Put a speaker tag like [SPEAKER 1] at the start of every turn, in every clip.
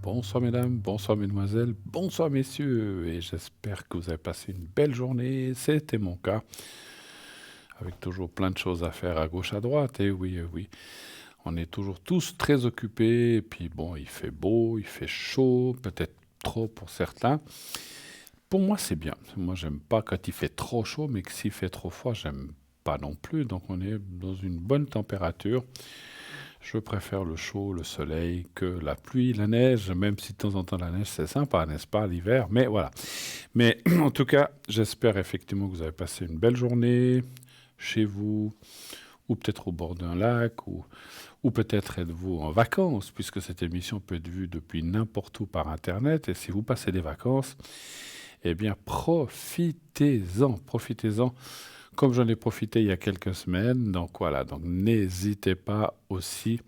[SPEAKER 1] Bonsoir mesdames, bonsoir mesdemoiselles, bonsoir messieurs, et j'espère que vous avez passé une belle journée. C'était mon cas, avec toujours plein de choses à faire à gauche, à droite. Et oui, oui, on est toujours tous très occupés. Et puis bon, il fait beau, il fait chaud, peut-être trop pour certains. Pour moi, c'est bien. Moi, j'aime pas quand il fait trop chaud, mais que s'il fait trop froid, j'aime pas non plus. Donc on est dans une bonne température. Je préfère le chaud, le soleil, que la pluie, la neige, même si de temps en temps la neige c'est sympa, n'est-ce pas, l'hiver. Mais voilà. Mais en tout cas, j'espère effectivement que vous avez passé une belle journée chez vous, ou peut-être au bord d'un lac, ou peut-être êtes-vous en vacances, puisque cette émission peut être vue depuis n'importe où par Internet. Et si vous passez des vacances, eh bien profitez-en, profitez-en comme j'en ai profité il y a quelques semaines. Donc voilà, donc n'hésitez pas aussi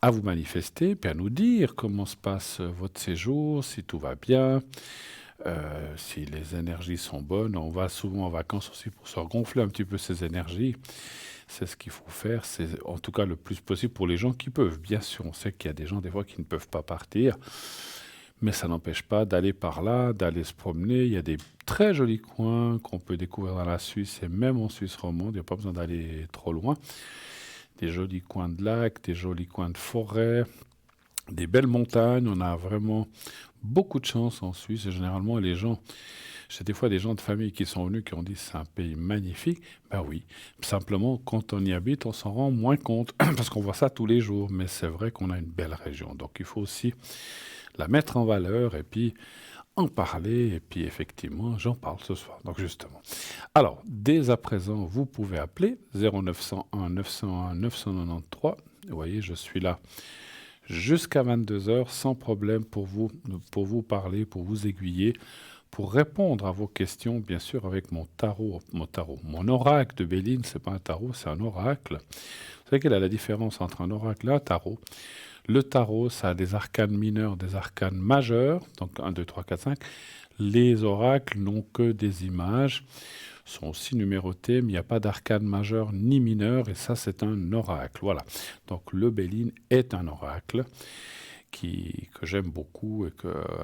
[SPEAKER 1] à vous manifester, puis à nous dire comment se passe votre séjour, si tout va bien, si les énergies sont bonnes. On va souvent en vacances aussi pour se regonfler un petit peu ces énergies. C'est ce qu'il faut faire, c'est en tout cas le plus possible pour les gens qui peuvent. Bien sûr, on sait qu'il y a des gens des fois qui ne peuvent pas partir, mais ça n'empêche pas d'aller par là, d'aller se promener. Il y a des très jolis coins qu'on peut découvrir dans la Suisse et même en Suisse romande. Il n'y a pas besoin d'aller trop loin. Des jolis coins de lacs, des jolis coins de forêt, des belles montagnes. On a vraiment beaucoup de chance en Suisse. Et généralement, les gens, j'ai des fois des gens de famille qui sont venus qui ont dit c'est un pays magnifique. Ben oui, simplement quand on y habite, on s'en rend moins compte parce qu'on voit ça tous les jours. Mais c'est vrai qu'on a une belle région. Donc il faut aussi la mettre en valeur et puis en parler. Et puis effectivement, j'en parle ce soir. Donc justement. Alors, dès à présent, vous pouvez appeler 0901 901 993. Vous voyez, je suis là jusqu'à 22 heures sans problème pour vous parler, pour vous aiguiller, pour répondre à vos questions, bien sûr, avec mon oracle de Béline. C'est pas un tarot, c'est un oracle. Vous savez quelle est la différence entre un oracle et un tarot? Le tarot, ça a des arcanes mineurs, des arcanes majeurs, donc un, 2, 3, 4, 5. Les oracles n'ont que des images, sont aussi numérotés, mais il n'y a pas d'arcane majeur ni mineur, et ça, c'est un oracle. Voilà. Donc, le Béline est un oracle que j'aime beaucoup et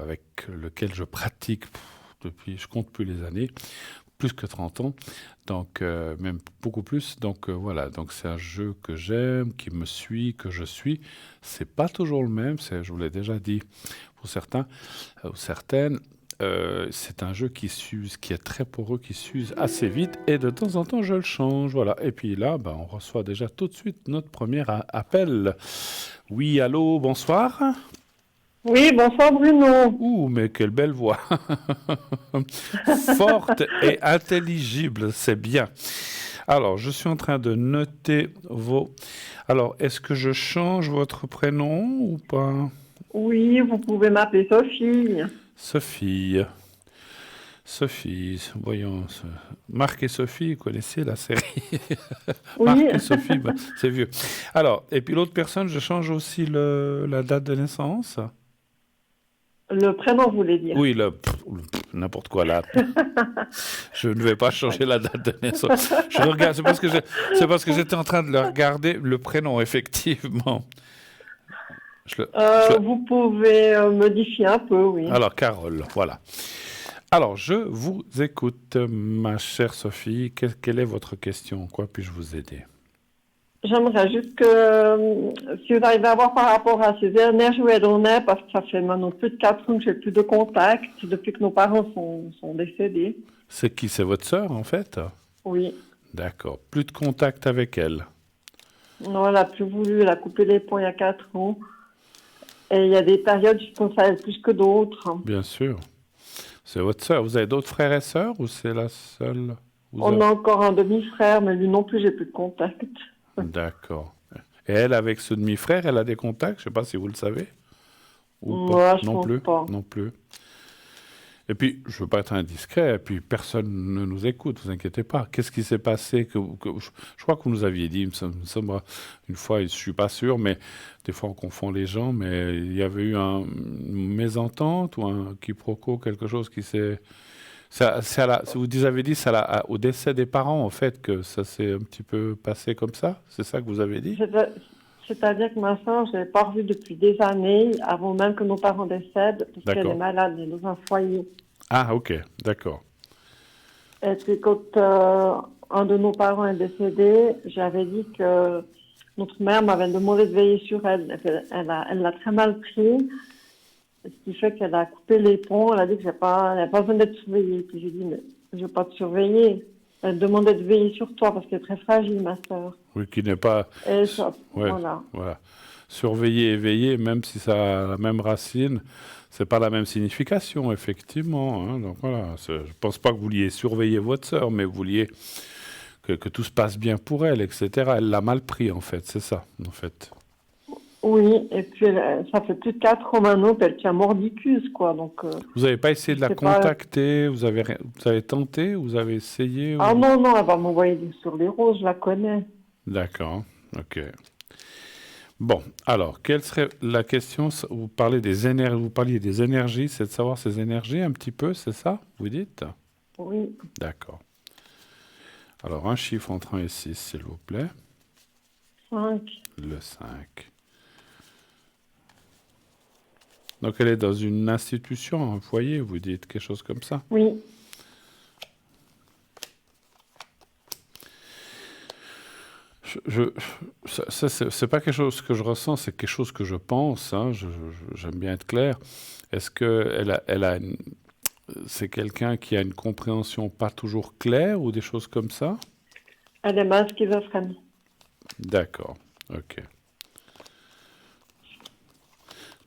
[SPEAKER 1] avec lequel je pratique depuis, je compte plus les années, plus que 30 ans, donc même beaucoup plus. Donc voilà, donc c'est un jeu que j'aime, qui me suit, que je suis. C'est pas toujours le même, je vous l'ai déjà dit pour certains ou certaines. C'est un jeu qui s'use, qui est très poreux, qui s'use assez vite, et de temps en temps je le change, voilà. Et puis là, ben, on reçoit déjà tout de suite notre premier appel. Oui, allô, bonsoir.
[SPEAKER 2] Oui, bonsoir Bruno.
[SPEAKER 1] Ouh, mais quelle belle voix. Forte et intelligible, c'est bien. Alors, je suis en train de noter vos... Alors, est-ce que je change votre prénom ou pas?
[SPEAKER 2] Oui, vous pouvez m'appeler Sophie.
[SPEAKER 1] Sophie. Sophie, voyons. Marc et Sophie, vous connaissez la série?
[SPEAKER 2] Oui,
[SPEAKER 1] Marc et Sophie, ben, c'est vieux. Alors, et puis l'autre personne, je change aussi la date de naissance?
[SPEAKER 2] le prénom voulait dire.
[SPEAKER 1] Oui, n'importe quoi là. Je ne vais pas changer la date de naissance. Je regarde, c'est parce que j'étais en train de le regarder, le prénom, effectivement. Je le- je le-
[SPEAKER 2] Vous pouvez modifier un peu, oui.
[SPEAKER 1] alors, Carole, voilà. Alors, je vous écoute, ma chère Sophie. Quelle est votre question? En quoi puis-je vous aider?
[SPEAKER 2] J'aimerais juste que si vous arrivez à voir par rapport à ces énergies où elle en est, parce que ça fait maintenant plus de 4 ans que j'ai plus de contact depuis que nos parents sont décédés.
[SPEAKER 1] C'est qui? C'est votre sœur, en fait?
[SPEAKER 2] Oui.
[SPEAKER 1] D'accord. Plus de contact avec elle.
[SPEAKER 2] Non, elle n'a plus voulu, elle a coupé les ponts il y a 4 ans. Et il y a des périodes, je pense à elle plus que d'autres.
[SPEAKER 1] Bien sûr. C'est votre sœur. Vous avez d'autres frères et sœurs ou c'est la seule? Vous
[SPEAKER 2] On
[SPEAKER 1] avez...
[SPEAKER 2] a encore un demi-frère, mais lui non plus, j'ai plus de contact.
[SPEAKER 1] D'accord. Et elle, avec ce demi-frère, elle a des contacts? Je ne sais pas si vous le savez. Ou pas?
[SPEAKER 2] Moi, je
[SPEAKER 1] Non
[SPEAKER 2] pense
[SPEAKER 1] plus?
[SPEAKER 2] pas.
[SPEAKER 1] Non plus. Et puis, je ne veux pas être indiscret, et puis personne ne nous écoute, vous inquiétez pas. Qu'est-ce qui s'est passé je crois que vous nous aviez dit, me semble, une fois, je ne suis pas sûr, mais des fois on confond les gens, mais il y avait eu une mésentente ou un quiproquo, quelque chose qui s'est... vous avez dit, au décès des parents, en fait, que ça s'est un petit peu passé comme ça? C'est ça que vous avez dit?
[SPEAKER 2] C'était C'est-à-dire que ma soeur, je ne l'ai pas revue depuis des années, avant même que nos parents décèdent, parce qu'elle est
[SPEAKER 1] D'accord.
[SPEAKER 2] malade, elle est dans un foyer.
[SPEAKER 1] Ah, ok, d'accord.
[SPEAKER 2] Et puis quand un de nos parents est décédé, j'avais dit que notre mère m'avait demandé de veiller sur elle. Elle l'a très mal pris, ce qui fait qu'elle a coupé les ponts. Elle a dit que elle n'a pas besoin d'être surveillée. Puis j'ai dit, mais je ne veux pas te surveiller. Elle demandait de veiller sur toi parce qu'elle est très fragile, ma soeur.
[SPEAKER 1] Oui, qui n'est pas...
[SPEAKER 2] Et ça,
[SPEAKER 1] Ouais,
[SPEAKER 2] voilà.
[SPEAKER 1] voilà. Surveiller et veiller, même si ça a la même racine, c'est pas la même signification, effectivement, hein. Donc voilà, je pense pas que vous vouliez surveiller votre sœur, mais vous vouliez que tout se passe bien pour elle, etc. Elle l'a mal pris, en fait, c'est ça, en fait.
[SPEAKER 2] Oui, et puis ça fait plus de 4 ans maintenant qu'elle tient mordicus, quoi. Donc,
[SPEAKER 1] Vous n'avez pas essayé
[SPEAKER 2] je
[SPEAKER 1] de la
[SPEAKER 2] sais pas.
[SPEAKER 1] contacter, vous avez tenté, vous avez essayé
[SPEAKER 2] Ah
[SPEAKER 1] ou...
[SPEAKER 2] non, non, elle va m'envoyer sur les roses, je la connais.
[SPEAKER 1] D'accord, ok. Bon, alors, quelle serait la question? Vous parlez des énergies, vous parliez des énergies, c'est de savoir ces énergies un petit peu, c'est ça, vous dites?
[SPEAKER 2] Oui,
[SPEAKER 1] D'accord. Alors, un chiffre entre 1 et 6, s'il vous plaît.
[SPEAKER 2] 5.
[SPEAKER 1] Le 5. Donc, elle est dans une institution, un foyer, vous dites, quelque chose comme ça.
[SPEAKER 2] Oui.
[SPEAKER 1] Je, c'est pas quelque chose que je ressens, c'est quelque chose que je pense, hein, j'aime bien être clair. Est-ce que c'est quelqu'un qui a une compréhension pas toujours claire ou des choses comme ça?
[SPEAKER 2] Elle est mal schizophrène.
[SPEAKER 1] D'accord, ok.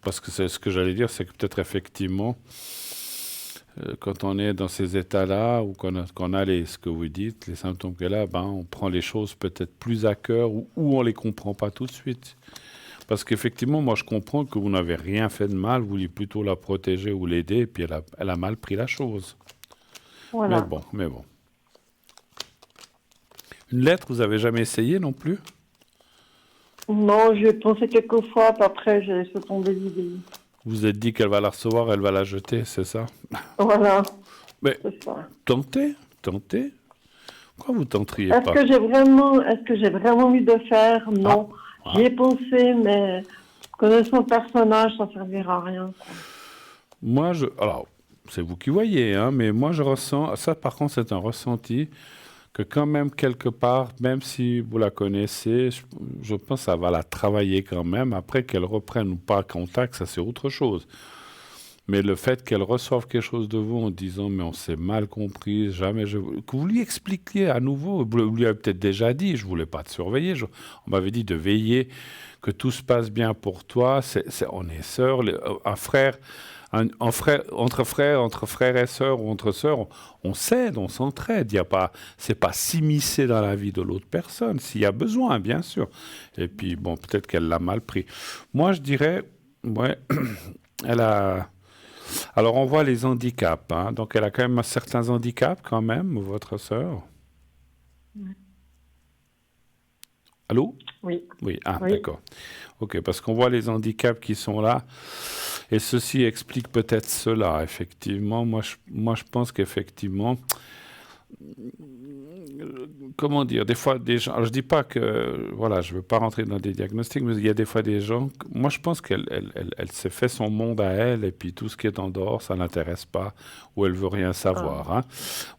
[SPEAKER 1] Parce que c'est ce que j'allais dire, c'est que peut-être effectivement, quand on est dans ces états-là, ou qu'on a ce que vous dites, les symptômes qu'elle a, ben, on prend les choses peut-être plus à cœur ou on les comprend pas tout de suite. Parce qu'effectivement, moi je comprends que vous n'avez rien fait de mal, vous vouliez plutôt la protéger ou l'aider, et puis elle a mal pris la chose. Mais
[SPEAKER 2] Voilà.
[SPEAKER 1] bon, mais bon. Une lettre, vous avez jamais essayé non plus?
[SPEAKER 2] Non, j'ai pensé quelques fois, puis après, j'ai laissé tomber l'idée.
[SPEAKER 1] Vous vous êtes dit qu'elle va la recevoir, elle va la jeter, c'est ça?
[SPEAKER 2] Voilà,
[SPEAKER 1] Mais
[SPEAKER 2] c'est ça.
[SPEAKER 1] tentez, tentez. Pourquoi vous tenteriez pas?
[SPEAKER 2] Est-ce que j'ai vraiment envie de faire?
[SPEAKER 1] Ah,
[SPEAKER 2] Non. J'y
[SPEAKER 1] ah.
[SPEAKER 2] ai pensé, mais connaissant le personnage, ça ne servira à rien, quoi.
[SPEAKER 1] Alors, c'est vous qui voyez, hein, mais moi je ressens, ça par contre c'est un ressenti, que quand même quelque part, même si vous la connaissez, je pense que ça va la travailler quand même. Après qu'elle reprenne ou pas contact, ça c'est autre chose. Mais le fait qu'elle reçoive quelque chose de vous en disant mais on s'est mal compris, jamais que vous lui expliquiez à nouveau, vous lui avez peut-être déjà dit, je voulais pas te surveiller, on m'avait dit de veiller, que tout se passe bien pour toi, on est sœurs, un frère, entre frères et sœurs ou entre sœurs, on s'aide, on s'entraide. Il y a pas, c'est pas s'immiscer dans la vie de l'autre personne, s'il y a besoin, bien sûr. Et puis bon, peut-être qu'elle l'a mal pris. Moi, je dirais, ouais, elle a. Alors, on voit les handicaps, hein. Donc, elle a quand même certains handicaps, quand même, votre sœur. Allô?
[SPEAKER 2] Oui,
[SPEAKER 1] Oui, ah,
[SPEAKER 2] oui.
[SPEAKER 1] d'accord. Ok, parce qu'on voit les handicaps qui sont là, et ceci explique peut-être cela, effectivement. Moi, je pense qu'effectivement, comment dire, des fois, des gens, alors je dis pas que, voilà, je veux pas rentrer dans des diagnostics, mais il y a des fois des gens, moi je pense qu'elle s'est fait son monde à elle, et puis tout ce qui est en dehors, ça l'intéresse pas, ou elle veut rien
[SPEAKER 2] Ah,
[SPEAKER 1] savoir, hein.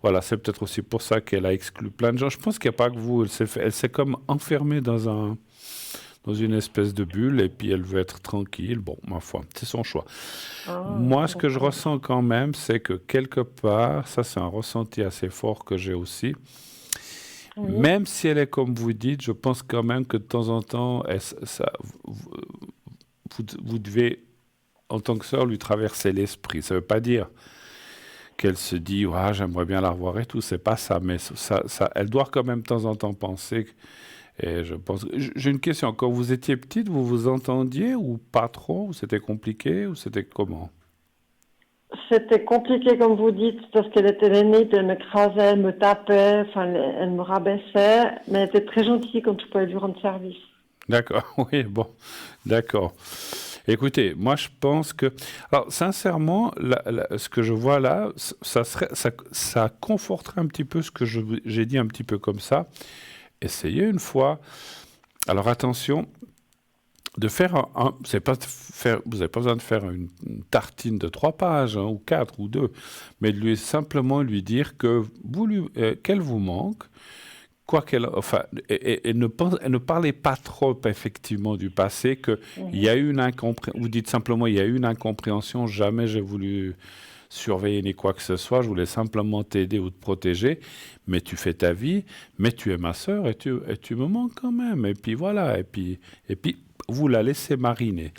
[SPEAKER 1] Voilà, c'est peut-être aussi pour ça qu'elle a exclu plein de gens. Je pense qu'il n'y a pas que vous, elle s'est comme enfermée dans une espèce de bulle, et puis elle veut être tranquille. Bon, ma foi, c'est son choix. Moi, ce que je
[SPEAKER 2] d'accord.
[SPEAKER 1] ressens quand même, c'est que quelque part, ça c'est un ressenti assez fort que j'ai aussi,
[SPEAKER 2] Oui.
[SPEAKER 1] même si elle est comme vous dites, je pense quand même que de temps en temps, vous devez, en tant que sœur, lui traverser l'esprit. Ça ne veut pas dire qu'elle se dit, ah, j'aimerais bien la revoir et tout, c'est pas ça, mais elle doit quand même de temps en temps penser. Et je pense. J'ai une question. Quand vous étiez petite, vous vous entendiez ou pas trop? Ou c'était compliqué? Ou c'était comment?
[SPEAKER 2] C'était compliqué, comme vous dites, parce qu'elle était l'aînée, puis elle m'écrasait, elle me tapait, enfin, elle me rabaissait, mais elle était très gentille quand je pouvais lui rendre service.
[SPEAKER 1] D'accord, oui, bon, d'accord. Écoutez, moi je pense que, alors sincèrement, ce que je vois là, ça conforterait un petit peu ce que j'ai dit un petit peu comme ça. Essayez une fois. Alors attention, de faire c'est pas vous n'avez pas besoin de faire une tartine de 3 pages, hein, ou 4 ou 2, mais de lui simplement lui dire que qu'elle vous manque, quoi qu'elle, enfin, et ne parlez pas trop effectivement du passé, que il y
[SPEAKER 2] Mhm.
[SPEAKER 1] a eu une incompréhension. Vous dites simplement il y a eu une incompréhension, jamais j'ai voulu surveiller ni quoi que ce soit, je voulais simplement t'aider ou te protéger, mais tu fais ta vie, mais tu es ma sœur et tu me manques quand même. Et puis voilà, et puis vous la laissez mariner.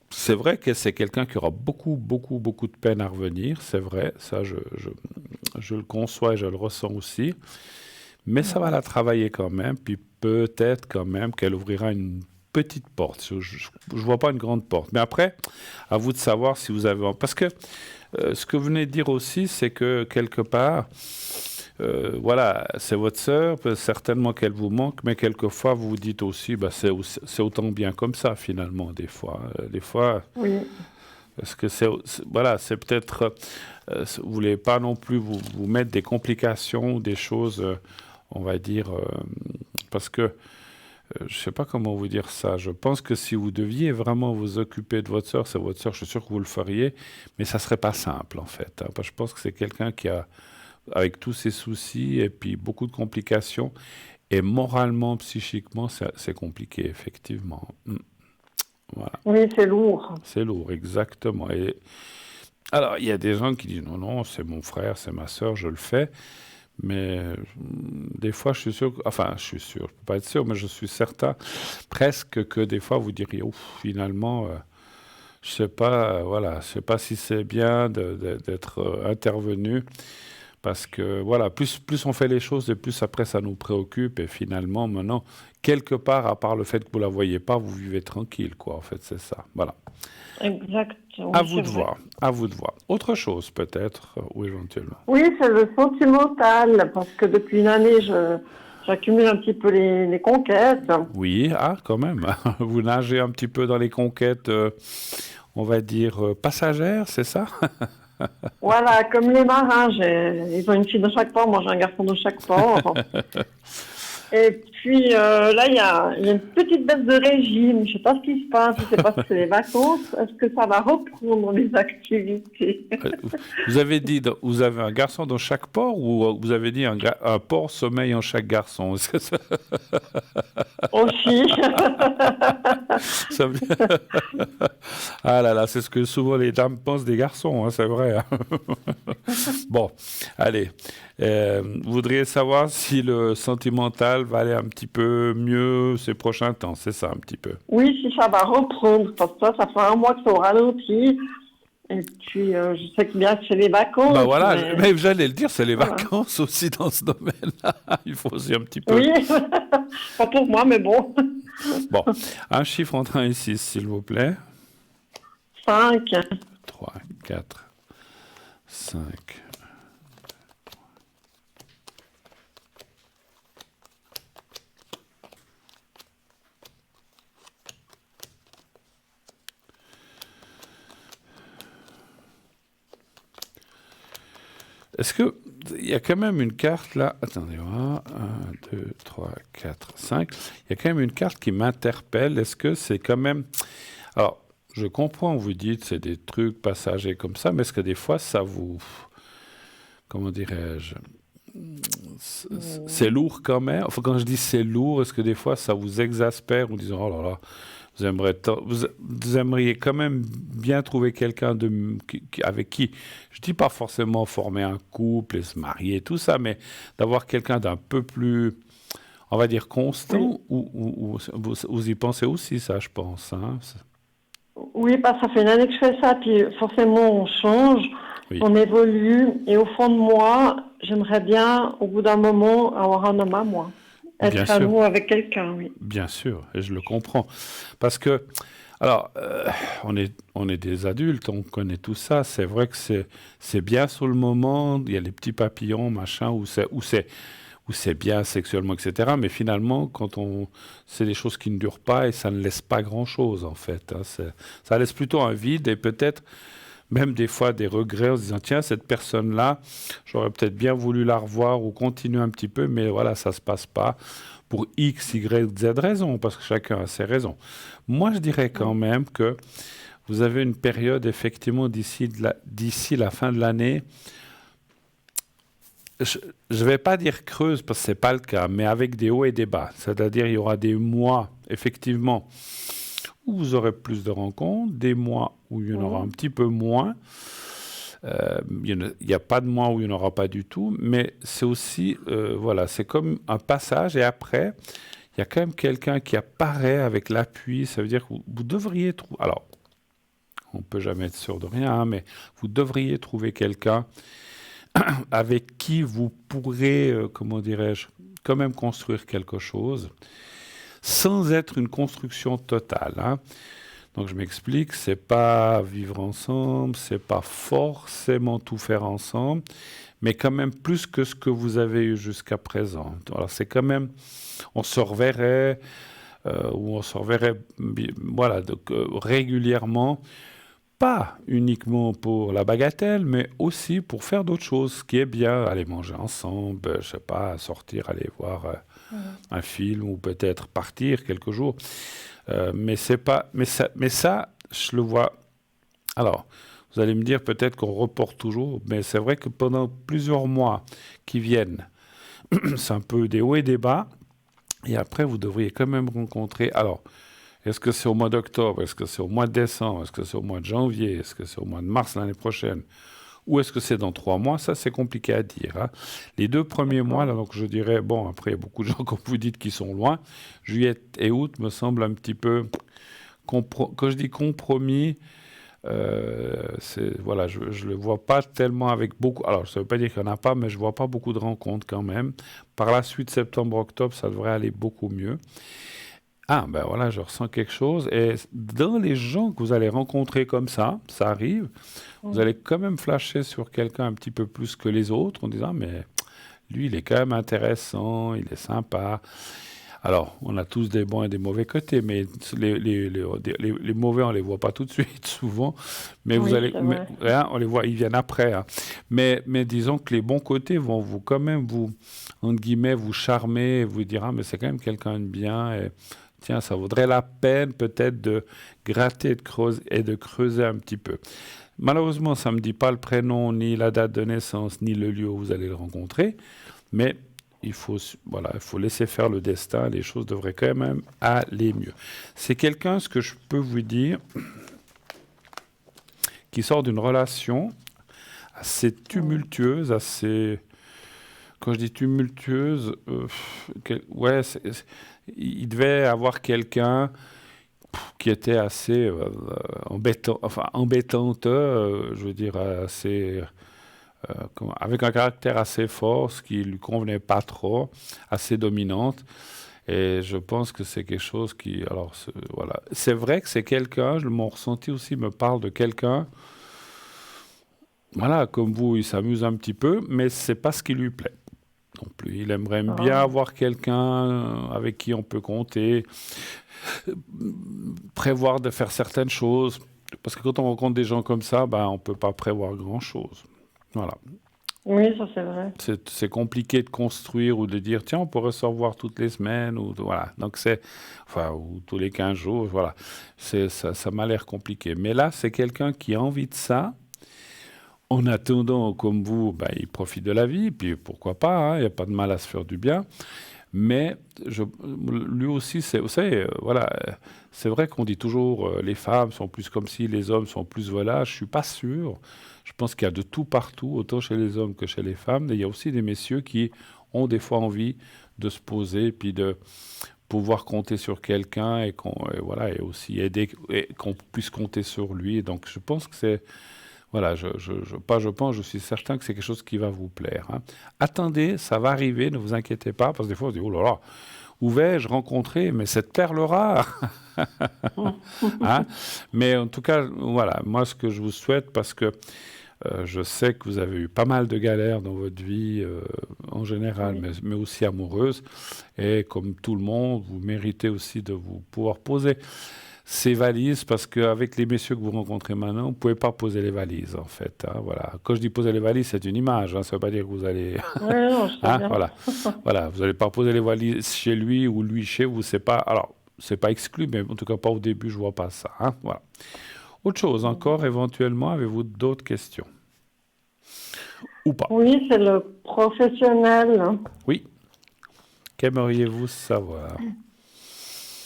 [SPEAKER 1] C'est vrai que c'est quelqu'un qui aura beaucoup, beaucoup, beaucoup de peine à revenir, c'est vrai, ça je le conçois et je le ressens aussi, mais ça va
[SPEAKER 2] Mhm.
[SPEAKER 1] la travailler quand même, puis peut-être quand même qu'elle ouvrira une petite porte. Je vois pas une grande porte. Mais après, à vous de savoir si vous avez... Parce que ce que vous venez de dire aussi, c'est que quelque part, voilà, c'est votre sœur, certainement qu'elle vous manque, mais quelquefois vous vous dites aussi, bah, c'est autant bien comme ça finalement, des fois. Des fois,
[SPEAKER 2] Oui,
[SPEAKER 1] parce que voilà, c'est peut-être, vous voulez pas non plus vous mettre des complications ou des choses, on va dire, parce que je sais pas comment vous dire ça. Je pense que si vous deviez vraiment vous occuper de votre sœur, c'est votre sœur, je suis sûr que vous le feriez, mais ça serait pas simple en fait, hein, parce que je pense que c'est quelqu'un qui a, avec tous ses soucis et puis beaucoup de complications, et moralement, psychiquement, c'est compliqué, effectivement. Voilà,
[SPEAKER 2] oui, c'est lourd.
[SPEAKER 1] c'est lourd, exactement. Et alors, il y a des gens qui disent non, non, c'est mon frère, c'est ma sœur, je le fais. Mais des fois, je suis sûr, enfin, je suis sûr, je peux pas être sûr, mais je suis certain presque que des fois, vous diriez, ouf, finalement, je sais pas, voilà, je sais pas si c'est bien d'être intervenu, parce que voilà, plus on fait les choses et plus après ça nous préoccupe, et finalement, maintenant, quelque part, à part le fait que vous la voyez pas, vous vivez tranquille, quoi, en fait, c'est ça. Voilà.
[SPEAKER 2] Exact,
[SPEAKER 1] À
[SPEAKER 2] oui,
[SPEAKER 1] vous
[SPEAKER 2] c'est
[SPEAKER 1] de
[SPEAKER 2] vrai.
[SPEAKER 1] voir, à vous de voir. Autre chose, peut-être, ou éventuellement.
[SPEAKER 2] Oui, c'est le sentimental, parce que depuis une année, j'accumule un petit peu les conquêtes.
[SPEAKER 1] Oui, ah, quand même. Vous nagez un petit peu dans les conquêtes, on va dire, passagères, c'est ça?
[SPEAKER 2] Voilà, comme les marins, ils ont une fille de chaque port, moi j'ai un garçon de chaque port. Et puis là, il y a une petite baisse de régime. Je sais pas ce qui se passe, je sais pas si c'est les vacances. Est-ce que ça va reprendre les activités?
[SPEAKER 1] Euh, Vous avez dit, vous avez un garçon dans chaque port, ou vous avez dit un port sommeil en chaque garçon? Est-ce que
[SPEAKER 2] Aussi.
[SPEAKER 1] ça Ah là là, c'est ce que souvent les dames pensent des garçons, hein, c'est vrai, hein. Bon, allez. Vous voudriez savoir si le sentimental va aller un petit peu mieux ces prochains temps, c'est ça un petit peu.
[SPEAKER 2] Oui, si ça va reprendre, parce que ça fait un mois que c'est au ralenti. Et puis, je sais que bien que c'est les
[SPEAKER 1] Bah
[SPEAKER 2] vacances,
[SPEAKER 1] voilà,
[SPEAKER 2] mais
[SPEAKER 1] mais j'allais le dire, c'est les
[SPEAKER 2] voilà.
[SPEAKER 1] vacances aussi dans ce domaine-là. Il faut aussi un petit peu.
[SPEAKER 2] Oui, pas pour moi, mais bon.
[SPEAKER 1] Bon, un chiffre entre 1 et 6, s'il vous plaît.
[SPEAKER 2] 5.
[SPEAKER 1] 3, 4, 5. Est-ce que il y a quand même une carte là? Attendez, voilà. 1, 2, 3, 4, 5. Il y a quand même une carte qui m'interpelle. Est-ce que c'est quand même... Alors, je comprends, vous dites, c'est des trucs passagers comme ça, mais est-ce que des fois, ça vous... Comment dirais-je? C'est lourd quand même. Enfin, quand je dis c'est lourd, est-ce que des fois, ça vous exaspère en disant, oh là là, vous aimeriez quand même bien trouver quelqu'un avec qui, je dis pas forcément former un couple et se marier, tout ça, mais d'avoir quelqu'un d'un peu plus, on va dire,
[SPEAKER 2] Oui,
[SPEAKER 1] constant, ou vous y pensez aussi, ça, je pense, hein.
[SPEAKER 2] oui, parce que ça fait une année que je fais ça, puis forcément on change,
[SPEAKER 1] Oui,
[SPEAKER 2] on évolue, et au fond de moi, j'aimerais bien, au bout d'un moment, avoir un homme à moi.
[SPEAKER 1] bien
[SPEAKER 2] Être à
[SPEAKER 1] sûr,
[SPEAKER 2] nous avec quelqu'un, oui.
[SPEAKER 1] bien sûr, et je le comprends. Parce que, alors, on est des adultes, on connaît tout ça. C'est vrai que c'est bien sur le moment. Il y a les petits papillons, machin, où c'est bien sexuellement, etc. Mais finalement, c'est des choses qui ne durent pas et ça ne laisse pas grand-chose, en fait, hein. Ça laisse plutôt un vide et peut-être même des fois des regrets en se disant, tiens, cette personne-là, j'aurais peut-être bien voulu la revoir ou continuer un petit peu, mais voilà, ça se passe pas pour X, Y, Z raisons, parce que chacun a ses raisons. Moi, je dirais quand
[SPEAKER 2] Mm.
[SPEAKER 1] même que vous avez une période, effectivement, d'ici la fin de l'année, je ne vais pas dire creuse parce que ce n'est pas le cas, mais avec des hauts et des bas. C'est-à-dire il y aura des mois, effectivement, où vous aurez plus de rencontres, des mois où il y en aura un
[SPEAKER 2] Mm.
[SPEAKER 1] petit peu moins. Il n'y a pas de mois où il n'y en aura pas du tout, mais c'est aussi, voilà, c'est comme un passage et après, il y a quand même quelqu'un qui apparaît avec l'appui. Ça veut dire que vous devriez trouver. Alors, on ne peut jamais être sûr de rien, hein, mais vous devriez trouver quelqu'un avec qui vous pourrez, comment dirais-je, quand même construire quelque chose, sans être une construction totale, hein. Donc je m'explique, c'est pas vivre ensemble, c'est pas forcément tout faire ensemble, mais quand même plus que ce que vous avez eu jusqu'à présent. Alors c'est quand même, on se reverrait, ou on se reverrait, voilà, donc, régulièrement, pas uniquement pour la bagatelle, mais aussi pour faire d'autres choses, ce qui est bien, aller manger ensemble, je sais pas, sortir, aller voir
[SPEAKER 2] Mm.
[SPEAKER 1] un film ou peut-être partir quelques jours. Mais c'est pas, mais ça, je le vois. Alors, vous allez me dire peut-être qu'on reporte toujours, mais c'est vrai que pendant plusieurs mois qui viennent, c'est un peu des hauts et des bas, et après vous devriez quand même rencontrer. Alors, est-ce que c'est au mois d'octobre? Est-ce que c'est au mois de décembre? Est-ce que c'est au mois de janvier? Est-ce que c'est au mois de mars l'année prochaine? Ou est-ce que c'est dans 3 mois? Ça, c'est compliqué à dire, hein. Les 2 premiers mois,
[SPEAKER 2] D'accord.
[SPEAKER 1] là, donc je dirais, bon, après, il y a beaucoup de gens, comme vous dites, qui sont loin. Juillet et août me semblent un petit peu. Quand je dis compromis, voilà, je ne le vois pas tellement avec beaucoup. Alors, ça ne veut pas dire qu'il n'y en a pas, mais je ne vois pas beaucoup de rencontres quand même. Par la suite, septembre, octobre, ça devrait aller beaucoup mieux. Ah, ben voilà, je ressens quelque chose. Et dans les gens que vous allez rencontrer comme ça arrive, vous
[SPEAKER 2] Mm.
[SPEAKER 1] allez quand même flasher sur quelqu'un un petit peu plus que les autres en disant, mais lui, il est quand même intéressant, il est sympa. Alors, on a tous des bons et des mauvais côtés, mais les mauvais, on les voit pas tout de suite, souvent. Mais vous
[SPEAKER 2] Oui,
[SPEAKER 1] allez,
[SPEAKER 2] c'est vrai.
[SPEAKER 1] hein, on les voit, ils viennent après, hein. Mais disons que les bons côtés vont vous, quand même, vous, entre guillemets, vous charmer, vous dire, ah, mais c'est quand même quelqu'un de bien. Et, tiens, ça vaudrait la peine peut-être de gratter et de creuser un petit peu. Malheureusement, ça ne me dit pas le prénom, ni la date de naissance, ni le lieu où vous allez le rencontrer. Mais voilà, il faut laisser faire le destin. Les choses devraient quand même aller mieux. C'est quelqu'un, ce que je peux vous dire, qui sort d'une relation assez
[SPEAKER 2] Mm.
[SPEAKER 1] tumultueuse, assez... Quand je dis tumultueuse, ouais, il devait avoir quelqu'un qui était assez embêtant, enfin embêtante, je veux dire, assez avec un caractère assez fort, ce qui lui convenait pas trop, assez dominante. Et je pense que c'est quelque chose qui, alors voilà, c'est vrai que c'est quelqu'un. Mon ressenti aussi me parle de quelqu'un. Voilà, comme vous, il s'amuse un petit peu, mais c'est pas ce qui lui plaît non plus. Il aimerait bien
[SPEAKER 2] Ah.
[SPEAKER 1] avoir quelqu'un avec qui on peut compter, prévoir de faire certaines choses. Parce que quand on rencontre des gens comme ça, ben, on ne peut pas prévoir grand-chose. Voilà.
[SPEAKER 2] Oui, ça c'est vrai.
[SPEAKER 1] C'est compliqué de construire ou de dire, tiens, on pourrait se revoir toutes les semaines. Ou, voilà. Donc, enfin, ou tous les 15 jours. Voilà. Ça m'a l'air compliqué. Mais là, c'est quelqu'un qui a envie de ça. En attendant, comme vous, ben, il profite de la vie. Puis pourquoi pas, hein, il n'y a pas de mal à se faire du bien. Mais lui aussi, vous savez, voilà, c'est vrai qu'on dit toujours les femmes sont plus comme si, les hommes sont plus voilà. Je suis pas sûr. Je pense qu'il y a de tout partout, autant chez les hommes que chez les femmes. Et il y a aussi des messieurs qui ont des fois envie de se poser, puis de pouvoir compter sur quelqu'un et voilà, et aussi aider, et qu'on puisse compter sur lui. Et donc, je pense que c'est voilà, pas je pense, je suis certain que c'est quelque chose qui va vous plaire, hein. Attendez, ça va arriver, ne vous inquiétez pas, parce que des fois on se dit, oh là là, où vais-je rencontrer, mais cette perle rare, hein. Mais en tout cas, voilà, moi ce que je vous souhaite, parce que je sais que vous avez eu pas mal de galères dans votre vie en général,
[SPEAKER 2] Oui.
[SPEAKER 1] mais aussi amoureuse, et comme tout le monde, vous méritez aussi de vous pouvoir poser ces valises, parce qu'avec les messieurs que vous rencontrez maintenant, vous ne pouvez pas poser les valises, en fait. Hein, voilà. Quand je dis poser les valises, c'est une image. Hein, ça ne veut pas dire que vous allez...
[SPEAKER 2] Oui, non, je sais
[SPEAKER 1] hein,
[SPEAKER 2] bien.
[SPEAKER 1] voilà. Voilà. Vous n'allez pas poser les valises chez lui ou lui chez vous. C'est pas... Alors, c'est pas exclu, mais en tout cas pas au début, je vois pas ça. Hein, voilà. Autre chose encore, éventuellement, avez-vous d'autres questions? Ou pas?
[SPEAKER 2] Oui, c'est le professionnel.
[SPEAKER 1] Oui. Qu'aimeriez-vous savoir?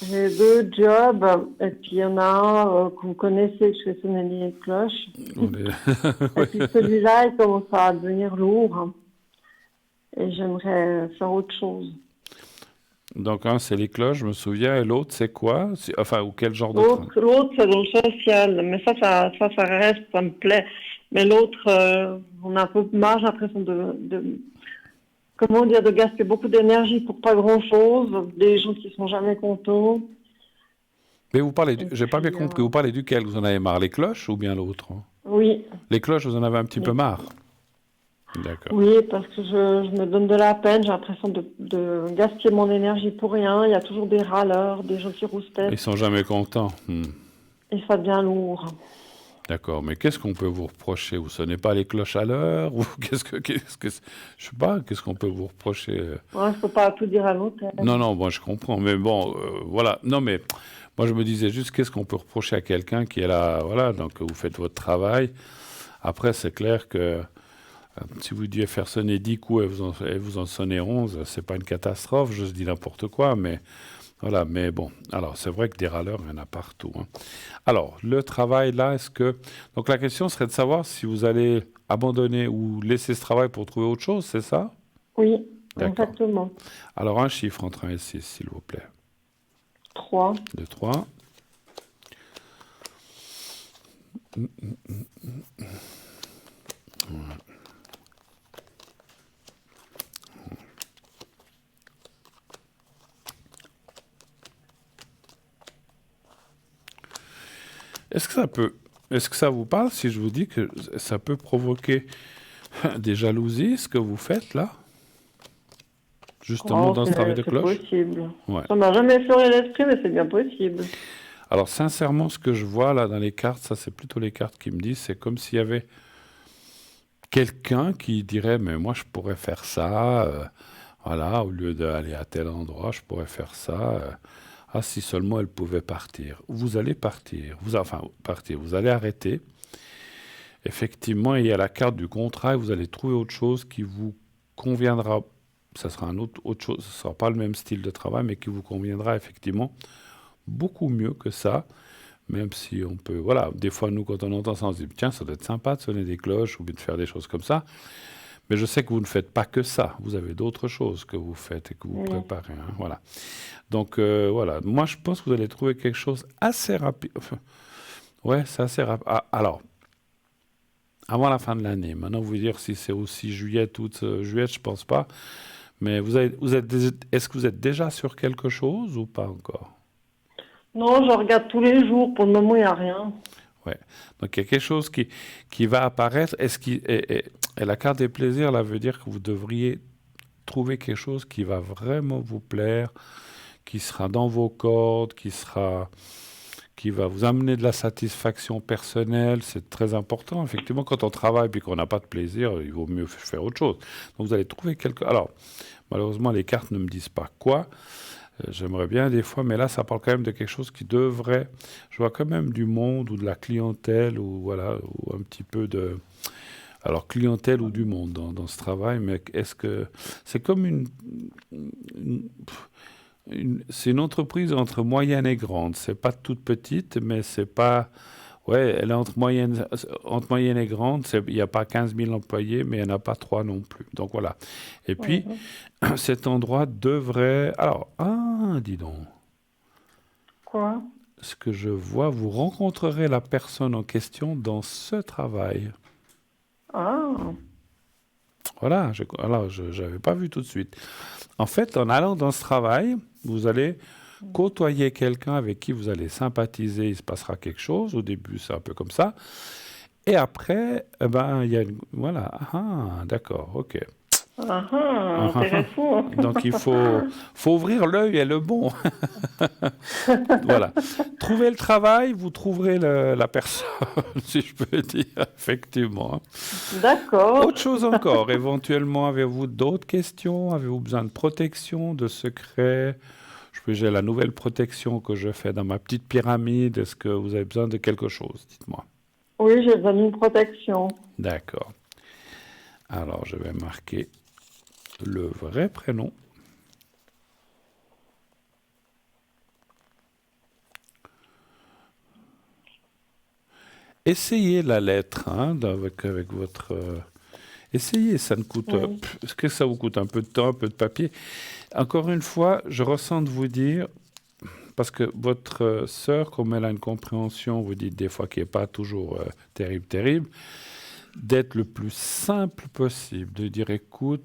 [SPEAKER 2] J'ai 2 jobs, et puis il y en a un que vous connaissez, je fais sonner les cloches.
[SPEAKER 1] On est-
[SPEAKER 2] Et puis celui-là, il commence à devenir lourd, et j'aimerais faire autre chose.
[SPEAKER 1] Donc, un, c'est les cloches, je me souviens, et l'autre, c'est quoi? Enfin, ou quel genre de train?
[SPEAKER 2] L'autre, c'est dans le social, mais ça reste, ça me plaît. Mais l'autre, on a un peu marre, j'ai l'impression comment dire, de gaspiller beaucoup d'énergie pour pas grand-chose, des gens qui sont jamais contents.
[SPEAKER 1] Mais vous parlez,
[SPEAKER 2] Et
[SPEAKER 1] j'ai pas bien
[SPEAKER 2] puis,
[SPEAKER 1] compris, vous parlez duquel vous en avez marre, les cloches ou bien l'autre? Hein?
[SPEAKER 2] oui,
[SPEAKER 1] Les cloches, vous en avez un petit peu
[SPEAKER 2] oui,
[SPEAKER 1] marre. D'accord.
[SPEAKER 2] oui, parce que je me donne de la peine, j'ai l'impression de gaspiller mon énergie pour rien. Il y a toujours des râleurs, des gens qui
[SPEAKER 1] Ils
[SPEAKER 2] rouspètent,
[SPEAKER 1] sont jamais contents.
[SPEAKER 2] et ça devient lourd.
[SPEAKER 1] D'accord, mais qu'est-ce qu'on peut vous reprocher? Vous sonnez pas les cloches à l'heure? Ou je sais pas, qu'est-ce qu'on peut vous reprocher?
[SPEAKER 2] Ouais, je peux pas tout dire à l'hôtel.
[SPEAKER 1] Non, non, moi je comprends, mais bon, voilà. Non, mais moi je me disais juste, qu'est-ce qu'on peut reprocher à quelqu'un qui est là, voilà, donc vous faites votre travail. Après, c'est clair que si vous deviez faire sonner 10 coups et vous en sonnez 11, c'est pas une catastrophe, je dis n'importe quoi, mais voilà, mais bon. Alors, c'est vrai que des râleurs, il y en a partout. Hein. Alors, le travail là, est-ce que... Donc la question serait de savoir si vous allez abandonner ou laisser ce travail pour trouver autre chose, c'est ça?
[SPEAKER 2] Oui,
[SPEAKER 1] D'accord.
[SPEAKER 2] exactement.
[SPEAKER 1] Alors, un chiffre entre 1 et 6, s'il vous plaît.
[SPEAKER 2] 3.
[SPEAKER 1] 2, 3. Est-ce que ça vous parle si je vous dis que ça peut provoquer des jalousies, ce que vous faites là, justement
[SPEAKER 2] Oh,
[SPEAKER 1] dans ce travail de
[SPEAKER 2] c'est
[SPEAKER 1] cloche?
[SPEAKER 2] possible.
[SPEAKER 1] Ouais.
[SPEAKER 2] Ça m'a jamais fait l'esprit, mais c'est bien possible.
[SPEAKER 1] Alors sincèrement, ce que je vois là dans les cartes, ça c'est plutôt les cartes qui me disent, c'est comme s'il y avait quelqu'un qui dirait, mais moi je pourrais faire ça, voilà, au lieu d'aller à tel endroit, je pourrais faire ça. Ah, si seulement elle pouvait partir. Vous allez partir, enfin partir, vous allez arrêter. Effectivement, il y a la carte du contrat et vous allez trouver autre chose qui vous conviendra. Ça sera autre chose, ce ne sera pas le même style de travail, mais qui vous conviendra effectivement beaucoup mieux que ça. Même si on peut, voilà, des fois nous quand on entend ça, on se dit tiens, ça doit être sympa de sonner des cloches ou bien de faire des choses comme ça. Mais je sais que vous ne faites pas que ça. Vous avez d'autres choses que vous faites et que vous
[SPEAKER 2] Oui.
[SPEAKER 1] préparez. Hein, voilà. Donc voilà, moi je pense que vous allez trouver quelque chose assez rapide. Enfin, ouais, c'est assez rapide. Ah, alors, avant la fin de l'année. Maintenant, vous dire si c'est aussi juillet, août, juillet, je pense pas. Mais est-ce que vous êtes déjà sur quelque chose ou pas encore?
[SPEAKER 2] Non, je regarde tous les jours. Pour le moment, il n'y a rien.
[SPEAKER 1] Ouais. Donc il y a quelque chose qui va apparaître. Et la carte des plaisirs, là, veut dire que vous devriez trouver quelque chose qui va vraiment vous plaire, qui sera dans vos cordes, qui va vous amener de la satisfaction personnelle. C'est très important. Effectivement, quand on travaille et qu'on n'a pas de plaisir, il vaut mieux faire autre chose. Donc vous allez trouver quelque... Alors, malheureusement, les cartes ne me disent pas quoi. J'aimerais bien des fois, mais là, ça parle quand même de quelque chose qui devrait... Je vois quand même du monde ou de la clientèle ou voilà, ou un petit peu de... Alors, clientèle ou du monde dans ce travail, mais est-ce que... C'est comme c'est une entreprise entre moyenne et grande. C'est pas toute petite, mais c'est pas... Ouais, elle est entre moyenne et grande. Il n'y a pas 15 000 employés, mais il n'y en a pas 3 non plus. Donc voilà. Et puis, cet endroit devrait... Alors, dis donc.
[SPEAKER 2] Quoi?
[SPEAKER 1] Ce que je vois, vous rencontrerez la personne en question dans ce travail.
[SPEAKER 2] Ah,
[SPEAKER 1] Voilà, alors je n'avais pas vu tout de suite. En fait, en allant dans ce travail, vous allez côtoyer quelqu'un avec qui vous allez sympathiser, il se passera quelque chose. Au début, c'est un peu comme ça. Et après, il y a voilà. Ah, d'accord, ok.
[SPEAKER 2] Ah, ah, intéressant.
[SPEAKER 1] Donc faut ouvrir l'œil et le bon. Voilà. Trouvez le travail, vous trouverez la personne, si je peux dire, effectivement.
[SPEAKER 2] D'accord.
[SPEAKER 1] Autre chose encore, éventuellement, avez-vous d'autres questions? Avez-vous besoin de protection, de secrets? J'ai la nouvelle protection que je fais dans ma petite pyramide. Est-ce que vous avez besoin de quelque chose? Dites-moi.
[SPEAKER 2] Oui, j'ai besoin d'une protection.
[SPEAKER 1] D'accord. Alors, je vais marquer le vrai prénom. Essayez la lettre avec votre... essayez, ça ne coûte...
[SPEAKER 2] Oui.
[SPEAKER 1] Est-ce que ça vous coûte un peu de temps, un peu de papier? Encore une fois, je ressens de vous dire, parce que votre sœur, comme elle a une compréhension, vous dites des fois qui n'est pas toujours terrible, d'être le plus simple possible, de dire écoute,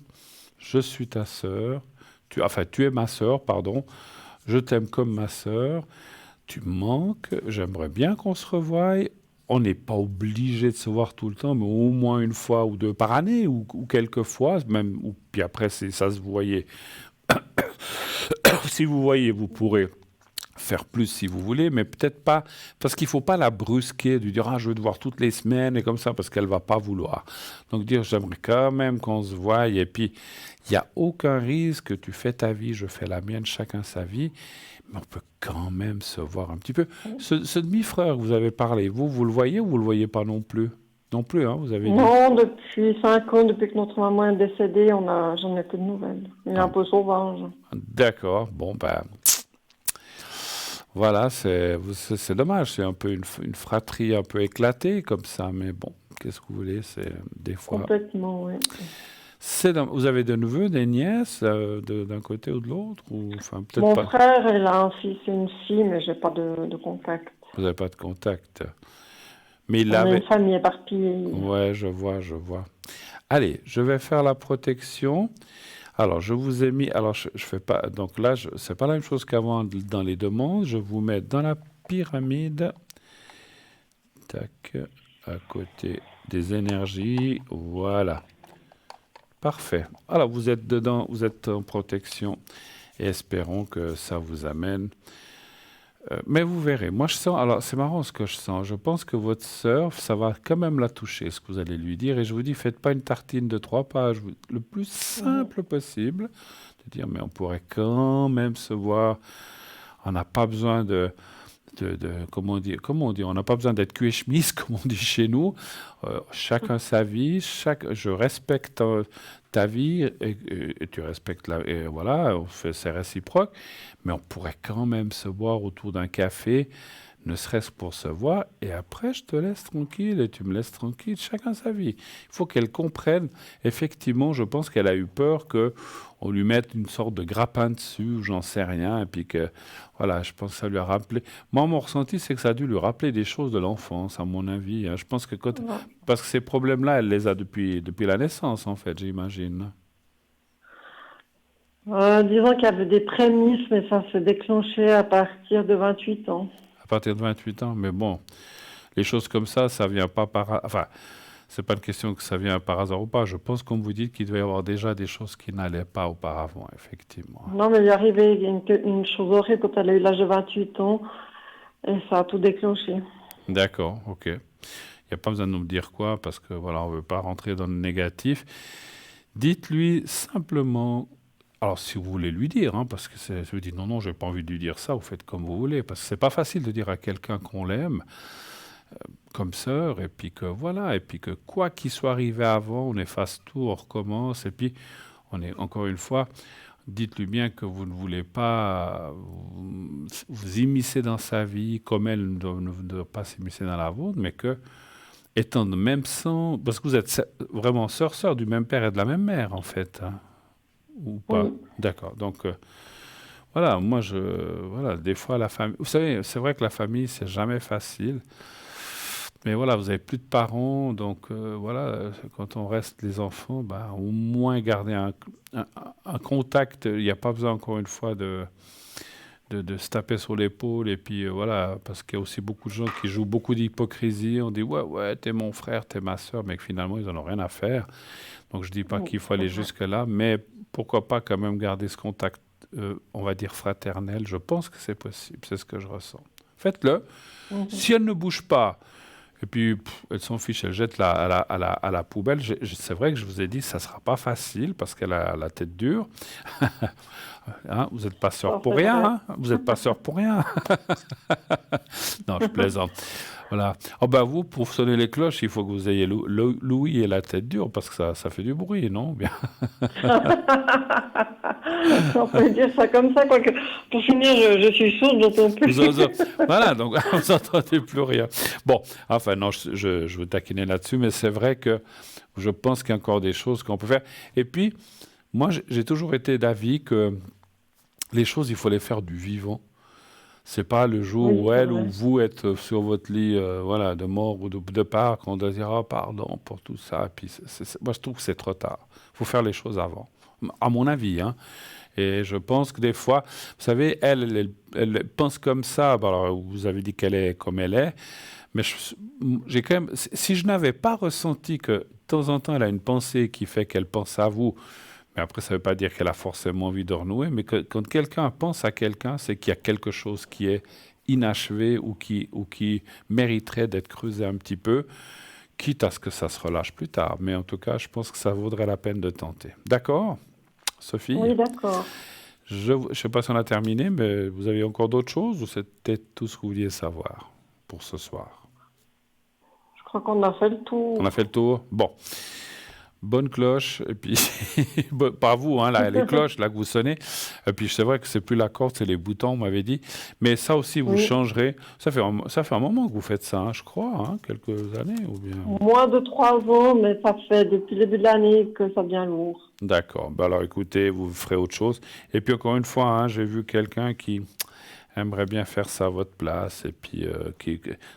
[SPEAKER 1] je suis ta sœur, tu es ma sœur, pardon, je t'aime comme ma sœur, tu me manques, j'aimerais bien qu'on se revoie. On n'est pas obligé de se voir tout le temps, mais au moins une fois ou deux par année, ou quelques fois, même, puis après, ça se voyait. Si vous voyez, vous pourrez faire plus si vous voulez, mais peut-être pas, parce qu'il ne faut pas la brusquer, de dire, ah, je veux te voir toutes les semaines, et comme ça, parce qu'elle ne va pas vouloir. Donc dire, j'aimerais quand même qu'on se voie, et puis, il n'y a aucun risque, que tu fais ta vie, je fais la mienne, chacun sa vie, mais on peut quand même se voir un petit peu. Ce demi-frère que vous avez parlé, vous le voyez ou vous le voyez pas non plus? Non plus, hein, vous avez dit.
[SPEAKER 2] Non, depuis 5 ans, depuis que notre maman est décédée, j'en ai plus de nouvelles. Il est
[SPEAKER 1] Ah,
[SPEAKER 2] un peu sauvage.
[SPEAKER 1] d'accord, bon, ben, voilà, c'est dommage, c'est un peu une fratrie un peu éclatée comme ça, mais bon, qu'est-ce que vous voulez, c'est des fois...
[SPEAKER 2] Complètement, oui.
[SPEAKER 1] Vous avez des neveux, des nièces, d'un côté ou de l'autre, ou enfin peut-être
[SPEAKER 2] Mon
[SPEAKER 1] pas.
[SPEAKER 2] frère, il a un fils et une fille, mais j'ai pas de contact.
[SPEAKER 1] Vous n'avez pas de contact. Mais il
[SPEAKER 2] On est une
[SPEAKER 1] avait.
[SPEAKER 2] famille éparpillée.
[SPEAKER 1] Ouais, je vois, je vois. Allez, je vais faire la protection. Alors, je vous ai mis. Alors, je fais pas. Donc là, c'est pas la même chose qu'avant dans les demandes. Je vous mets dans la pyramide. Tac, à côté des énergies. Voilà. Parfait. Alors, vous êtes dedans, vous êtes en protection. Et espérons que ça vous amène. Mais vous verrez. Moi, je sens. Alors, c'est marrant ce que je sens. Je pense que votre sœur, ça va quand même la toucher, ce que vous allez lui dire. Et je vous dis, faites pas une tartine de 3 pages. Le plus
[SPEAKER 2] Mhm.
[SPEAKER 1] simple possible. De dire, mais on pourrait quand même se voir. On n'a pas besoin comment on dit, on n'a pas besoin d'être cul et chemise, comme on dit chez nous. Chacun sa vie, je respecte ta vie et tu respectes et voilà, c'est réciproque. Mais on pourrait quand même se voir autour d'un café, ne serait-ce pour se voir, et après je te laisse tranquille et tu me laisses tranquille, chacun sa vie. Il faut qu'elle comprenne, effectivement, je pense qu'elle a eu peur que on lui mette une sorte de grappin dessus, ou j'en sais rien, et puis que, voilà, je pense que ça lui a rappelé. Moi, mon ressenti, c'est que ça a dû lui rappeler des choses de l'enfance, à mon avis, hein. Je pense que
[SPEAKER 2] Ouais.
[SPEAKER 1] parce que ces problèmes-là, elle les a depuis la naissance, en fait, j'imagine.
[SPEAKER 2] Disons qu'il y avait des prémices, mais ça s'est déclenché à partir de 28 ans.
[SPEAKER 1] À partir de 28 ans, mais bon, les choses comme ça vient pas enfin, c'est pas une question que ça vient par hasard ou pas. Je pense, comme vous dites, qu'il devait y avoir déjà des choses qui n'allaient pas auparavant, effectivement.
[SPEAKER 2] Non, mais il est arrivé une chose horrible quand elle a eu l'âge de 28 ans, et ça a tout déclenché.
[SPEAKER 1] D'accord, ok. Il n'y a pas besoin de nous dire quoi, parce que voilà, on ne veut pas rentrer dans le négatif. Dites-lui simplement, alors si vous voulez lui dire, hein, parce que je vous dis non, non, j'ai pas envie de lui dire ça, vous faites comme vous voulez, parce que c'est pas facile de dire à quelqu'un qu'on l'aime, comme sœur, et puis que voilà, et puis que quoi qu'il soit arrivé avant, on efface tout, on recommence, et puis on est encore une fois, dites-lui bien que vous ne voulez pas vous immiscer dans sa vie comme elle ne doit pas s'immiscer dans la vôtre, mais que étant de même sang, parce que vous êtes vraiment sœur du même père et de la même mère en fait, hein, ou pas?
[SPEAKER 2] Oui.
[SPEAKER 1] D'accord. Donc voilà, voilà, des fois la famille, vous savez, c'est vrai que la famille c'est jamais facile. Mais voilà, vous avez plus de parents, donc voilà, quand on reste les enfants, bah, au moins garder un contact. Il n'y a pas besoin encore une fois de se taper sur l'épaule. Et puis voilà, parce qu'il y a aussi beaucoup de gens qui jouent beaucoup d'hypocrisie. On dit ouais, ouais, t'es mon frère, t'es ma soeur, mais que finalement, ils n'en ont rien à faire. Donc je dis pas
[SPEAKER 2] Oui,
[SPEAKER 1] qu'il faut
[SPEAKER 2] c'est
[SPEAKER 1] aller
[SPEAKER 2] vrai.
[SPEAKER 1] jusque-là, mais pourquoi pas quand même garder ce contact, on va dire fraternel. Je pense que c'est possible, c'est ce que je ressens. Faites-le.
[SPEAKER 2] Mhm.
[SPEAKER 1] Si elle ne bouge pas, et puis elle s'en fiche, elle jette à la poubelle. C'est vrai que je vous ai dit, ça sera pas facile parce qu'elle a la tête dure. Hein, vous n'êtes pas sœur
[SPEAKER 2] Ça,
[SPEAKER 1] pour
[SPEAKER 2] c'est
[SPEAKER 1] rien,
[SPEAKER 2] vrai.
[SPEAKER 1] hein, vous n'êtes pas sœur pour rien. Non, je plaisante. Voilà. Oh bah vous, pour sonner les cloches, il faut que vous ayez l'ouïe et la tête dure parce que ça fait du bruit, non? Bien.
[SPEAKER 2] On peut dire ça comme ça, quoique pour finir, je suis sourde, j'entends plus.
[SPEAKER 1] Vous en- voilà, donc vous n'entendez plus rien. Bon, enfin non, je vous taquinais là-dessus, mais c'est vrai que je pense qu'il y a encore des choses qu'on peut faire. Et puis, moi, j'ai toujours été d'avis que les choses, il faut les faire du vivant. C'est pas le jour
[SPEAKER 2] Oui,
[SPEAKER 1] où
[SPEAKER 2] c'est
[SPEAKER 1] elle ou
[SPEAKER 2] vrai.
[SPEAKER 1] vous êtes sur votre lit, voilà, de mort ou de part, qu'on doit dire, ah, pardon pour tout ça. Puis moi, je trouve que c'est trop tard. Il faut faire les choses avant. À mon avis, hein. Et je pense que des fois, vous savez, elle pense comme ça. Bon, alors, vous avez dit qu'elle est comme elle est, mais j'ai quand même, si je n'avais pas ressenti que de temps en temps, elle a une pensée qui fait qu'elle pense à vous, mais après, ça ne veut pas dire qu'elle a forcément envie de renouer, mais que quand quelqu'un pense à quelqu'un, c'est qu'il y a quelque chose qui est inachevé ou qui mériterait d'être creusé un petit peu, quitte à ce que ça se relâche plus tard. Mais en tout cas, je pense que ça vaudrait la peine de tenter. D'accord, Sophie?
[SPEAKER 2] Oui, d'accord.
[SPEAKER 1] Je ne sais pas si on a terminé, mais vous avez encore d'autres choses ou c'était tout ce que vous vouliez savoir pour ce soir?
[SPEAKER 2] Je crois qu'on a fait le
[SPEAKER 1] On a
[SPEAKER 2] tour.
[SPEAKER 1] fait le tour? Bon. Bonne cloche, et puis, pas vous, hein, là, les cloches là, que vous sonnez. Et puis c'est vrai que c'est plus la corde, c'est les boutons, on m'avait dit. Mais ça aussi, vous
[SPEAKER 2] Oui.
[SPEAKER 1] changerez. Ça fait un moment que vous faites ça, hein, je crois, hein, quelques années ou bien.
[SPEAKER 2] Moins de 3 ans, mais ça fait depuis le début de l'année que ça devient lourd.
[SPEAKER 1] D'accord. Ben alors écoutez, vous ferez autre chose. Et puis encore une fois, hein, j'ai vu quelqu'un qui aimerait bien faire ça à votre place. Et puis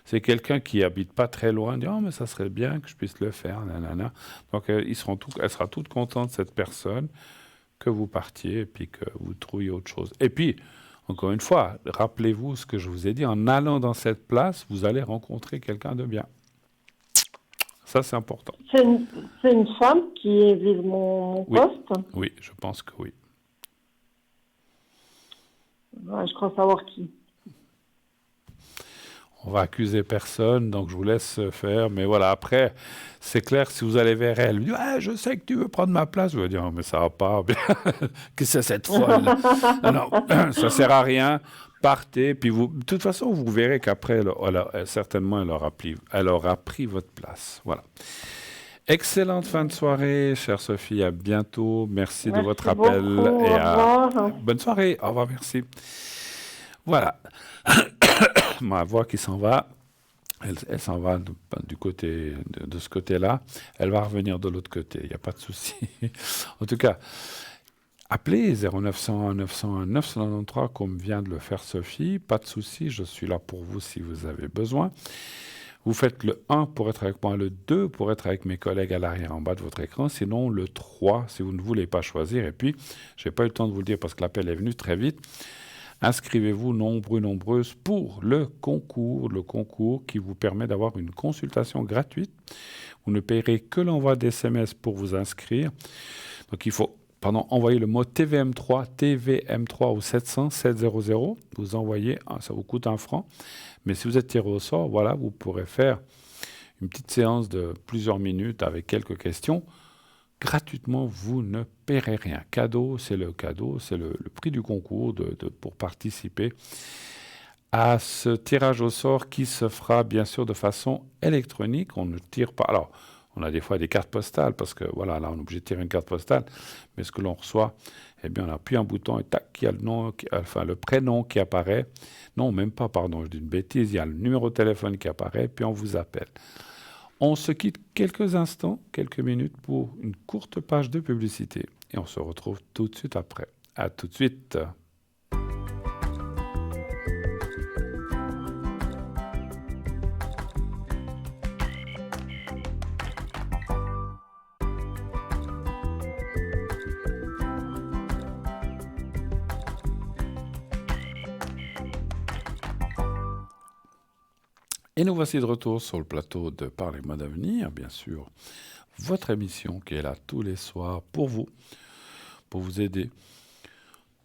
[SPEAKER 1] c'est quelqu'un qui habite pas très loin. Dit, oh, mais ça serait bien que je puisse le faire. Nanana. Donc elle sera toute contente, cette personne, que vous partiez et puis que vous trouviez autre chose. Et puis, encore une fois, rappelez-vous ce que je vous ai dit, en allant dans cette place, vous allez rencontrer quelqu'un de bien. Ça, c'est important.
[SPEAKER 2] C'est une, c'est une femme qui vise mon
[SPEAKER 1] Oui,
[SPEAKER 2] poste.
[SPEAKER 1] oui, je pense que oui.
[SPEAKER 2] Ouais, je crois savoir qui.
[SPEAKER 1] On va accuser personne, donc je vous laisse faire. Mais voilà, après, c'est clair, si vous allez vers elle, elle dit, ouais, je sais que tu veux prendre ma place, vous allez dire, oh, mais ça va pas, qu'est-ce que c'est cette folle? Non, non, ça sert à rien. Partez, puis vous, de toute façon, vous verrez qu'après, certainement, elle aura pris votre place. Voilà. Excellente fin de soirée, chère Sophie. À bientôt. Merci de votre
[SPEAKER 2] Merci beaucoup.
[SPEAKER 1] appel et
[SPEAKER 2] Au revoir.
[SPEAKER 1] bonne soirée. Au revoir, merci. Voilà. Ma voix qui s'en va. Elle s'en va du côté de ce côté-là. Elle va revenir de l'autre côté. Il n'y a pas de souci. En tout cas, appelez 0901 901 993 comme vient de le faire Sophie. Pas de souci. Je suis là pour vous si vous avez besoin. Vous faites le 1 pour être avec moi, le 2 pour être avec mes collègues à l'arrière en bas de votre écran, sinon le 3 si vous ne voulez pas choisir. Et puis, je n'ai pas eu le temps de vous le dire parce que l'appel est venu très vite. Inscrivez-vous nombreux, nombreuses pour le concours qui vous permet d'avoir une consultation gratuite. Vous ne payerez que l'envoi d'SMS pour vous inscrire. Donc il faut envoyer le mot TVM3 au 700 700. Vous envoyez, ça vous coûte 1 franc. Mais si vous êtes tiré au sort, voilà, vous pourrez faire une petite séance de plusieurs minutes avec quelques questions. Gratuitement, vous ne paierez rien. Cadeau, c'est le prix du concours pour participer à ce tirage au sort qui se fera bien sûr de façon électronique. On ne tire pas. Alors, on a des fois des cartes postales parce que voilà, là, on est obligé de tirer une carte postale. Mais ce que l'on reçoit, eh bien, on appuie un bouton et tac, il y a le nom, enfin le prénom qui apparaît. Non, même pas, pardon, je dis une bêtise. Il y a le numéro de téléphone qui apparaît, puis on vous appelle. On se quitte quelques instants, quelques minutes pour une courte page de publicité. Et on se retrouve tout de suite après. À tout de suite. Et nous voici de retour sur le plateau de Parlez-moi d'avenir, bien sûr. Votre émission qui est là tous les soirs pour vous aider,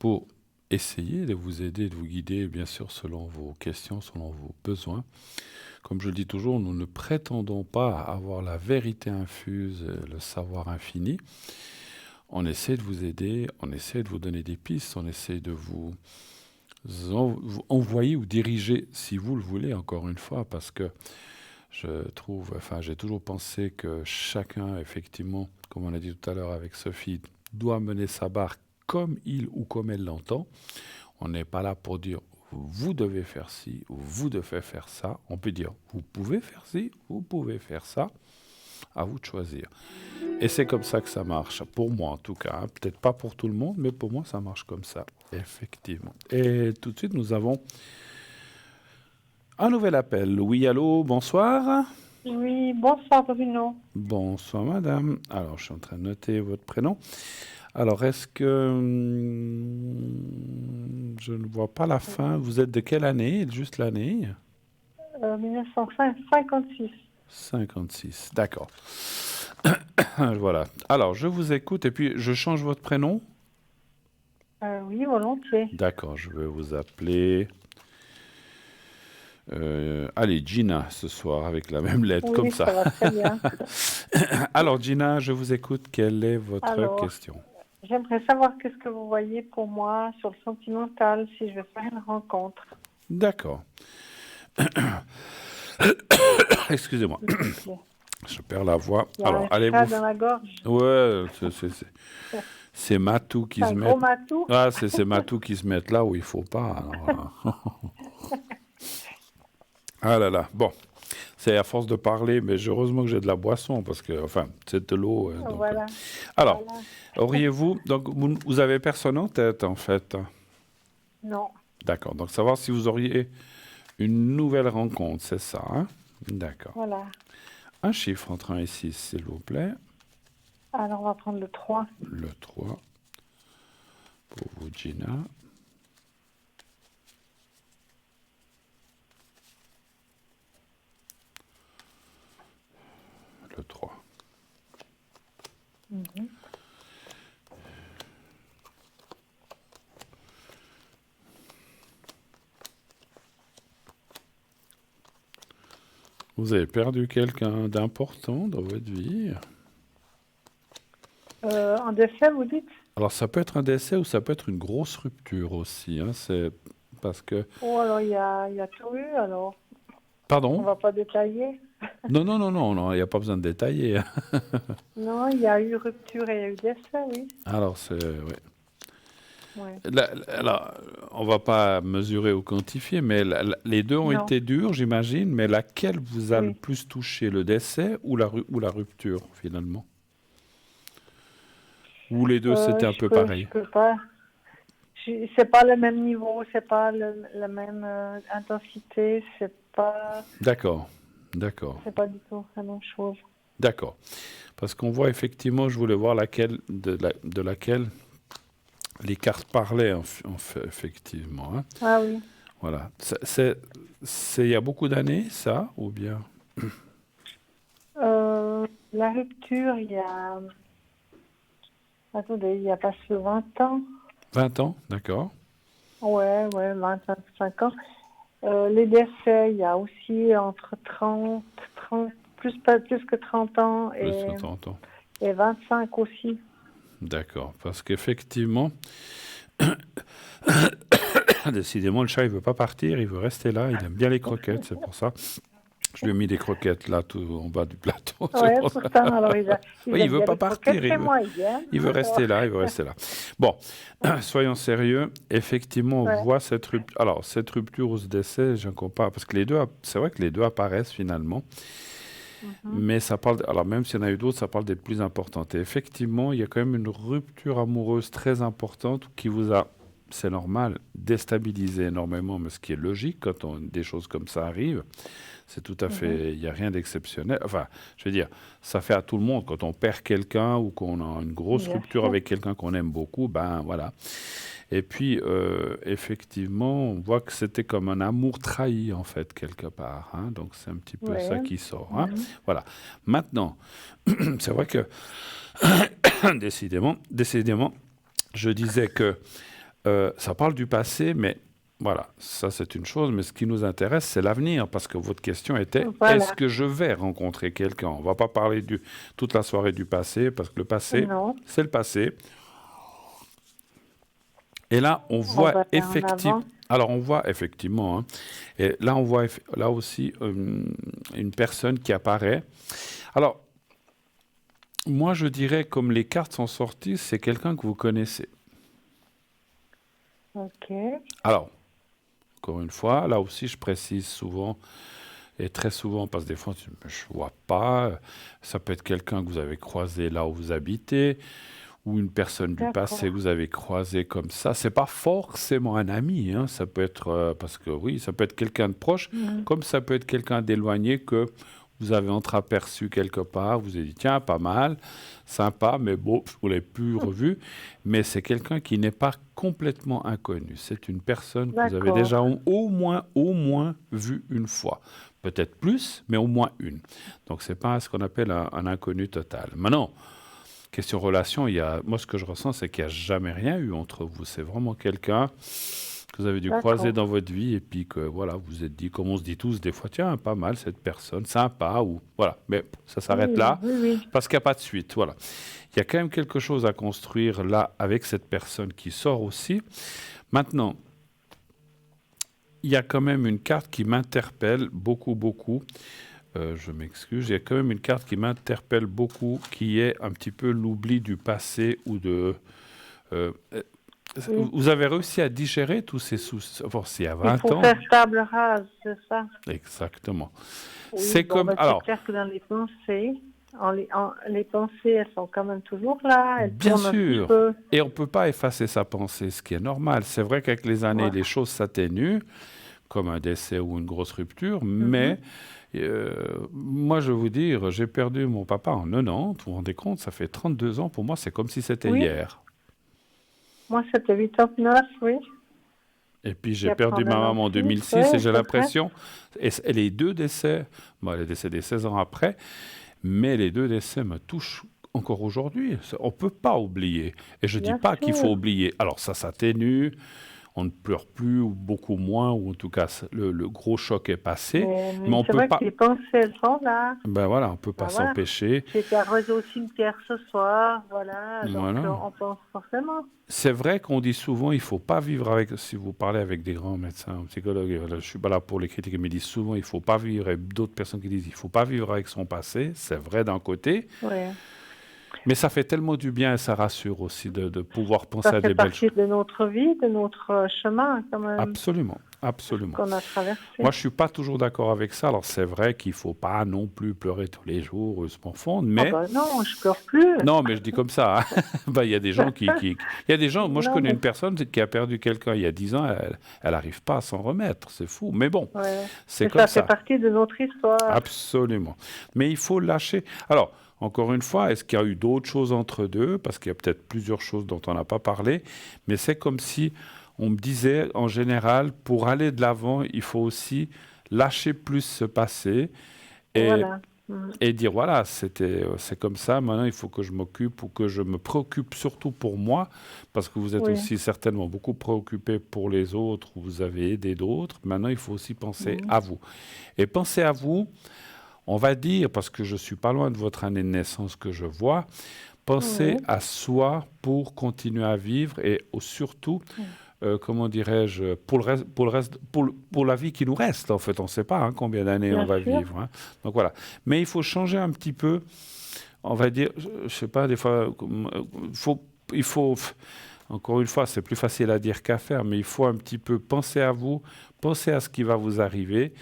[SPEAKER 1] pour essayer de vous aider, de vous guider, bien sûr, selon vos questions, selon vos besoins. Comme je le dis toujours, nous ne prétendons pas avoir la vérité infuse, le savoir infini. On essaie de vous aider, on essaie de vous donner des pistes, on essaie de vous envoyer ou diriger, si vous le voulez, encore une fois, parce que j'ai toujours pensé que chacun, effectivement, comme on a dit tout à l'heure avec Sophie, doit mener sa barque comme il ou comme elle l'entend. On n'est pas là pour dire vous devez faire ci ou vous devez faire ça. On peut dire vous pouvez faire ci, vous pouvez faire ça. À vous de choisir. Et c'est comme ça que ça marche, pour moi en tout cas. Peut-être pas pour tout le monde, mais pour moi ça marche comme ça, effectivement. Et tout de suite, nous avons un nouvel appel. Oui, allô, bonsoir.
[SPEAKER 3] Oui, bonsoir Bruno.
[SPEAKER 1] Bonsoir madame. Alors, je suis en train de noter votre prénom. Alors, est-ce que je ne vois pas la fin. Vous êtes de quelle année? Juste l'année?
[SPEAKER 3] 1956.
[SPEAKER 1] 56, d'accord. Voilà. Alors, je vous écoute et puis je change votre prénom?
[SPEAKER 3] Oui, volontiers.
[SPEAKER 1] D'accord, je vais vous appeler... allez, Gina, ce soir, avec la même lettre,
[SPEAKER 3] Oui,
[SPEAKER 1] comme ça.
[SPEAKER 3] va très bien.
[SPEAKER 1] Alors, Gina, je vous écoute. Quelle est votre
[SPEAKER 3] Alors,
[SPEAKER 1] question?
[SPEAKER 3] J'aimerais savoir qu'est-ce que vous voyez pour moi sur le sentimental si je vais faire une rencontre.
[SPEAKER 1] D'accord. Excusez-moi,
[SPEAKER 3] S'il vous plaît.
[SPEAKER 1] je perds la voix.
[SPEAKER 3] Il y a
[SPEAKER 1] Alors,
[SPEAKER 3] un
[SPEAKER 1] allez-vous...
[SPEAKER 3] chat dans la gorge.
[SPEAKER 1] Ouais, c'est Matou qui
[SPEAKER 3] C'est
[SPEAKER 1] se
[SPEAKER 3] un
[SPEAKER 1] met...
[SPEAKER 3] gros matou.
[SPEAKER 1] Ah, c'est Matou qui se met là où il faut pas. Alors, ah là là, bon. C'est à force de parler, mais heureusement que j'ai de la boisson, parce que, enfin, c'est de l'eau. Donc,
[SPEAKER 3] Voilà.
[SPEAKER 1] alors,
[SPEAKER 3] Voilà.
[SPEAKER 1] auriez-vous... Donc, vous avez personne en tête, en fait.
[SPEAKER 3] Non.
[SPEAKER 1] D'accord. Donc, savoir si vous auriez une nouvelle rencontre, c'est ça, hein? D'accord.
[SPEAKER 3] Voilà.
[SPEAKER 1] Un chiffre entre 1 et 6, s'il vous plaît.
[SPEAKER 3] Alors, on va prendre le 3.
[SPEAKER 1] Le 3. Pour vous, Gina. Le 3.
[SPEAKER 3] Mhm.
[SPEAKER 1] Vous avez perdu quelqu'un d'important dans votre vie?
[SPEAKER 3] En décès, vous dites?
[SPEAKER 1] Alors, ça peut être un décès ou ça peut être une grosse rupture aussi. Hein, c'est parce que...
[SPEAKER 3] Oh, alors il y a tout eu, alors. On
[SPEAKER 1] Pardon?
[SPEAKER 3] va pas détailler.
[SPEAKER 1] Non, il n'y a pas besoin de détailler. Hein.
[SPEAKER 3] Non, il y a eu rupture et il y a eu décès, oui.
[SPEAKER 1] Alors, c'est... Ouais.
[SPEAKER 3] Ouais.
[SPEAKER 1] Alors, on va pas mesurer ou quantifier, mais les deux ont
[SPEAKER 3] Non.
[SPEAKER 1] été durs, j'imagine, mais laquelle vous a le
[SPEAKER 3] Oui.
[SPEAKER 1] plus touché, le décès ou la rupture, finalement? Ou les deux, c'était un peu pareil?
[SPEAKER 3] Je peux pas. C'est pas le même niveau, c'est pas la même intensité, c'est pas
[SPEAKER 1] D'accord.
[SPEAKER 3] c'est pas du tout la même chose.
[SPEAKER 1] D'accord. Parce qu'on voit effectivement, je voulais voir de laquelle les cartes parlaient, effectivement. Hein.
[SPEAKER 3] Ah oui.
[SPEAKER 1] Voilà. C'est il y a beaucoup d'années, ça, ou bien?
[SPEAKER 3] La rupture, il y a attendez, il y a pas sur 20 ans.
[SPEAKER 1] 20 ans, d'accord.
[SPEAKER 3] Ouais, 25 ans. Les décès, il y a aussi entre 30 plus que 30 ans
[SPEAKER 1] Plus de 30 ans.
[SPEAKER 3] et 25 aussi.
[SPEAKER 1] D'accord. Parce qu'effectivement, décidément, le chat, il veut pas partir, il veut rester là, il aime bien les croquettes, c'est pour ça. Je lui ai mis des croquettes là, tout en bas du plateau.
[SPEAKER 3] Ouais, pourtant, alors
[SPEAKER 1] Oui, il veut
[SPEAKER 3] aime
[SPEAKER 1] pas
[SPEAKER 3] bien les
[SPEAKER 1] partir.
[SPEAKER 3] croquettes chez moi, il aime.
[SPEAKER 1] Il veut rester là, il veut rester là. Bon, soyons sérieux. Effectivement, on
[SPEAKER 3] Ouais.
[SPEAKER 1] voit cette rupture. Alors, cette rupture ou ce décès, je ne compare parce que les deux, c'est vrai que les deux apparaissent finalement. Mais ça parle, alors même s'il y en a eu d'autres, ça parle des plus importantes. Et effectivement, il y a quand même une rupture amoureuse très importante qui vous a c'est normal, déstabiliser énormément, mais ce qui est logique quand des choses comme ça arrivent. C'est tout à fait, il n'y a rien d'exceptionnel. Enfin, je veux dire, ça fait à tout le monde. Quand on perd quelqu'un ou qu'on a une grosse
[SPEAKER 3] Bien
[SPEAKER 1] rupture
[SPEAKER 3] sûr.
[SPEAKER 1] avec quelqu'un qu'on aime beaucoup, ben voilà. Et puis, effectivement, on voit que c'était comme un amour trahi, en fait, quelque part, hein. Donc, c'est un petit peu ça
[SPEAKER 3] Ouais.
[SPEAKER 1] qui sort, hein. Voilà. Maintenant, c'est vrai que, décidément, je disais que ça parle du passé, mais voilà, ça c'est une chose, mais ce qui nous intéresse, c'est l'avenir, parce que votre question était, est-ce
[SPEAKER 3] Voilà.
[SPEAKER 1] que je vais rencontrer quelqu'un? On ne va pas parler toute la soirée du passé, parce que le passé,
[SPEAKER 3] Non,
[SPEAKER 1] c'est le passé. Et là, on
[SPEAKER 3] on
[SPEAKER 1] voit
[SPEAKER 3] va aller en
[SPEAKER 1] effectivement,
[SPEAKER 3] avant.
[SPEAKER 1] alors on voit effectivement, hein, et là on voit là aussi une personne qui apparaît. Alors, moi je dirais, comme les cartes sont sorties, c'est quelqu'un que vous connaissez.
[SPEAKER 3] Ok.
[SPEAKER 1] Alors, encore une fois, là aussi je précise souvent, et très souvent, parce que des fois je ne vois pas, ça peut être quelqu'un que vous avez croisé là où vous habitez, ou une personne du passé
[SPEAKER 3] D'accord.
[SPEAKER 1] que vous avez croisé comme ça. C'est pas forcément un ami, hein. Ça peut être, parce que oui, ça peut être quelqu'un de proche, comme ça peut être quelqu'un d'éloigné que vous avez entreaperçu quelque part, vous avez dit, tiens, pas mal, sympa, mais bon, vous l'avez plus revu. Mais c'est quelqu'un qui n'est pas complètement inconnu. C'est une personne que vous avez
[SPEAKER 3] D'accord.
[SPEAKER 1] déjà au moins vu une fois. Peut-être plus, mais au moins une. Donc, c'est pas ce qu'on appelle un inconnu total. Maintenant, question relation, moi, ce que je ressens, c'est qu'il n'y a jamais rien eu entre vous. C'est vraiment quelqu'un que vous avez dû croiser
[SPEAKER 3] D'accord.
[SPEAKER 1] dans votre vie et puis que, voilà, vous vous êtes dit, comme on se dit tous des fois, tiens, pas mal cette personne, sympa, ou voilà. Mais ça s'arrête
[SPEAKER 3] Oui,
[SPEAKER 1] là
[SPEAKER 3] oui, oui.
[SPEAKER 1] parce qu'il n'y a pas de suite, voilà. Il y a quand même quelque chose à construire là avec cette personne qui sort aussi. Maintenant, il y a quand même une carte qui m'interpelle beaucoup, beaucoup. Je m'excuse, il y a quand même une carte qui m'interpelle beaucoup, qui est un petit peu l'oubli du passé ou de... euh,
[SPEAKER 3] Oui.
[SPEAKER 1] vous avez réussi à digérer tous ces soucis, enfin, c'est il y a
[SPEAKER 3] Il
[SPEAKER 1] 20
[SPEAKER 3] faut
[SPEAKER 1] ans.
[SPEAKER 3] faire table rase, c'est ça?
[SPEAKER 1] Exactement.
[SPEAKER 3] Oui,
[SPEAKER 1] C'est
[SPEAKER 3] bon,
[SPEAKER 1] comme...
[SPEAKER 3] ben, c'est
[SPEAKER 1] Alors,
[SPEAKER 3] clair que dans les pensées, les pensées, elles sont quand même toujours là, elles
[SPEAKER 1] bien
[SPEAKER 3] tournent un petit
[SPEAKER 1] sûr,
[SPEAKER 3] peu.
[SPEAKER 1] et on ne peut pas effacer sa pensée, ce qui est normal. C'est vrai qu'avec les années,
[SPEAKER 3] Ouais.
[SPEAKER 1] les choses s'atténuent, comme un décès ou une grosse rupture,
[SPEAKER 3] Mhm.
[SPEAKER 1] mais moi, je vais vous dire, j'ai perdu mon papa en 90, vous vous rendez compte, ça fait 32 ans, pour moi, c'est comme si c'était
[SPEAKER 3] Oui,
[SPEAKER 1] hier.
[SPEAKER 3] moi c'était 89, oui.
[SPEAKER 1] Et puis,
[SPEAKER 3] Puis
[SPEAKER 1] j'ai
[SPEAKER 3] après en
[SPEAKER 1] perdu ma maman en
[SPEAKER 3] 96,
[SPEAKER 1] 2006
[SPEAKER 3] oui,
[SPEAKER 1] et j'ai
[SPEAKER 3] c'est vrai.
[SPEAKER 1] l'impression, et les deux décès, bon, elle est décédée 16 ans après, mais les deux décès me touchent encore aujourd'hui. On ne peut pas oublier. Et je ne dis
[SPEAKER 3] Bien
[SPEAKER 1] pas qu'il faut
[SPEAKER 3] sûr.
[SPEAKER 1] oublier. Alors, ça s'atténue, on ne pleure plus, ou beaucoup moins, ou en tout cas, le gros choc est passé, mais
[SPEAKER 3] Mais
[SPEAKER 1] on ne
[SPEAKER 3] c'est
[SPEAKER 1] peut
[SPEAKER 3] vrai que
[SPEAKER 1] pas,
[SPEAKER 3] les pensées, elles sont là.
[SPEAKER 1] ben voilà, on peut pas
[SPEAKER 3] Ben voilà.
[SPEAKER 1] s'empêcher.
[SPEAKER 3] J'ai été arrosée au cimetière ce soir, voilà. Donc
[SPEAKER 1] Voilà.
[SPEAKER 3] on pense forcément.
[SPEAKER 1] C'est vrai qu'on dit souvent, il ne faut pas vivre avec, si vous parlez avec des grands médecins ou psychologues, et voilà, je ne suis pas là pour les critiquer, mais ils disent souvent, il ne faut pas vivre, et d'autres personnes qui disent, il ne faut pas vivre avec son passé, c'est vrai d'un côté,
[SPEAKER 3] Oui.
[SPEAKER 1] mais ça fait tellement du bien et ça rassure aussi de pouvoir penser
[SPEAKER 3] Ça
[SPEAKER 1] à
[SPEAKER 3] fait
[SPEAKER 1] des belles choses.
[SPEAKER 3] partie de notre vie, de notre chemin quand même
[SPEAKER 1] Absolument, absolument.
[SPEAKER 3] qu'on a traversé.
[SPEAKER 1] Moi, je ne suis pas toujours d'accord avec ça, alors c'est vrai qu'il ne faut pas non plus pleurer tous les jours, se morfondre,
[SPEAKER 3] Ah
[SPEAKER 1] mais...
[SPEAKER 3] ben non, je pleure plus.
[SPEAKER 1] Non, mais je dis comme ça, hein. Ben, il y a des gens il y a des gens, moi je
[SPEAKER 3] Non,
[SPEAKER 1] connais
[SPEAKER 3] mais
[SPEAKER 1] une personne qui a perdu quelqu'un il y a 10 ans, elle n'arrive pas à s'en remettre, c'est fou. Mais bon,
[SPEAKER 3] ouais.
[SPEAKER 1] c'est
[SPEAKER 3] Mais
[SPEAKER 1] comme
[SPEAKER 3] ça fait
[SPEAKER 1] ça.
[SPEAKER 3] partie de notre histoire.
[SPEAKER 1] Absolument. Mais il faut lâcher. Alors, encore une fois, est-ce qu'il y a eu d'autres choses entre deux? Parce qu'il y a peut-être plusieurs choses dont on n'a pas parlé. Mais c'est comme si on me disait, en général, pour aller de l'avant, il faut aussi lâcher plus ce passé et,
[SPEAKER 3] Voilà. Mm.
[SPEAKER 1] et dire, voilà, c'est comme ça. Maintenant, il faut que je m'occupe ou que je me préoccupe surtout pour moi. Parce que vous êtes
[SPEAKER 3] Oui.
[SPEAKER 1] aussi certainement beaucoup préoccupé pour les autres, ou vous avez aidé d'autres. Maintenant, il faut aussi penser à vous. Et penser à vous, on va dire, parce que je ne suis pas loin de votre année de naissance que je vois, pensez
[SPEAKER 3] Oui.
[SPEAKER 1] à soi pour continuer à vivre et surtout, comment dirais-je, pour la vie qui nous reste. En fait, on ne sait pas combien d'années on
[SPEAKER 3] Bien
[SPEAKER 1] va
[SPEAKER 3] sûr.
[SPEAKER 1] vivre, hein. Donc voilà. Mais il faut changer un petit peu, on va dire, je ne sais pas, des fois, il faut, encore une fois, c'est plus facile à dire qu'à faire, mais il faut un petit peu penser à vous, penser à ce qui va vous arriver.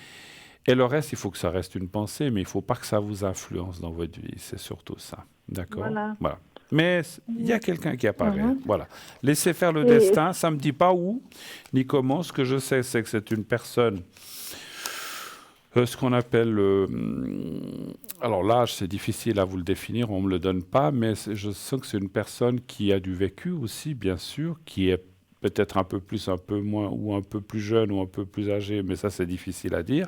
[SPEAKER 1] Et le reste, il faut que ça reste une pensée, mais il ne faut pas que ça vous influence dans votre vie. C'est surtout ça. D'accord?
[SPEAKER 3] Voilà.
[SPEAKER 1] Voilà. Mais il y a quelqu'un qui apparaît.
[SPEAKER 3] Mhm.
[SPEAKER 1] Voilà. Laissez faire le
[SPEAKER 3] Et
[SPEAKER 1] destin. Ça ne me dit pas où ni comment. Ce que je sais, c'est que c'est une personne, ce qu'on appelle... alors l'âge, c'est difficile à vous le définir, on ne me le donne pas, mais je sens que c'est une personne qui a du vécu aussi, bien sûr, qui est peut-être un peu plus, un peu moins, ou un peu plus jeune, ou un peu plus âgé, mais ça, c'est difficile à dire,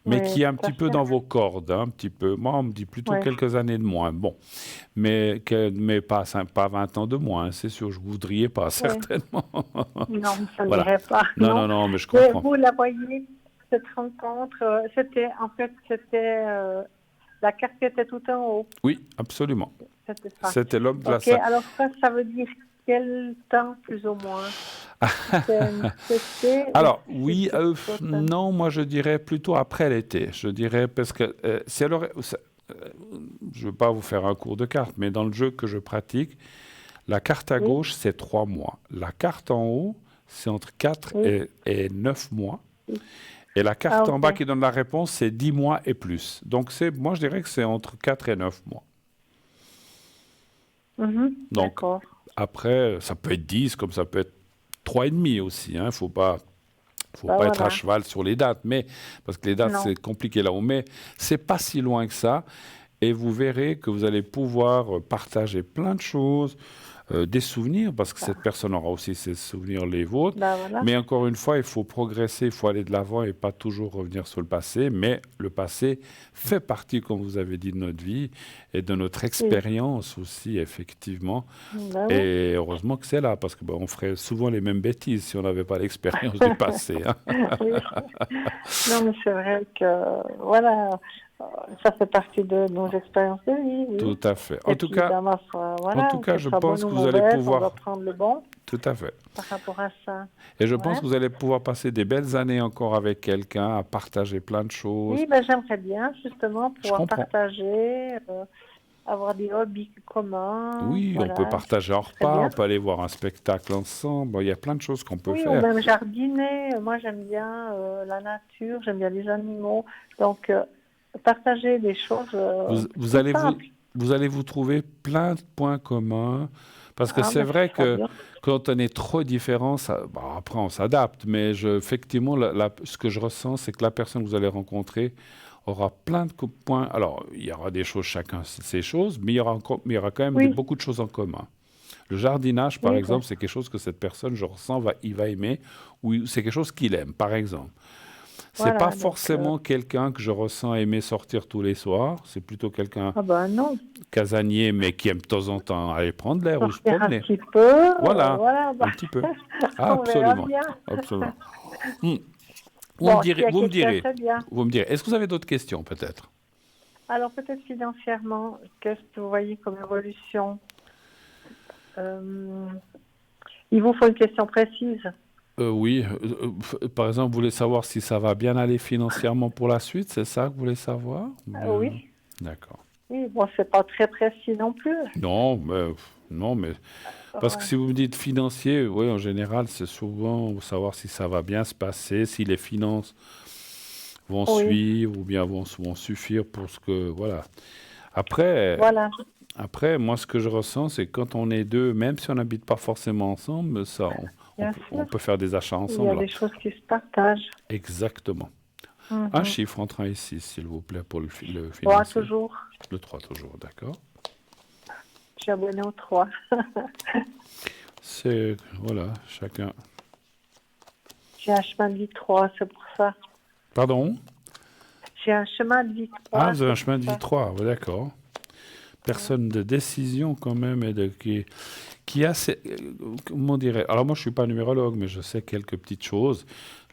[SPEAKER 1] mais
[SPEAKER 3] oui,
[SPEAKER 1] qui est un
[SPEAKER 3] tout à
[SPEAKER 1] petit peu
[SPEAKER 3] fait.
[SPEAKER 1] dans vos cordes, hein, un petit peu. Moi, on me dit plutôt
[SPEAKER 3] Oui.
[SPEAKER 1] quelques années de moins. Bon, mais pas, pas 20 ans de moins, hein, c'est sûr, je ne voudriez pas,
[SPEAKER 3] Oui.
[SPEAKER 1] certainement.
[SPEAKER 3] Non, ça ne
[SPEAKER 1] Voilà.
[SPEAKER 3] dirait pas.
[SPEAKER 1] Non,
[SPEAKER 3] Non.
[SPEAKER 1] non, non, mais je
[SPEAKER 3] Mais
[SPEAKER 1] comprends.
[SPEAKER 3] vous la voyez, cette rencontre, c'était la carte qui était tout en haut.
[SPEAKER 1] Oui, absolument.
[SPEAKER 3] C'était ça.
[SPEAKER 1] C'était l'homme de la
[SPEAKER 3] Ok, alors ça veut dire quel temps plus ou moins? C'était
[SPEAKER 1] Alors,
[SPEAKER 3] ou
[SPEAKER 1] oui,
[SPEAKER 3] c'était automne?
[SPEAKER 1] non, moi je dirais plutôt après l'été. Je dirais parce que si elle aurait, je ne veux pas vous faire un cours de cartes, mais dans le jeu que je pratique, la carte à
[SPEAKER 3] Oui,
[SPEAKER 1] gauche, c'est 3 mois. La carte en haut, c'est entre 4
[SPEAKER 3] oui.
[SPEAKER 1] et 9 mois.
[SPEAKER 3] Oui.
[SPEAKER 1] Et la
[SPEAKER 3] Ah,
[SPEAKER 1] carte en bas
[SPEAKER 3] ok.
[SPEAKER 1] qui donne la réponse, c'est 10 mois et plus. Donc, moi, je dirais que c'est entre 4 et 9 mois.
[SPEAKER 3] Mhm,
[SPEAKER 1] Donc,
[SPEAKER 3] d'accord.
[SPEAKER 1] après, ça peut être 10, comme ça peut être 3 et demi aussi. Hein. Faut pas
[SPEAKER 3] Bah
[SPEAKER 1] être à
[SPEAKER 3] voilà.
[SPEAKER 1] cheval sur les dates, mais parce que les dates,
[SPEAKER 3] Non.
[SPEAKER 1] c'est compliqué là-haut. Mais c'est pas si loin que ça. Et vous verrez que vous allez pouvoir partager plein de choses, des souvenirs, parce que
[SPEAKER 3] Bah,
[SPEAKER 1] cette personne aura aussi ses souvenirs, les vôtres.
[SPEAKER 3] bah voilà.
[SPEAKER 1] Mais encore une fois, il faut progresser, il faut aller de l'avant et pas toujours revenir sur le passé. Mais le passé fait partie, comme vous avez dit, de notre vie et de notre
[SPEAKER 3] Oui.
[SPEAKER 1] expérience aussi, effectivement.
[SPEAKER 3] Bah oui.
[SPEAKER 1] Et heureusement que c'est là, parce que on ferait souvent les mêmes bêtises si on n'avait pas l'expérience du passé. Hein.
[SPEAKER 3] Oui. Non, mais c'est vrai que, voilà, ça fait partie de nos expériences de vie,
[SPEAKER 1] Tout
[SPEAKER 3] oui.
[SPEAKER 1] à fait.
[SPEAKER 3] Et puis, dans ma foi,
[SPEAKER 1] En
[SPEAKER 3] voilà,
[SPEAKER 1] tout cas,
[SPEAKER 3] qu'elle
[SPEAKER 1] je
[SPEAKER 3] soit
[SPEAKER 1] pense
[SPEAKER 3] bonne ou
[SPEAKER 1] que vous allez
[SPEAKER 3] mauvaise, on doit
[SPEAKER 1] pouvoir.
[SPEAKER 3] prendre le bon
[SPEAKER 1] Tout à fait.
[SPEAKER 3] par rapport à ça.
[SPEAKER 1] Et je pense
[SPEAKER 3] Ouais.
[SPEAKER 1] que vous allez pouvoir passer des belles années encore avec quelqu'un, à partager plein de choses.
[SPEAKER 3] Oui, ben, j'aimerais bien, justement,
[SPEAKER 1] Je
[SPEAKER 3] pouvoir
[SPEAKER 1] comprends.
[SPEAKER 3] partager, avoir des hobbies communs,
[SPEAKER 1] Oui, on peut
[SPEAKER 3] voilà,
[SPEAKER 1] partager un
[SPEAKER 3] ce serait
[SPEAKER 1] repas,
[SPEAKER 3] bien.
[SPEAKER 1] on peut aller voir un spectacle ensemble. Bon, il y a plein de choses qu'on peut
[SPEAKER 3] Oui, ou
[SPEAKER 1] faire.
[SPEAKER 3] même jardiner. Moi, j'aime bien la nature, j'aime bien les animaux. Donc, partager des choses
[SPEAKER 1] Vous
[SPEAKER 3] tout
[SPEAKER 1] allez
[SPEAKER 3] simples.
[SPEAKER 1] vous allez vous trouver plein de points communs. Parce que
[SPEAKER 3] Ah,
[SPEAKER 1] c'est
[SPEAKER 3] ben,
[SPEAKER 1] vrai
[SPEAKER 3] ce sera
[SPEAKER 1] que
[SPEAKER 3] bien.
[SPEAKER 1] quand on est trop différent, bon, après on s'adapte. Mais effectivement, ce que je ressens, c'est que la personne que vous allez rencontrer aura plein de points. Alors, il y aura des choses, chacun ses choses, mais il y aura quand même
[SPEAKER 3] Oui,
[SPEAKER 1] beaucoup de choses en commun. Le jardinage, par
[SPEAKER 3] oui, ben,
[SPEAKER 1] exemple, c'est quelque chose que cette personne, je ressens, il va aimer, ou c'est quelque chose qu'il aime, par exemple. C'est pas
[SPEAKER 3] voilà. Donc,
[SPEAKER 1] forcément quelqu'un que je ressens aimer sortir tous les soirs. C'est plutôt quelqu'un
[SPEAKER 3] ah ben non,
[SPEAKER 1] casanier, mais qui aime de temps en temps aller prendre l'air ou se
[SPEAKER 3] sortir un
[SPEAKER 1] promener.
[SPEAKER 3] petit peu,
[SPEAKER 1] Voilà,
[SPEAKER 3] voilà,
[SPEAKER 1] un
[SPEAKER 3] bah,
[SPEAKER 1] petit peu. Ah,
[SPEAKER 3] on verra
[SPEAKER 1] absolument,
[SPEAKER 3] bien.
[SPEAKER 1] absolument. Hmm.
[SPEAKER 3] Bon, s'il y a quelqu'un, c'est bien.
[SPEAKER 1] Vous me direz. Est-ce que vous avez d'autres questions, peut-être?
[SPEAKER 3] Alors, peut-être financièrement, qu'est-ce que vous voyez comme évolution? Euh, il vous faut une question précise.
[SPEAKER 1] Oui. Par exemple, vous voulez savoir si ça va bien aller financièrement pour la suite, c'est ça que vous voulez savoir? Ou bien-
[SPEAKER 3] Oui,
[SPEAKER 1] D'accord.
[SPEAKER 3] oui, bon, c'est pas très précis non plus.
[SPEAKER 1] Non, mais parce que
[SPEAKER 3] Ouais.
[SPEAKER 1] si vous me dites financier, oui, en général, c'est souvent savoir si ça va bien se passer, si les finances vont
[SPEAKER 3] Oui,
[SPEAKER 1] suivre ou bien vont suffire pour ce que, voilà. Après,
[SPEAKER 3] voilà,
[SPEAKER 1] moi, ce que je ressens, c'est que quand on est deux, même si on n'habite pas forcément ensemble,
[SPEAKER 3] bien
[SPEAKER 1] on
[SPEAKER 3] sûr.
[SPEAKER 1] peut faire des achats
[SPEAKER 3] Il y a
[SPEAKER 1] ensemble.
[SPEAKER 3] des choses qui se partagent.
[SPEAKER 1] Exactement. Un
[SPEAKER 3] Mhm.
[SPEAKER 1] chiffre entre 1 et 6, s'il vous plaît, pour le
[SPEAKER 3] Bon,
[SPEAKER 1] financier.
[SPEAKER 3] toujours,
[SPEAKER 1] Le 3 toujours, d'accord.
[SPEAKER 3] je suis abonnée aux 3.
[SPEAKER 1] C'est, voilà, chacun.
[SPEAKER 3] J'ai un chemin de vie 3, c'est pour ça.
[SPEAKER 1] Pardon?
[SPEAKER 3] J'ai un chemin de vie
[SPEAKER 1] Ah,
[SPEAKER 3] 3,
[SPEAKER 1] vous avez un
[SPEAKER 3] c'est
[SPEAKER 1] chemin
[SPEAKER 3] pour
[SPEAKER 1] de vie
[SPEAKER 3] ça.
[SPEAKER 1] 3, oui, d'accord. Personne de décision quand même et qui a comment dirait. Alors moi je suis pas numérologue mais je sais quelques petites choses.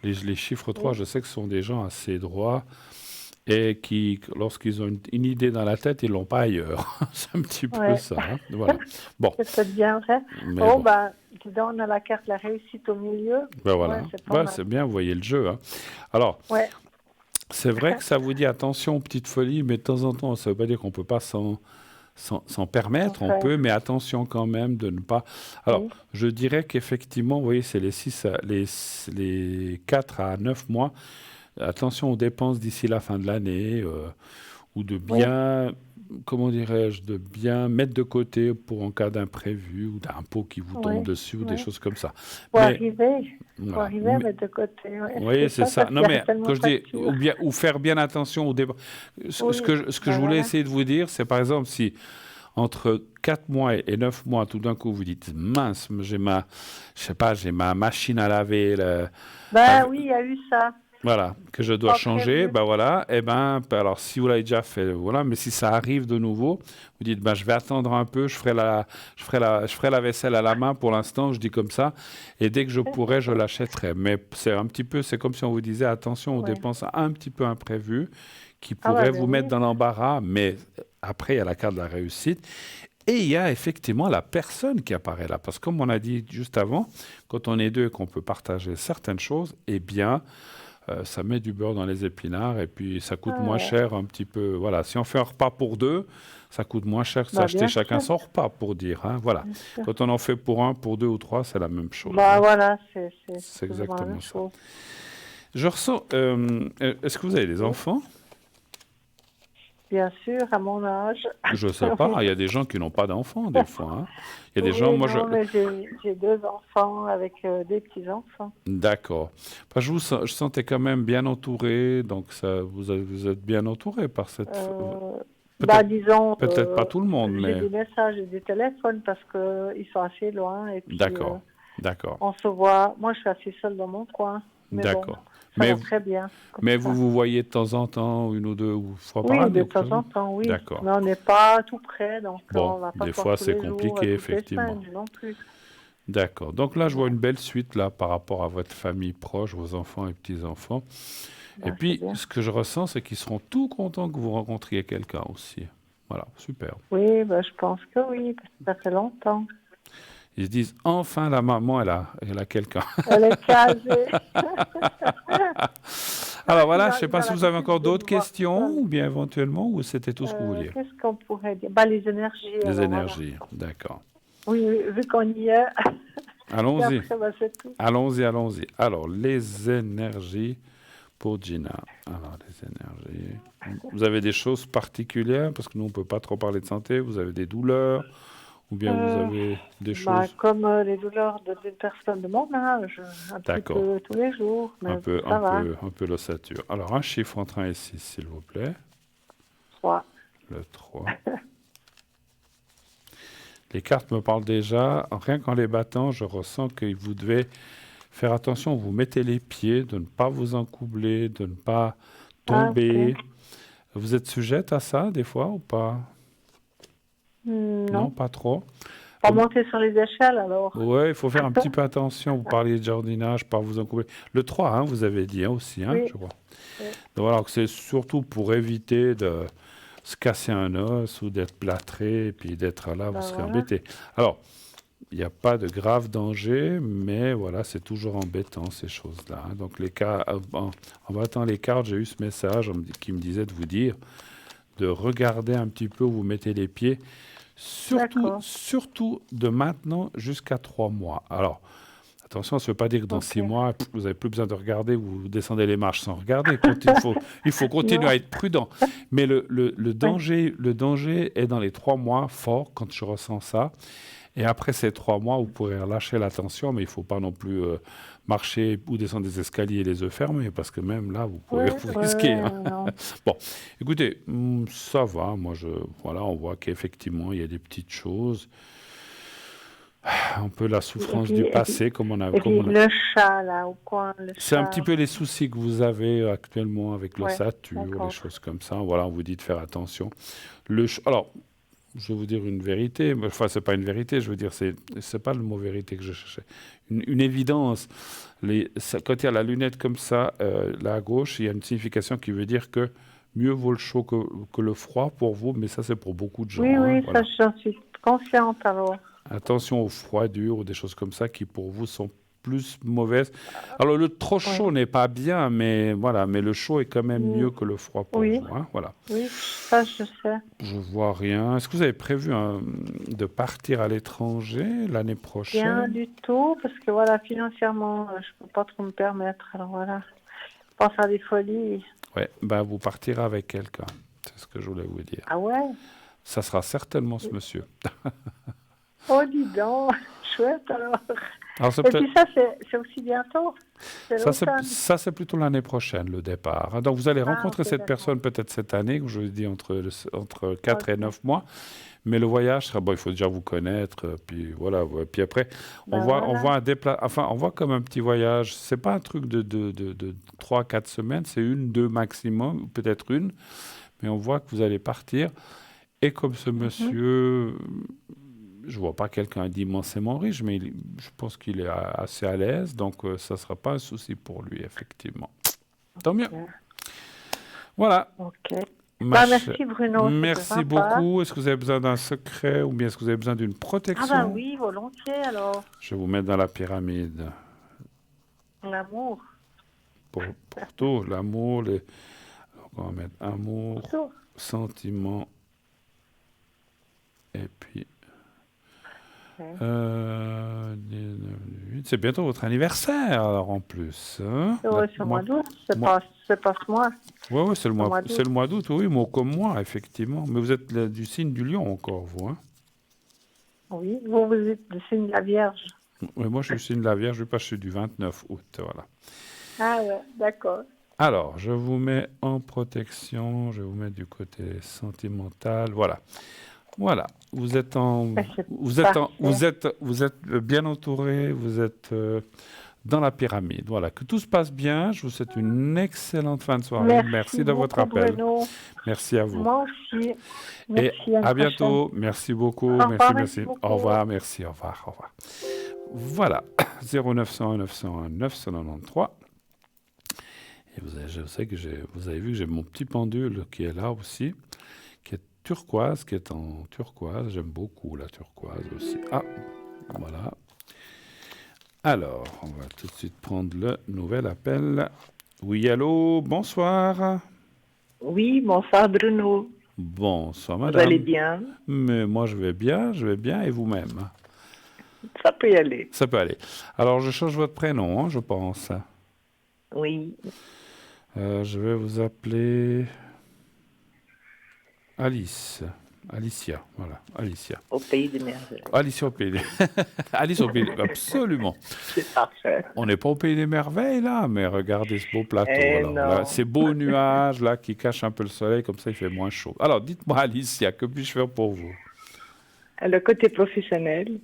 [SPEAKER 1] Les chiffres 3,
[SPEAKER 3] Oui,
[SPEAKER 1] je sais que ce sont des gens assez droits et qui lorsqu'ils ont une idée dans la tête, ils l'ont pas ailleurs. C'est un petit peu
[SPEAKER 3] ouais,
[SPEAKER 1] ça, hein. Voilà. Bon,
[SPEAKER 3] c'est peut-être bien vrai.
[SPEAKER 1] mais
[SPEAKER 3] Oh,
[SPEAKER 1] bon.
[SPEAKER 3] ben, dis donc, on a la carte la réussite au milieu.
[SPEAKER 1] Ben
[SPEAKER 3] Ouais,
[SPEAKER 1] voilà.
[SPEAKER 3] c'est pas
[SPEAKER 1] Ouais,
[SPEAKER 3] mal.
[SPEAKER 1] c'est bien, vous voyez le jeu, hein. Alors,
[SPEAKER 3] Ouais,
[SPEAKER 1] c'est vrai que ça vous dit attention aux petites folies, mais de temps en temps, ça veut pas dire qu'on peut pas s'en
[SPEAKER 3] en
[SPEAKER 1] permettre, on
[SPEAKER 3] fait,
[SPEAKER 1] peut, mais attention quand même de ne pas. Alors,
[SPEAKER 3] oui.
[SPEAKER 1] je dirais qu'effectivement, vous voyez, c'est les 4 à 9 mois. Attention aux dépenses d'ici la fin de l'année, ou de
[SPEAKER 3] Oui,
[SPEAKER 1] bien, comment dirais-je, de bien mettre de côté pour en cas d'imprévu ou d'impôt qui vous tombe
[SPEAKER 3] oui,
[SPEAKER 1] dessus ou des
[SPEAKER 3] oui.
[SPEAKER 1] choses comme ça.
[SPEAKER 3] Faut
[SPEAKER 1] Mais
[SPEAKER 3] arriver, faut
[SPEAKER 1] voilà.
[SPEAKER 3] arriver à mettre de côté. Ouais.
[SPEAKER 1] Oui,
[SPEAKER 3] C'est
[SPEAKER 1] c'est
[SPEAKER 3] ça
[SPEAKER 1] ça.
[SPEAKER 3] parce
[SPEAKER 1] Non,
[SPEAKER 3] qu'il y a
[SPEAKER 1] mais
[SPEAKER 3] tellement
[SPEAKER 1] quand
[SPEAKER 3] de
[SPEAKER 1] je dis,
[SPEAKER 3] factures.
[SPEAKER 1] ou faire bien attention au débat.
[SPEAKER 3] Oui,
[SPEAKER 1] Ce que
[SPEAKER 3] ben
[SPEAKER 1] je voulais
[SPEAKER 3] voilà.
[SPEAKER 1] essayer de vous dire, c'est par exemple si entre 4 mois et 9 mois, tout d'un coup, vous dites, mince, je sais pas, j'ai ma machine à laver,
[SPEAKER 3] Ben
[SPEAKER 1] avec-
[SPEAKER 3] oui, il y a eu ça.
[SPEAKER 1] voilà, que je dois
[SPEAKER 3] Pas
[SPEAKER 1] changer,
[SPEAKER 3] prévu.
[SPEAKER 1] ben voilà, et ben, alors si vous l'avez déjà fait, voilà, mais si ça arrive de nouveau, vous dites, ben je vais attendre un peu, je ferai la vaisselle à la main pour l'instant, je dis comme ça, et dès que je pourrai, je l'achèterai. Mais c'est un petit peu, c'est comme si on vous disait, attention aux
[SPEAKER 3] Oui.
[SPEAKER 1] dépenses un petit peu imprévues qui
[SPEAKER 3] Ah
[SPEAKER 1] pourraient
[SPEAKER 3] ben
[SPEAKER 1] vous mettre
[SPEAKER 3] oui.
[SPEAKER 1] dans l'embarras, mais après, il y a la carte de la réussite. Et il y a effectivement la personne qui apparaît là. Parce que comme on a dit juste avant, quand on est deux et qu'on peut partager certaines choses, eh bien, ça met du beurre dans les épinards et puis ça coûte
[SPEAKER 3] Ah
[SPEAKER 1] moins
[SPEAKER 3] ouais.
[SPEAKER 1] cher un petit peu. Voilà, si on fait un repas pour deux, ça coûte moins cher que
[SPEAKER 3] Bah
[SPEAKER 1] s'acheter
[SPEAKER 3] bien
[SPEAKER 1] chacun
[SPEAKER 3] sûr,
[SPEAKER 1] son repas, pour dire, hein. Voilà.
[SPEAKER 3] bien sûr.
[SPEAKER 1] Quand on en fait pour un, pour deux ou trois, c'est la même chose,
[SPEAKER 3] Bah
[SPEAKER 1] hein.
[SPEAKER 3] voilà, c'est
[SPEAKER 1] C'est
[SPEAKER 3] plus ou moins la même
[SPEAKER 1] exactement ça.
[SPEAKER 3] chose.
[SPEAKER 1] Je ressens. Est-ce que vous avez des
[SPEAKER 3] Oui.
[SPEAKER 1] enfants?
[SPEAKER 3] Bien sûr, à mon âge.
[SPEAKER 1] Je ne sais pas.
[SPEAKER 3] Oui.
[SPEAKER 1] Il y a des gens qui n'ont pas d'enfants, des fois, hein. Il y a des gens,
[SPEAKER 3] Oui,
[SPEAKER 1] moi, je.
[SPEAKER 3] non, mais j'ai deux enfants avec des petits-enfants.
[SPEAKER 1] D'accord. Enfin, je sentais quand même bien entouré, donc ça, vous êtes bien entouré par
[SPEAKER 3] Euh, bah,
[SPEAKER 1] peut-être,
[SPEAKER 3] disons,
[SPEAKER 1] peut-être pas tout le monde,
[SPEAKER 3] j'ai
[SPEAKER 1] mais
[SPEAKER 3] des messages et des téléphones parce que ils sont assez loin et puis
[SPEAKER 1] d'accord, d'accord,
[SPEAKER 3] on se voit. Moi, je suis assez seule dans mon coin, mais bon,
[SPEAKER 1] d'accord.
[SPEAKER 3] ça
[SPEAKER 1] Mais,
[SPEAKER 3] va très bien comme
[SPEAKER 1] mais vous
[SPEAKER 3] ça.
[SPEAKER 1] vous voyez de temps en temps, une ou deux ou fois par
[SPEAKER 3] Oui,
[SPEAKER 1] année
[SPEAKER 3] de
[SPEAKER 1] ou quelque
[SPEAKER 3] temps
[SPEAKER 1] chose comme
[SPEAKER 3] en
[SPEAKER 1] ça.
[SPEAKER 3] temps, oui.
[SPEAKER 1] D'accord.
[SPEAKER 3] Mais on n'est pas tout près, donc
[SPEAKER 1] Bon,
[SPEAKER 3] on va pas
[SPEAKER 1] des
[SPEAKER 3] se voir
[SPEAKER 1] fois
[SPEAKER 3] tous
[SPEAKER 1] c'est
[SPEAKER 3] les jours,
[SPEAKER 1] compliqué,
[SPEAKER 3] toutes les
[SPEAKER 1] effectivement.
[SPEAKER 3] semaines non plus.
[SPEAKER 1] D'accord. Donc là, je vois
[SPEAKER 3] Ouais.
[SPEAKER 1] une belle suite là par rapport à votre famille proche, vos enfants et petits-enfants. Et
[SPEAKER 3] Ben, c'est
[SPEAKER 1] puis,
[SPEAKER 3] bien.
[SPEAKER 1] ce que je ressens, c'est qu'ils seront tout contents que vous rencontriez quelqu'un aussi. Voilà, super.
[SPEAKER 3] Oui, ben, je pense que oui, parce que ça fait longtemps.
[SPEAKER 1] Ils se disent, enfin, la maman, elle a quelqu'un.
[SPEAKER 3] Elle est casée.
[SPEAKER 1] Alors voilà, je ne sais
[SPEAKER 3] Il
[SPEAKER 1] pas
[SPEAKER 3] a
[SPEAKER 1] si vous avez
[SPEAKER 3] l'habitude
[SPEAKER 1] encore
[SPEAKER 3] de
[SPEAKER 1] d'autres
[SPEAKER 3] me voir
[SPEAKER 1] questions,
[SPEAKER 3] seule.
[SPEAKER 1] ou bien éventuellement, ou c'était tout ce que vous vouliez.
[SPEAKER 3] Qu'est-ce qu'on pourrait dire? Bah, les énergies,
[SPEAKER 1] Les
[SPEAKER 3] alors voilà.
[SPEAKER 1] énergies, d'accord.
[SPEAKER 3] Oui, oui, vu qu'on y est, puis
[SPEAKER 1] Allons-y,
[SPEAKER 3] après, bah, c'est tout.
[SPEAKER 1] allons-y, allons-y. Alors, les énergies pour Gina. Alors, les énergies. Vous avez des choses particulières, parce que nous, on ne peut pas trop parler de santé. Vous avez des douleurs, ou bien vous
[SPEAKER 3] Euh,
[SPEAKER 1] avez des
[SPEAKER 3] bah,
[SPEAKER 1] choses.
[SPEAKER 3] comme les douleurs d'une personne de mon âge, un petit
[SPEAKER 1] D'accord.
[SPEAKER 3] peu tous les jours, mais ça va.
[SPEAKER 1] Un peu l'ossature. Alors, un chiffre entre 1 et 6, s'il vous plaît.
[SPEAKER 3] 3.
[SPEAKER 1] Le 3. Les cartes me parlent déjà. Rien qu'en les battant, je ressens que vous devez faire attention. Vous mettez les pieds, de ne pas vous encoubler, de ne pas
[SPEAKER 3] Ah, ok.
[SPEAKER 1] tomber. Vous êtes sujette à ça, des fois, ou pas? Non,
[SPEAKER 3] Non.
[SPEAKER 1] pas trop.
[SPEAKER 3] Pas monter sur les échelles, alors.
[SPEAKER 1] Ouais, il faut faire un petit peu attention. Vous parliez de jardinage, pas vous encoubler. Le 3, hein, vous avez dit hein, aussi, hein,
[SPEAKER 3] Oui.
[SPEAKER 1] je crois.
[SPEAKER 3] Oui.
[SPEAKER 1] Donc voilà, c'est surtout pour éviter de se casser un os ou d'être plâtré et puis d'être là, vous
[SPEAKER 3] Ben
[SPEAKER 1] serez
[SPEAKER 3] voilà.
[SPEAKER 1] embêté. Alors, il n'y a pas de grave danger, mais voilà, c'est toujours embêtant ces choses-là, hein. Donc, en battant les cartes, j'ai eu ce message qui me disait de vous dire de regarder un petit peu où vous mettez les pieds,
[SPEAKER 3] D'accord.
[SPEAKER 1] surtout de maintenant jusqu'à 3 mois. Alors, attention, ça ne veut pas dire que dans
[SPEAKER 3] Ok.
[SPEAKER 1] 6 mois, vous n'avez plus besoin de regarder, vous descendez les marches sans regarder. Il faut continuer
[SPEAKER 3] Non.
[SPEAKER 1] à être prudent. Mais
[SPEAKER 3] Oui.
[SPEAKER 1] le danger est dans les 3 mois, fort, quand je ressens ça. Et après ces 3 mois, vous pourrez relâcher l'attention, mais il ne faut pas non plus marcher ou descendre des escaliers les yeux fermés, parce que même là, vous
[SPEAKER 3] Oui,
[SPEAKER 1] pouvez vous risquer, hein.
[SPEAKER 3] non.
[SPEAKER 1] Bon, écoutez, ça va. Moi, voilà, on voit qu'effectivement, il y a des petites choses. Un peu la souffrance du passé,
[SPEAKER 3] Et puis le chat, là, au coin, le
[SPEAKER 1] C'est un
[SPEAKER 3] chat.
[SPEAKER 1] petit peu les soucis que vous avez actuellement avec
[SPEAKER 3] Ouais,
[SPEAKER 1] l'ossature, les
[SPEAKER 3] d'accord.
[SPEAKER 1] choses comme ça. Voilà, on vous dit de faire attention. Alors, je vais vous dire une vérité, mais enfin, c'est pas une vérité, je veux dire, c'est pas le mot vérité que je cherchais. Une évidence. Quand il y a la lunette comme ça, là à gauche, il y a une signification qui veut dire que mieux vaut le chaud que le froid pour vous, mais ça, c'est pour beaucoup de
[SPEAKER 3] Oui,
[SPEAKER 1] gens, hein,
[SPEAKER 3] oui, ça,
[SPEAKER 1] voilà.
[SPEAKER 3] j'en suis consciente, alors.
[SPEAKER 1] Attention aux froidures ou des choses comme ça qui pour vous sont plus mauvaises. Alors le trop
[SPEAKER 3] Oui.
[SPEAKER 1] chaud n'est pas bien, mais voilà, mais le chaud est quand même
[SPEAKER 3] Mm,
[SPEAKER 1] mieux que le froid pour
[SPEAKER 3] oui,
[SPEAKER 1] vous, hein, voilà.
[SPEAKER 3] oui, ça, je sais.
[SPEAKER 1] Je vois rien. Est-ce que vous avez prévu de partir à l'étranger l'année
[SPEAKER 3] Rien
[SPEAKER 1] prochaine?
[SPEAKER 3] du tout, parce que voilà, financièrement, je peux pas trop me permettre. Alors voilà, je pense à des folies.
[SPEAKER 1] Ouais, bah vous partirez avec quelqu'un, c'est C'est ce que je voulais vous dire.
[SPEAKER 3] Ah ouais?
[SPEAKER 1] Ça sera certainement ce monsieur.
[SPEAKER 3] Oh, dis donc, chouette alors.
[SPEAKER 1] Alors, c'est
[SPEAKER 3] Et
[SPEAKER 1] peut-être-
[SPEAKER 3] puis ça, c'est aussi bientôt. C'est l'automne.
[SPEAKER 1] ça, c'est plutôt l'année prochaine, le départ, hein. Donc, vous allez rencontrer
[SPEAKER 3] ok,
[SPEAKER 1] cette
[SPEAKER 3] d'accord.
[SPEAKER 1] personne peut-être cette année, comme je vous dis, entre 4 et
[SPEAKER 3] Ok.
[SPEAKER 1] 9 mois. Mais le voyage sera, bon, il faut déjà vous connaître, puis voilà. Ouais. Puis après, on
[SPEAKER 3] Ben
[SPEAKER 1] voit, on
[SPEAKER 3] voilà.
[SPEAKER 1] voit enfin, on voit comme un petit voyage. C'est pas un truc de 3-4 semaines, c'est 1, 2 maximum, ou peut-être une. Mais on voit que vous allez partir. Et comme ce monsieur, je vois pas quelqu'un d'immensément riche, mais je pense qu'il est assez à l'aise, donc ça sera pas un souci pour lui, effectivement. Tant mieux.
[SPEAKER 3] Ok.
[SPEAKER 1] Voilà.
[SPEAKER 3] Ok.
[SPEAKER 1] Ma
[SPEAKER 3] Bah,
[SPEAKER 1] chère.
[SPEAKER 3] merci Bruno, c'était
[SPEAKER 1] Merci
[SPEAKER 3] sympa.
[SPEAKER 1] beaucoup. Est-ce que vous avez besoin d'un secret ou bien est-ce que vous avez besoin d'une
[SPEAKER 3] Ah
[SPEAKER 1] protection?
[SPEAKER 3] bah oui, volontiers alors.
[SPEAKER 1] Je vais vous mettre dans la pyramide.
[SPEAKER 3] L'amour.
[SPEAKER 1] Pour tout, l'amour, donc on va mettre amour,
[SPEAKER 3] Tout.
[SPEAKER 1] sentiment, et puis...
[SPEAKER 3] Ouais.
[SPEAKER 1] 19, c'est bientôt votre anniversaire, alors en plus. Hein?
[SPEAKER 3] Ouais, c'est au mois d'août, c'est
[SPEAKER 1] moi-
[SPEAKER 3] pas ce mois.
[SPEAKER 1] Ouais, c'est le
[SPEAKER 3] mois
[SPEAKER 1] mois,
[SPEAKER 3] d'août.
[SPEAKER 1] c'est le mois d'août, oui, comme moi, effectivement. Mais vous êtes du signe du lion encore, vous, hein?
[SPEAKER 3] Oui, vous êtes le signe de la Vierge.
[SPEAKER 1] Oui, moi, je suis le signe de la Vierge, je suis du 29 août, voilà.
[SPEAKER 3] Ah ouais, d'accord.
[SPEAKER 1] Alors, je vous mets en protection, je vais vous mettre du côté sentimental, voilà. Voilà, vous êtes
[SPEAKER 3] C'est parfait.
[SPEAKER 1] vous êtes bien entouré, vous êtes dans la pyramide. Voilà, que tout se passe bien. Je vous souhaite une excellente fin de soirée. Merci de votre
[SPEAKER 3] beaucoup,
[SPEAKER 1] appel.
[SPEAKER 3] Bruno.
[SPEAKER 1] Merci à vous.
[SPEAKER 3] Moi aussi.
[SPEAKER 1] Et
[SPEAKER 3] Merci, à une
[SPEAKER 1] à
[SPEAKER 3] prochaine.
[SPEAKER 1] bientôt. Merci beaucoup.
[SPEAKER 3] Au
[SPEAKER 1] Merci,
[SPEAKER 3] revoir,
[SPEAKER 1] merci.
[SPEAKER 3] merci beaucoup.
[SPEAKER 1] Au revoir, merci, au revoir, au revoir. Voilà, 0901 901 993. Et je sais que vous avez vu que j'ai mon petit pendule qui est là aussi, qui est turquoise, qui est en turquoise. J'aime beaucoup la turquoise aussi. Ah, voilà. Alors, on va tout de suite prendre le nouvel appel. Oui, allô, bonsoir.
[SPEAKER 4] Oui, bonsoir Bruno.
[SPEAKER 1] Bonsoir,
[SPEAKER 4] Vous
[SPEAKER 1] madame.
[SPEAKER 4] allez bien?
[SPEAKER 1] Mais moi, je vais bien, et vous-même?
[SPEAKER 4] Ça peut y aller.
[SPEAKER 1] Ça peut aller. Alors, je change votre prénom, hein, je pense.
[SPEAKER 4] Oui.
[SPEAKER 1] Je vais vous appeler Alicia, voilà, Alicia.
[SPEAKER 4] Au pays des merveilles.
[SPEAKER 1] Alicia au pays des... Alice au pays des... Absolument.
[SPEAKER 4] C'est parfait.
[SPEAKER 1] On n'est pas au pays des merveilles, là, mais regardez ce beau plateau. Alors,
[SPEAKER 4] non.
[SPEAKER 1] là, ces beaux nuages, là, qui cachent un peu le soleil, comme ça, il fait moins chaud. Alors, dites-moi, Alicia, que puis-je faire pour vous?
[SPEAKER 4] Le côté professionnel.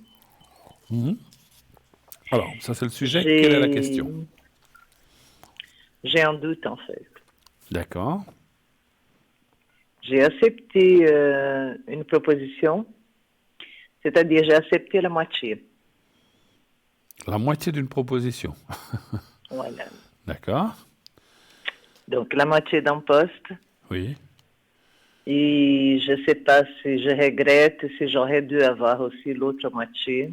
[SPEAKER 1] Alors, ça, c'est le sujet.
[SPEAKER 4] j'ai-
[SPEAKER 1] Quelle est la question?
[SPEAKER 4] J'ai un doute en fait.
[SPEAKER 1] D'accord.
[SPEAKER 4] J'ai accepté une proposition, c'est-à-dire j'ai accepté la moitié.
[SPEAKER 1] La moitié d'une proposition.
[SPEAKER 4] Voilà.
[SPEAKER 1] D'accord.
[SPEAKER 4] Donc la moitié d'un poste.
[SPEAKER 1] Oui.
[SPEAKER 4] Et je ne sais pas si je regrette, si j'aurais dû avoir aussi l'autre moitié.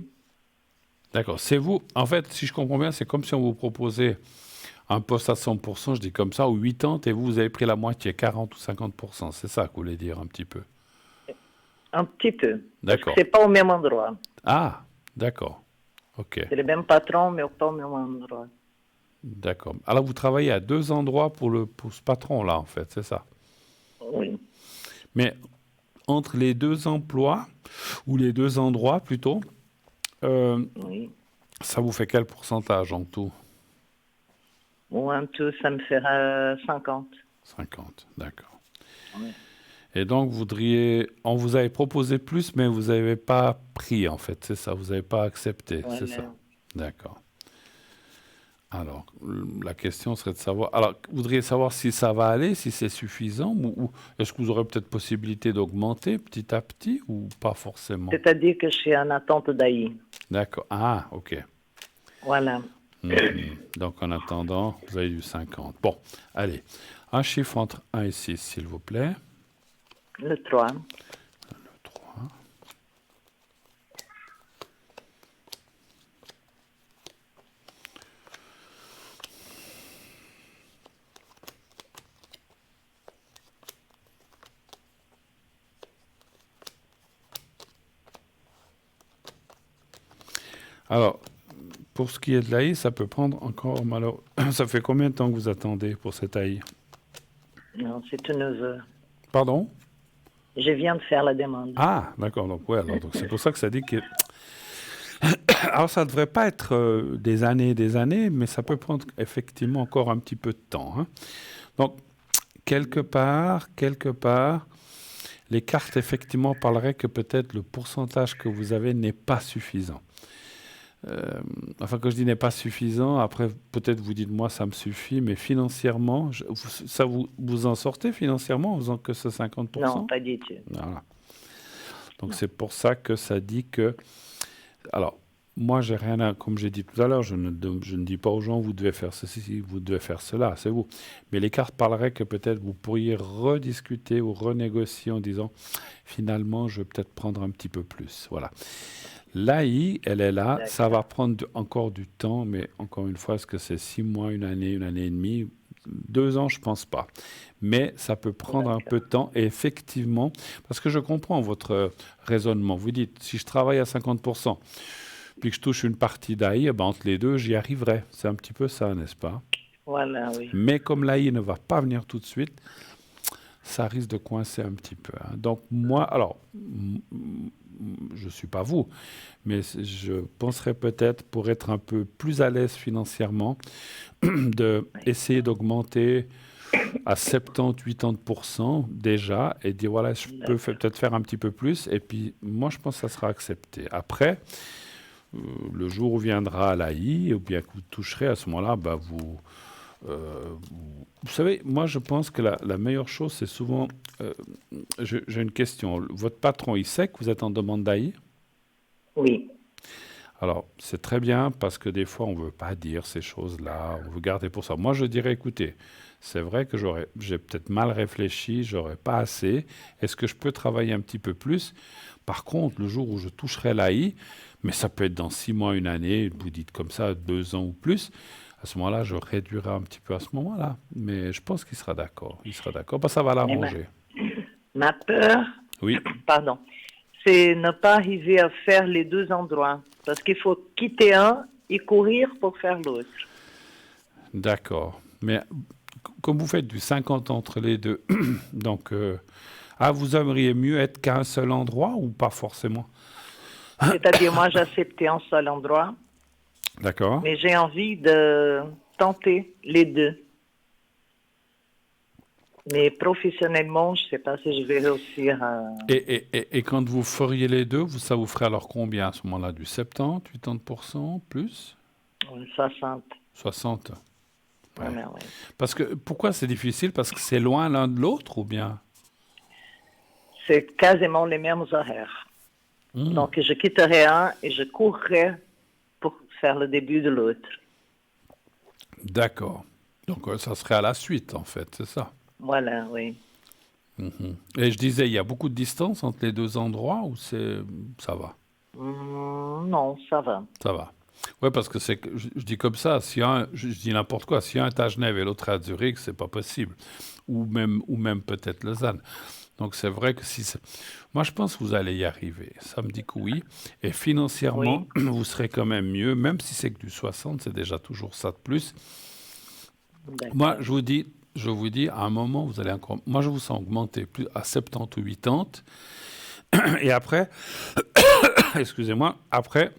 [SPEAKER 1] D'accord. C'est vous, en fait, si je comprends bien, c'est comme si on vous proposait un poste à 100%, je dis comme ça, ou 80, et vous avez pris la moitié, 40 ou 50%. C'est ça que vous voulez dire un petit peu.
[SPEAKER 4] Un petit peu.
[SPEAKER 1] D'accord.
[SPEAKER 4] C'est pas au même endroit.
[SPEAKER 1] Ah, d'accord. OK.
[SPEAKER 4] C'est le même patron, mais pas au même endroit.
[SPEAKER 1] D'accord. Alors, vous travaillez à 2 endroits pour ce patron-là, en fait, c'est ça?
[SPEAKER 4] Oui.
[SPEAKER 1] Mais entre les 2 emplois, ou les 2 endroits plutôt,
[SPEAKER 4] Oui.
[SPEAKER 1] ça vous fait quel pourcentage en tout?
[SPEAKER 4] Ou en tout, ça me fera 50.
[SPEAKER 1] 50, d'accord.
[SPEAKER 4] Oui.
[SPEAKER 1] Et donc, on vous avait proposé plus, mais vous n'avez pas pris, en fait, c'est ça? Vous n'avez pas accepté,
[SPEAKER 4] Ouais,
[SPEAKER 1] c'est
[SPEAKER 4] mais-
[SPEAKER 1] ça? D'accord. Alors, la question serait de savoir... Alors, vous voudriez savoir si ça va aller, si c'est suffisant, ou est-ce que vous aurez peut-être possibilité d'augmenter petit à petit, ou pas forcément?
[SPEAKER 4] C'est-à-dire que je suis en attente d'AI.
[SPEAKER 1] D'accord. Ah, OK.
[SPEAKER 4] Voilà.
[SPEAKER 1] Donc, en attendant, vous avez du 50. Bon, allez. Un chiffre entre 1 et 6, s'il vous plaît.
[SPEAKER 4] Le 3.
[SPEAKER 1] Le 3. Alors, pour ce qui est de l'AI, ça peut prendre encore Ça fait combien de temps que vous attendez pour cette AI?
[SPEAKER 4] Non, c'est une heure.
[SPEAKER 1] Pardon?
[SPEAKER 4] Je viens de faire la demande.
[SPEAKER 1] Ah, d'accord. Donc, ouais, alors, donc c'est pour ça que ça dit que... Alors, ça ne devrait pas être des années, mais ça peut prendre effectivement encore un petit peu de temps, hein. Donc, quelque part, les cartes, effectivement, parleraient que peut-être le pourcentage que vous avez n'est pas suffisant. Enfin, quand je dis n'est pas suffisant, après, peut-être vous dites, moi, ça me suffit, mais financièrement, vous en sortez financièrement en faisant que ce 50%?
[SPEAKER 4] Non, pas du tout.
[SPEAKER 1] Voilà. Donc, c'est pour ça que ça dit que... Alors, moi, j'ai rien à... Comme j'ai dit tout à l'heure, je ne dis pas aux gens, vous devez faire ceci, vous devez faire cela, c'est vous. Mais les cartes parleraient que peut-être vous pourriez rediscuter ou renégocier en disant, finalement, je vais peut-être prendre un petit peu plus. Voilà. L'AI, elle est là, ça va prendre encore du temps, mais encore une fois, est-ce que c'est 6 mois, une année et demie, 2 ans, je pense pas. Mais ça peut prendre un peu de temps, et effectivement, parce que je comprends votre raisonnement. Vous dites, si je travaille à 50%, puis que je touche une partie d'AI, entre les deux, j'y arriverai. C'est un petit peu ça, n'est-ce pas?
[SPEAKER 4] Voilà, oui.
[SPEAKER 1] Mais comme l'AI ne va pas venir tout de suite, ça risque de coincer un petit peu, hein. Donc moi, alors, je ne suis pas vous, mais je penserais peut-être, pour être un peu plus à l'aise financièrement, d'essayer d'augmenter à 70-80% déjà et dire, voilà, je peux peut-être faire un petit peu plus. Et puis, moi, je pense que ça sera accepté. Après, le jour où viendra l'AI, ou bien que vous toucherez, à ce moment-là, vous savez, moi je pense que la meilleure chose, c'est souvent... j'ai une question. Votre patron, il sait que vous êtes en demande d'AI?
[SPEAKER 4] Oui.
[SPEAKER 1] Alors, c'est très bien parce que des fois, on ne veut pas dire ces choses-là, on veut garder pour ça. Moi, je dirais, écoutez, c'est vrai que j'ai peut-être mal réfléchi, j'aurais pas assez. Est-ce que je peux travailler un petit peu plus? Par contre, le jour où je toucherai l'AI, mais ça peut être dans 6 mois, une année, vous dites comme ça, 2 ans ou plus, à ce moment-là, je réduirai un petit peu à ce moment-là. Mais je pense qu'il sera d'accord. Il sera d'accord, parce que ça va l'arranger.
[SPEAKER 4] Ma peur,
[SPEAKER 1] Oui.
[SPEAKER 4] pardon, c'est ne pas arriver à faire les deux endroits. Parce qu'il faut quitter un et courir pour faire l'autre.
[SPEAKER 1] D'accord. Mais comme vous faites du 50 entre les deux, donc, vous aimeriez mieux être qu'à un seul endroit ou pas forcément?
[SPEAKER 4] C'est-à-dire, moi, j'ai accepté un seul endroit.
[SPEAKER 1] D'accord.
[SPEAKER 4] Mais j'ai envie de tenter les deux. Mais professionnellement, je ne sais pas si je vais réussir à...
[SPEAKER 1] Et quand vous feriez les deux, ça vous ferait alors combien à ce moment-là? Du 70, 80%, plus?
[SPEAKER 4] 60.
[SPEAKER 1] 60. Ouais.
[SPEAKER 4] Ouais.
[SPEAKER 1] Parce que, pourquoi c'est difficile? Parce que c'est loin l'un de l'autre ou bien?
[SPEAKER 4] C'est quasiment les mêmes horaires. Donc, je quitterai un et je courrai pour faire le début de l'autre.
[SPEAKER 1] D'accord. Donc, ça serait à la suite, en fait, c'est ça?
[SPEAKER 4] Voilà, oui.
[SPEAKER 1] Et je disais, il y a beaucoup de distance entre les deux endroits ou ça va?
[SPEAKER 4] Non, ça va.
[SPEAKER 1] Ça va. Oui, parce que je dis comme ça, si je dis n'importe quoi, si un est à Genève et l'autre est à Zurich, c'est pas possible. Ou même peut-être Lausanne. Donc c'est vrai que moi je pense que vous allez y arriver. Ça me dit que oui. Et financièrement, vous serez quand même mieux, même si c'est que du 60, c'est déjà toujours ça de plus. Moi, je vous dis, à un moment, vous allez encore... Moi, je vous sens augmenter plus à 70 ou 80. Et après, excusez-moi, après,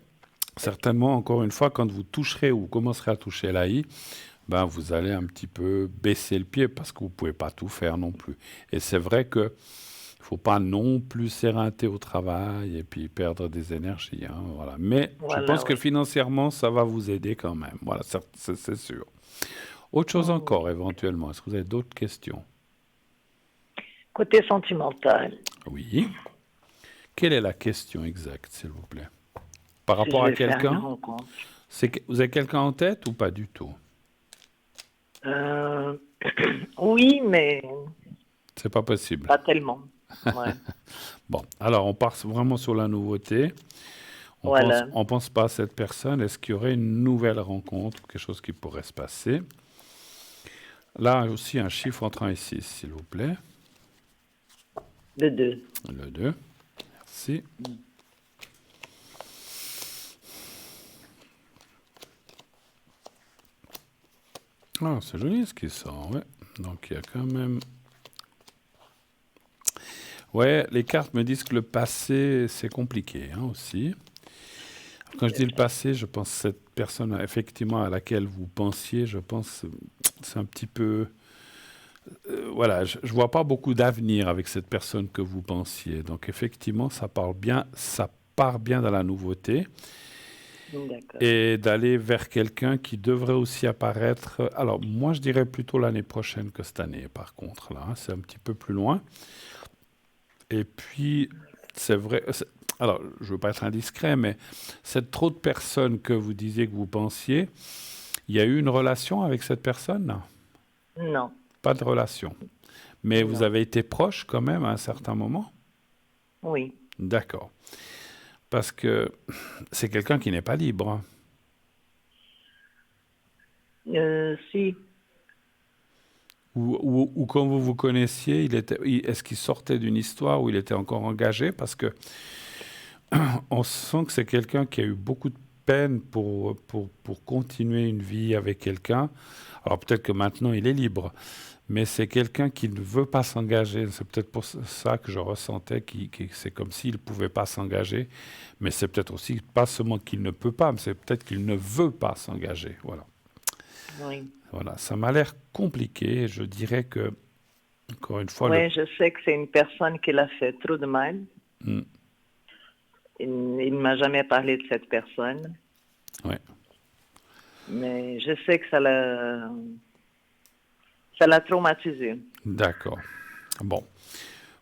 [SPEAKER 1] certainement, encore une fois, quand vous toucherez ou vous commencerez à toucher l'AI, vous allez un petit peu baisser le pied parce que vous ne pouvez pas tout faire non plus. Et c'est vrai qu'il ne faut pas non plus s'éreinter au travail et puis perdre des énergies, hein, voilà. Mais je pense que financièrement, ça va vous aider quand même. Voilà, c'est sûr. Autre chose encore, éventuellement. Est-ce que vous avez d'autres questions?
[SPEAKER 4] Côté sentimental.
[SPEAKER 1] Oui. Quelle est la question exacte, s'il vous plaît? Par rapport à quelqu'un? Vous avez quelqu'un en tête ou pas du tout?
[SPEAKER 4] Oui, mais...
[SPEAKER 1] C'est pas possible.
[SPEAKER 4] Pas tellement. Ouais.
[SPEAKER 1] Bon, alors on part vraiment sur la nouveauté. On pense pas à cette personne. Est-ce qu'il y aurait une nouvelle rencontre, quelque chose qui pourrait se passer? Là aussi, un chiffre entre 1 et 6, s'il vous plaît.
[SPEAKER 4] Le 2.
[SPEAKER 1] Le 2. Merci. Ah, c'est joli ce qui sort, ouais. Donc il y a quand même Ouais, les cartes me disent que le passé, c'est compliqué hein, aussi. Quand je dis le passé, je pense que cette personne, effectivement, à laquelle vous pensiez, je pense, c'est un petit peu... voilà, je ne vois pas beaucoup d'avenir avec cette personne que vous pensiez. Donc, effectivement, ça part bien dans la nouveauté
[SPEAKER 4] D'accord.
[SPEAKER 1] et d'aller vers quelqu'un qui devrait aussi apparaître. Alors, moi, je dirais plutôt l'année prochaine que cette année, par contre, là, hein, c'est un petit peu plus loin. Et puis, c'est vrai. Alors, je ne veux pas être indiscret, mais c'est trop de personnes que vous disiez que vous pensiez. Il y a eu une relation avec cette personne? Non.
[SPEAKER 4] Non,
[SPEAKER 1] Pas de relation. Mais vous
[SPEAKER 4] non.
[SPEAKER 1] avez été proche quand même à un certain moment?
[SPEAKER 4] Oui.
[SPEAKER 1] D'accord. Parce que c'est quelqu'un qui n'est pas libre, hein.
[SPEAKER 4] Si,
[SPEAKER 1] Ou quand vous vous connaissiez, est-ce qu'il sortait d'une histoire où il était encore engagé? Parce que on sent que c'est quelqu'un qui a eu beaucoup de peine pour continuer une vie avec quelqu'un. Alors peut-être que maintenant il est libre, mais c'est quelqu'un qui ne veut pas s'engager. C'est peut-être pour ça que je ressentais que c'est comme s'il ne pouvait pas s'engager. Mais c'est peut-être aussi pas seulement qu'il ne peut pas, mais c'est peut-être qu'il ne veut pas s'engager. Voilà.
[SPEAKER 4] oui.
[SPEAKER 1] Voilà. Ça m'a l'air compliqué. Je dirais que, encore une fois,
[SPEAKER 4] Oui, je sais que c'est une personne qui l'a fait trop de mal.
[SPEAKER 1] Hmm,
[SPEAKER 4] Il ne m'a jamais parlé de cette personne,
[SPEAKER 1] ouais.
[SPEAKER 4] mais je sais que ça l'a traumatisé.
[SPEAKER 1] D'accord. Bon.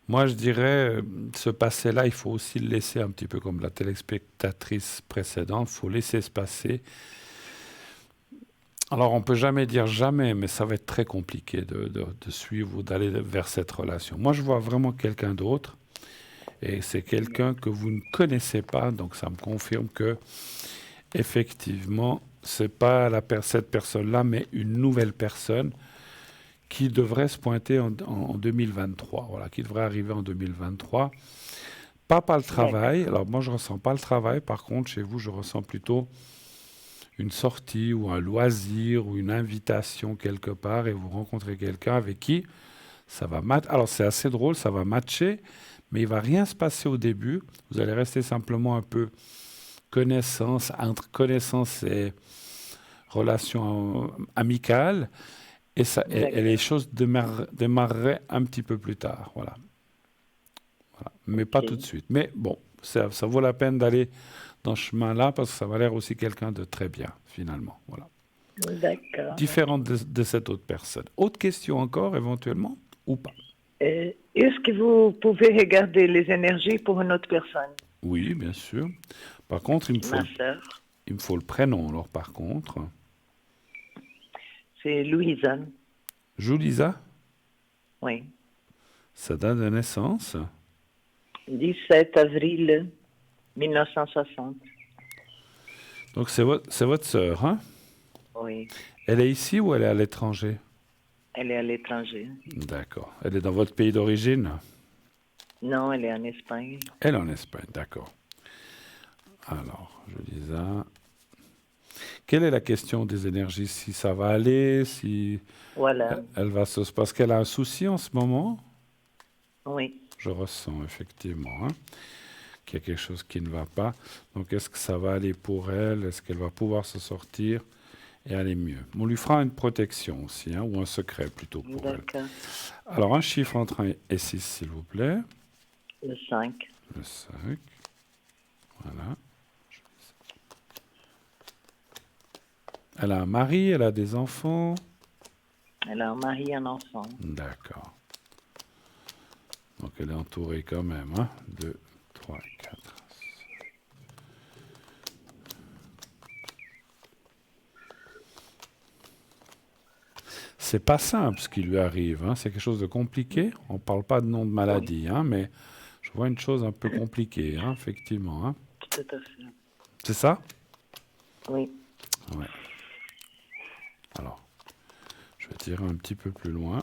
[SPEAKER 1] Moi, je dirais, ce passé-là, il faut aussi le laisser un petit peu comme la téléspectatrice précédente. Il faut laisser se passer. Alors, on peut jamais dire jamais, mais ça va être très compliqué de suivre ou d'aller vers cette relation. Moi, je vois vraiment quelqu'un d'autre, et c'est quelqu'un que vous ne connaissez pas, donc ça me confirme que, effectivement, c'est pas cette personne-là, mais une nouvelle personne qui devrait se pointer en 2023, voilà, qui devrait arriver en 2023. Pas par le
[SPEAKER 4] D'accord.
[SPEAKER 1] travail. Alors moi, je ressens pas le travail. Par contre, chez vous, je ressens plutôt une sortie ou un loisir ou une invitation quelque part et vous rencontrez quelqu'un avec qui ça va matcher. Alors c'est assez drôle, ça va matcher, mais il va rien se passer au début. Vous allez rester simplement un peu connaissance, entre connaissance et relation amicale. Et les
[SPEAKER 4] D'accord.
[SPEAKER 1] choses démarreraient un petit peu plus tard. Voilà. Voilà. Mais pas
[SPEAKER 4] OK.
[SPEAKER 1] tout de suite. Mais bon, ça vaut la peine d'aller dans ce chemin-là parce que ça va l'air aussi quelqu'un de très bien, finalement. Voilà.
[SPEAKER 4] D'accord.
[SPEAKER 1] Différente de cette autre personne. Autre question encore, éventuellement, ou pas?
[SPEAKER 4] Est-ce que vous pouvez regarder les énergies pour une autre personne?
[SPEAKER 1] Oui, bien sûr. Par contre,
[SPEAKER 4] Ma sœur,
[SPEAKER 1] il me faut le prénom, alors, par contre.
[SPEAKER 4] c'est Louisa.
[SPEAKER 1] Julisa,
[SPEAKER 4] Oui.
[SPEAKER 1] sa date de naissance.
[SPEAKER 4] 17 avril 1960.
[SPEAKER 1] Donc, c'est votre sœur, hein?
[SPEAKER 4] Oui.
[SPEAKER 1] Elle est ici ou elle est à l'étranger?
[SPEAKER 4] Elle est à l'étranger.
[SPEAKER 1] D'accord. Elle est dans votre pays d'origine?
[SPEAKER 4] Non, elle est en Espagne.
[SPEAKER 1] Elle est en Espagne, d'accord. Alors, Julisa. Quelle est la question des énergies? Si ça va aller, si
[SPEAKER 4] Voilà.
[SPEAKER 1] elle va se... Parce qu'elle a un souci en ce moment,
[SPEAKER 4] Oui.
[SPEAKER 1] je ressens effectivement hein, qu'il y a quelque chose qui ne va pas. Donc, est-ce que ça va aller pour elle? Est-ce qu'elle va pouvoir se sortir et aller mieux? On lui fera une protection aussi, hein, ou un secret plutôt pour elle.
[SPEAKER 4] D'accord.
[SPEAKER 1] Alors, un chiffre entre 1 et 6, s'il vous plaît.
[SPEAKER 4] Le 5.
[SPEAKER 1] Le 5. Voilà. Elle a un mari, elle a des enfants.
[SPEAKER 4] Elle a un mari et un enfant.
[SPEAKER 1] D'accord. Donc elle est entourée quand même. Hein? 2, 3, 4. C'est pas simple ce qui lui arrive. Hein? C'est quelque chose de compliqué. On ne parle pas de nom de maladie, hein? Mais je vois une chose un peu compliquée, hein? Effectivement. Hein?
[SPEAKER 4] Tout à fait.
[SPEAKER 1] C'est ça?
[SPEAKER 4] Oui.
[SPEAKER 1] Ouais. Alors, je vais tirer un petit peu plus loin.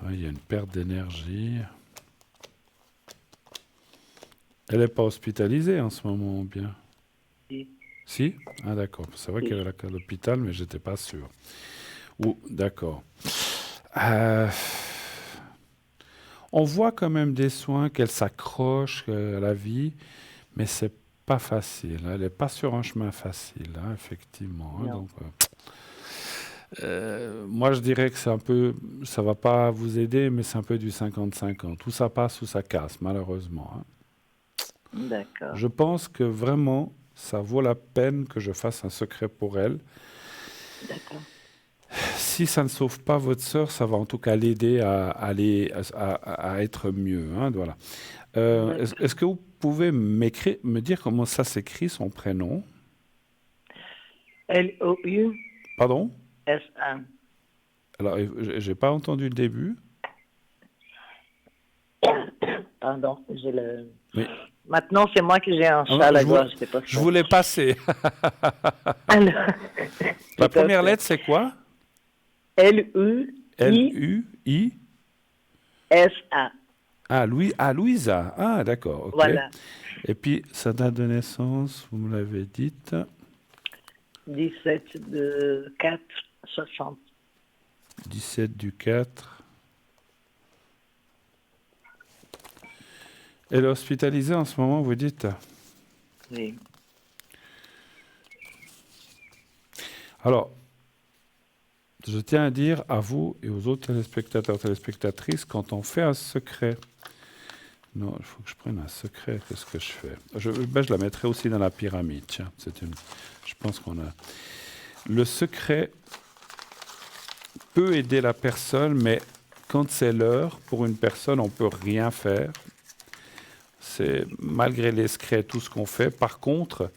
[SPEAKER 1] Il y a une perte d'énergie. Elle n'est pas hospitalisée en ce moment, bien.
[SPEAKER 4] Si.
[SPEAKER 1] Si? Ah, d'accord. C'est vrai
[SPEAKER 4] Oui.
[SPEAKER 1] qu'elle est à l'hôpital, mais j'étais pas sûr. Ou, d'accord. Euh, on voit quand même des soins qu'elle s'accroche à la vie, mais c'est pas facile, hein. Elle n'est pas sur un chemin facile, hein, effectivement, hein.
[SPEAKER 4] Non.
[SPEAKER 1] Donc, moi, je dirais que c'est un peu, ça va pas vous aider, mais c'est un peu du 50-50. Ou ça passe ou ça casse, malheureusement, hein.
[SPEAKER 4] D'accord.
[SPEAKER 1] Je pense que vraiment, ça vaut la peine que je fasse un secret pour elle.
[SPEAKER 4] D'accord.
[SPEAKER 1] Si ça ne sauve pas votre sœur, ça va en tout cas l'aider à aller à être mieux, hein, voilà. Est-ce
[SPEAKER 4] D'accord.
[SPEAKER 1] que vous pouvez me dire comment ça s'écrit son prénom?
[SPEAKER 4] Louisa.
[SPEAKER 1] Pardon? Alors, j'ai pas entendu le début.
[SPEAKER 4] Pardon, j'ai le...
[SPEAKER 1] Oui.
[SPEAKER 4] Maintenant, c'est moi qui j'ai un
[SPEAKER 1] Ah,
[SPEAKER 4] chat à la
[SPEAKER 1] je, vou-
[SPEAKER 4] gorge, c'est pas
[SPEAKER 1] je
[SPEAKER 4] ça.
[SPEAKER 1] voulais passer.
[SPEAKER 4] Alors,
[SPEAKER 1] La
[SPEAKER 4] tout à
[SPEAKER 1] première
[SPEAKER 4] fait.
[SPEAKER 1] lettre, c'est quoi?
[SPEAKER 4] Louisa.
[SPEAKER 1] L-U-I. Ah, Louisa. Ah, d'accord, ok.
[SPEAKER 4] Voilà.
[SPEAKER 1] Et puis, sa date de naissance, vous me l'avez dite.
[SPEAKER 4] 17 de 4, 60.
[SPEAKER 1] 17 du 4. Elle est hospitalisée en ce moment, vous dites?
[SPEAKER 4] Oui.
[SPEAKER 1] Alors, je tiens à dire à vous et aux autres téléspectateurs, téléspectatrices, quand on fait un secret, non, il faut que je prenne un secret, qu'est-ce que je fais? Je la mettrai aussi dans la pyramide, tiens, je pense qu'on a... Le secret peut aider la personne, mais quand c'est l'heure, pour une personne, on ne peut rien faire. C'est malgré les secrets, tout ce qu'on fait. Par contre,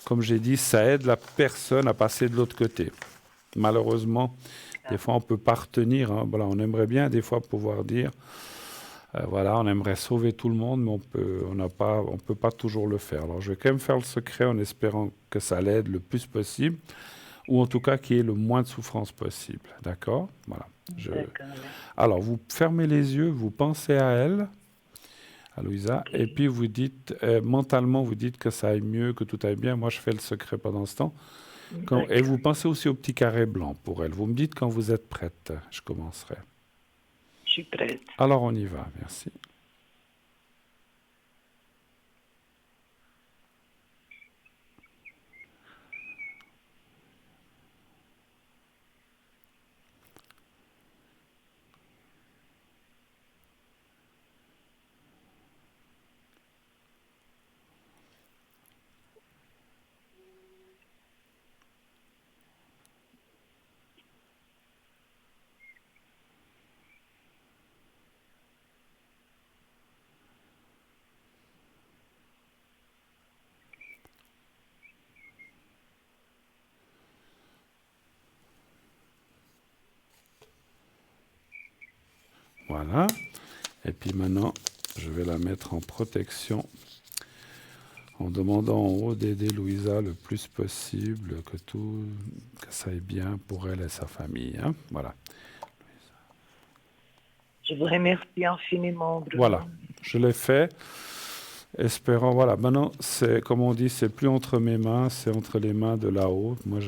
[SPEAKER 1] comme j'ai dit, ça aide la personne à passer de l'autre côté. Malheureusement, des fois, on ne peut pas retenir, hein. Voilà, on aimerait bien des fois pouvoir dire, voilà, on aimerait sauver tout le monde, mais on peut pas toujours le faire. Alors, je vais quand même faire le secret en espérant que ça l'aide le plus possible, ou en tout cas qu'il y ait le moins de souffrance possible. D'accord? Voilà.
[SPEAKER 4] D'accord.
[SPEAKER 1] Alors, vous fermez les yeux, vous pensez à elle, à Louisa, et puis vous dites, mentalement, vous dites que ça aille mieux, que tout aille bien. Moi, je fais le secret pendant ce temps. Et vous pensez aussi au petit carré blanc pour elle. Vous me dites quand vous êtes prête. Je commencerai.
[SPEAKER 4] Je suis prête.
[SPEAKER 1] Alors, on y va. Merci. Voilà. Et puis maintenant, je vais la mettre en protection en demandant en haut d'aider Louisa le plus possible, que ça aille bien pour elle et sa famille, hein. Voilà.
[SPEAKER 4] Je vous remercie infiniment, Bruno.
[SPEAKER 1] Voilà. Je l'ai fait. Espérant, voilà. Maintenant, c'est comme on dit, c'est plus entre mes mains, c'est entre les mains de là-haut. Moi,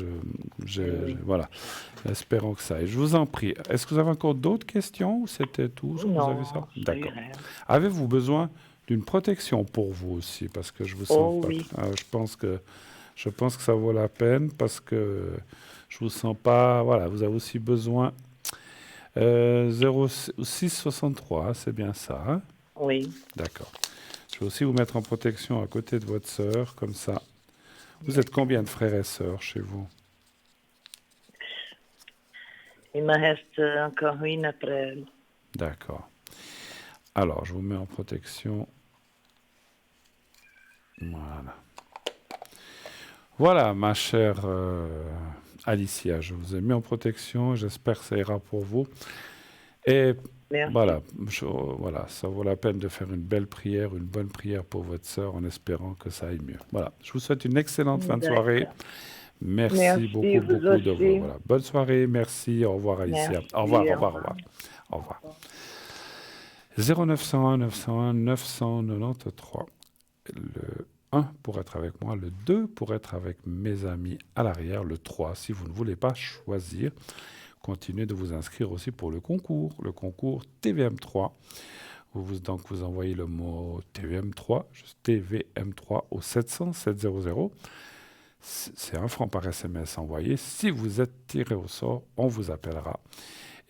[SPEAKER 1] voilà. Espérons que ça aille. Je vous en prie. Est-ce que vous avez encore d'autres questions ou c'était tout ce que vous avez ça?
[SPEAKER 4] Non,
[SPEAKER 1] D'accord.
[SPEAKER 4] irait.
[SPEAKER 1] Avez-vous besoin d'une protection pour vous aussi? Parce que je vous sens pas.
[SPEAKER 4] Oui.
[SPEAKER 1] Je pense que ça vaut la peine parce que je vous sens pas. Voilà, vous avez aussi besoin. 0663, hein, c'est bien ça, hein?
[SPEAKER 4] Oui.
[SPEAKER 1] D'accord. Je vais aussi vous mettre en protection à côté de votre sœur, comme ça. Vous êtes combien de frères et sœurs chez vous?
[SPEAKER 4] Il me reste encore une après elle.
[SPEAKER 1] D'accord. Alors, je vous mets en protection. Voilà. Voilà, ma chère Alicia, je vous ai mis en protection. J'espère que ça ira pour vous. Et
[SPEAKER 4] Merci.
[SPEAKER 1] voilà, ça vaut la peine de faire une belle prière, une bonne prière pour votre sœur en espérant que ça aille mieux. Voilà, je vous souhaite une excellente fin de soirée. Merci beaucoup
[SPEAKER 4] vous
[SPEAKER 1] de
[SPEAKER 4] aussi.
[SPEAKER 1] vous. Voilà. Bonne soirée, merci, au revoir Alicia.
[SPEAKER 4] Merci,
[SPEAKER 1] Au revoir, au revoir, au revoir. Au revoir. 0901 901 993. 1 pour être avec moi, le 2 pour être avec mes amis à l'arrière, le 3 si vous ne voulez pas choisir. Continuez de vous inscrire aussi pour le concours TVM3. Donc vous envoyez le mot TVM3, juste TVM3 au 700 700. C'est 1 franc par SMS envoyé. Si vous êtes tiré au sort, on vous appellera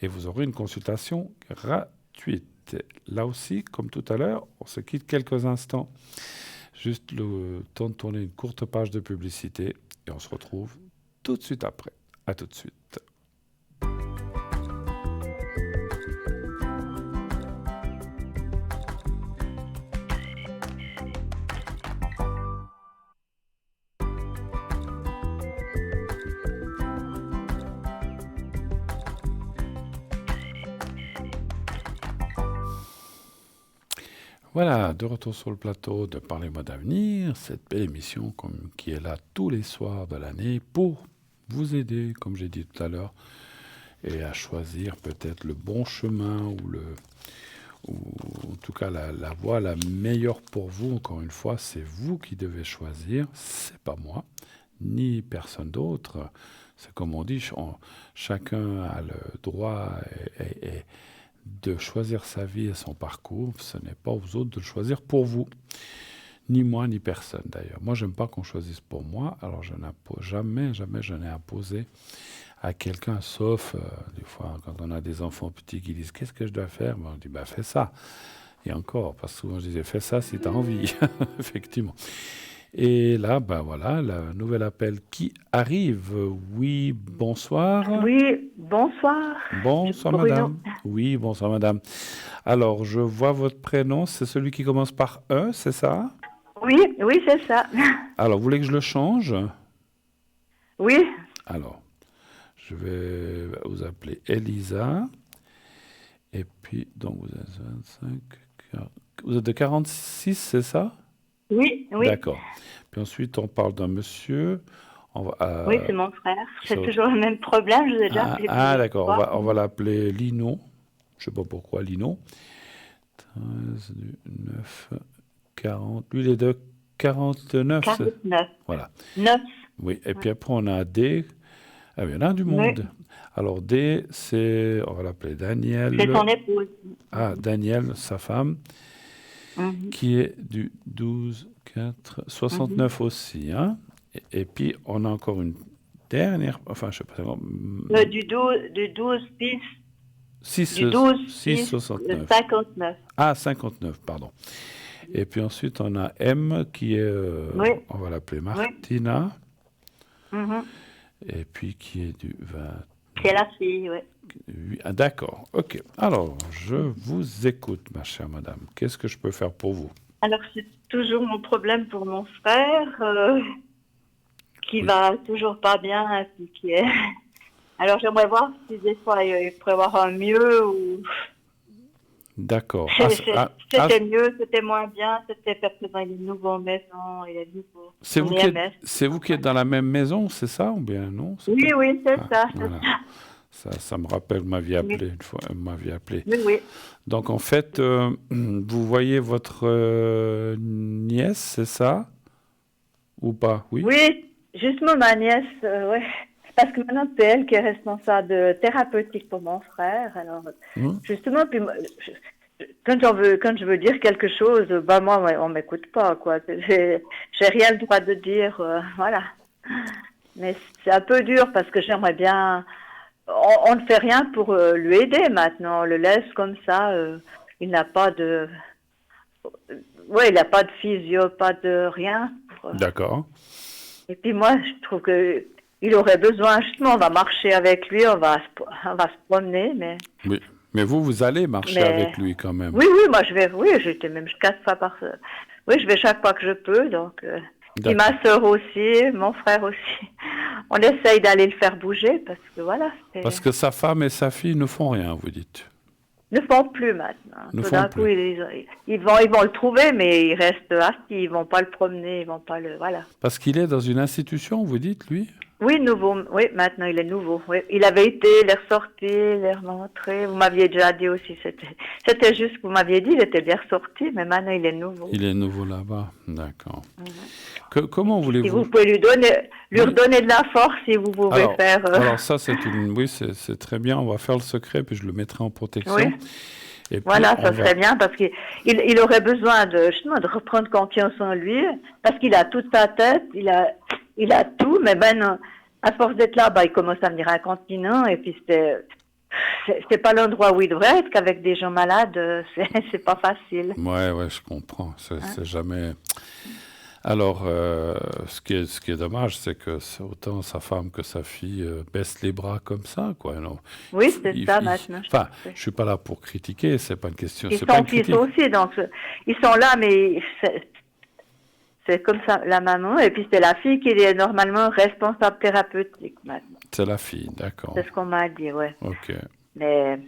[SPEAKER 1] et vous aurez une consultation gratuite. Là aussi, comme tout à l'heure, on se quitte quelques instants. Juste le temps de tourner une courte page de publicité et on se retrouve tout de suite après. À tout de suite. Voilà, de retour sur le plateau de Parlez-moi d'avenir, cette belle émission qui est là tous les soirs de l'année pour vous aider, comme j'ai dit tout à l'heure, et à choisir peut-être le bon chemin ou en tout cas la voie la meilleure pour vous. Encore une fois, c'est vous qui devez choisir, c'est pas moi, ni personne d'autre. C'est comme on dit, chacun a le droit et de choisir sa vie et son parcours. Ce n'est pas aux autres de le choisir pour vous. Ni moi, ni personne d'ailleurs. Moi, j'aime pas qu'on choisisse pour moi, alors je n'impose jamais je n'ai imposé à quelqu'un, sauf des fois quand on a des enfants petits qui disent « Qu'est-ce que je dois faire ?» On dit « Fais ça ». Et encore, parce que souvent je disais « Fais ça si tu as envie ». Effectivement. Et là, voilà, le nouvel appel qui arrive. Oui, bonsoir.
[SPEAKER 5] Oui, bonsoir.
[SPEAKER 1] Bonsoir,
[SPEAKER 5] Bruno.
[SPEAKER 1] madame. Oui, bonsoir, madame. Alors, je vois votre prénom, c'est celui qui commence par E, c'est ça?
[SPEAKER 5] Oui, c'est ça.
[SPEAKER 1] Alors, vous voulez que je le change?
[SPEAKER 5] Oui,
[SPEAKER 1] Alors, je vais vous appeler Elisa. Et puis, donc, vous êtes 25... Vous êtes de 46, c'est ça?
[SPEAKER 5] oui.
[SPEAKER 1] D'accord. Puis ensuite, on parle d'un monsieur.
[SPEAKER 5] Oui, c'est mon frère. C'est
[SPEAKER 1] ça-
[SPEAKER 5] toujours le même problème, je vous ai déjà appelé plusieurs
[SPEAKER 1] d'accord.
[SPEAKER 5] fois.
[SPEAKER 1] On va l'appeler Lino. Je sais pas pourquoi Lino. 13 du 9, 40. Lui, il est de 49.
[SPEAKER 5] 49.
[SPEAKER 1] Voilà.
[SPEAKER 5] 9.
[SPEAKER 1] Oui. Et puis après, on a D. Ah, il y en a du monde. Alors, D, on va l'appeler Daniel.
[SPEAKER 5] C'est son épouse.
[SPEAKER 1] Ah, Daniel, sa femme, qui est du 12, 4, 69 aussi. Hein? Et puis, on a encore une dernière. Enfin, je sais pas.
[SPEAKER 5] Du 12 bis.
[SPEAKER 1] 6,
[SPEAKER 5] Du 12
[SPEAKER 1] 6, 69.
[SPEAKER 5] 59.
[SPEAKER 1] Ah, 59, pardon. Et puis ensuite, on a M qui est, on va l'appeler Martina,
[SPEAKER 5] Mhm.
[SPEAKER 1] et puis qui est du 20.
[SPEAKER 5] C'est la fille, oui.
[SPEAKER 1] Ah, d'accord, ok. Alors, je vous écoute, ma chère madame. Qu'est-ce que je peux faire pour vous?
[SPEAKER 5] Alors, c'est toujours mon problème pour mon frère, qui va toujours pas bien, et puis qui est... Alors, j'aimerais voir si des fois il pourrait avoir un mieux ou...
[SPEAKER 1] D'accord.
[SPEAKER 5] C'était mieux, c'était moins bien, c'était présent, il y a une nouvelle maison, il y a une nouvelle...
[SPEAKER 1] C'est vous qui êtes dans la même maison, c'est ça ou bien non?
[SPEAKER 5] Oui, c'est ça.
[SPEAKER 1] Voilà. Ça me rappelle, vous m'aviez appelé une fois. Vous m'aviez appelé.
[SPEAKER 5] Oui.
[SPEAKER 1] Donc, en fait, vous voyez votre nièce, c'est ça? Ou pas? Oui.
[SPEAKER 5] Oui, justement, ma nièce, ouais. Parce que maintenant, c'est elle qui est responsable thérapeutique pour mon frère. Alors, justement, puis moi, quand je veux dire quelque chose, moi, on m'écoute pas, quoi. J'ai rien le droit de dire, voilà. Mais c'est un peu dur parce que j'aimerais bien... On ne fait rien pour lui aider maintenant. On le laisse comme ça. Il n'a pas de... Oui, il n'a pas de physio, pas de rien.
[SPEAKER 1] D'accord.
[SPEAKER 5] Et puis moi, je trouve que il aurait besoin, justement, on va marcher avec lui, on va se promener, mais...
[SPEAKER 1] Oui. Mais vous allez marcher avec lui quand même.
[SPEAKER 5] Oui, moi j'étais même 4 fois par... Oui, je vais chaque fois que je peux, donc... Et ma sœur aussi, mon frère aussi. On essaye d'aller le faire bouger, parce que voilà...
[SPEAKER 1] Parce que sa femme et sa fille ne font rien, vous dites.
[SPEAKER 5] Ne font plus maintenant. Tout d'un coup, ils vont le trouver, mais ils restent assis, ils vont pas le promener, ils vont pas le... Voilà.
[SPEAKER 1] Parce qu'il est dans une institution, vous dites, lui?
[SPEAKER 5] Oui, nouveau. Oui, maintenant il est nouveau. Oui. Il avait été, il est ressorti, il est remontré. Vous m'aviez déjà dit aussi, c'était juste que vous m'aviez dit, il était bien ressorti, mais maintenant il est nouveau.
[SPEAKER 1] Il est nouveau là-bas, d'accord. Comment
[SPEAKER 5] Si
[SPEAKER 1] voulez-vous...
[SPEAKER 5] vous pouvez lui redonner de la force, si vous pouvez faire...
[SPEAKER 1] Alors ça, oui, c'est très bien, on va faire le secret, puis je le mettrai en protection.
[SPEAKER 5] Oui.
[SPEAKER 1] Et puis,
[SPEAKER 5] Voilà, ça serait bien, parce qu'il aurait besoin justement de reprendre confiance en lui, parce qu'il a toute sa tête, il a tout, mais à force d'être là, il commence à venir incontinent, et puis c'est pas l'endroit où il devrait être, qu'avec des gens malades, c'est pas facile.
[SPEAKER 1] Ouais, je comprends, c'est jamais... Alors, ce qui est dommage, c'est que autant sa femme que sa fille baissent les bras comme ça, quoi. Alors,
[SPEAKER 5] oui, c'est ça maintenant.
[SPEAKER 1] Enfin, je suis pas là pour critiquer, c'est pas une question.
[SPEAKER 5] Ils sont fils aussi, donc ils sont là, mais c'est comme ça la maman, et puis c'est la fille qui est normalement responsable thérapeutique maintenant.
[SPEAKER 1] C'est la fille, d'accord.
[SPEAKER 5] C'est ce qu'on m'a dit, ouais.
[SPEAKER 1] Ok.
[SPEAKER 5] Mais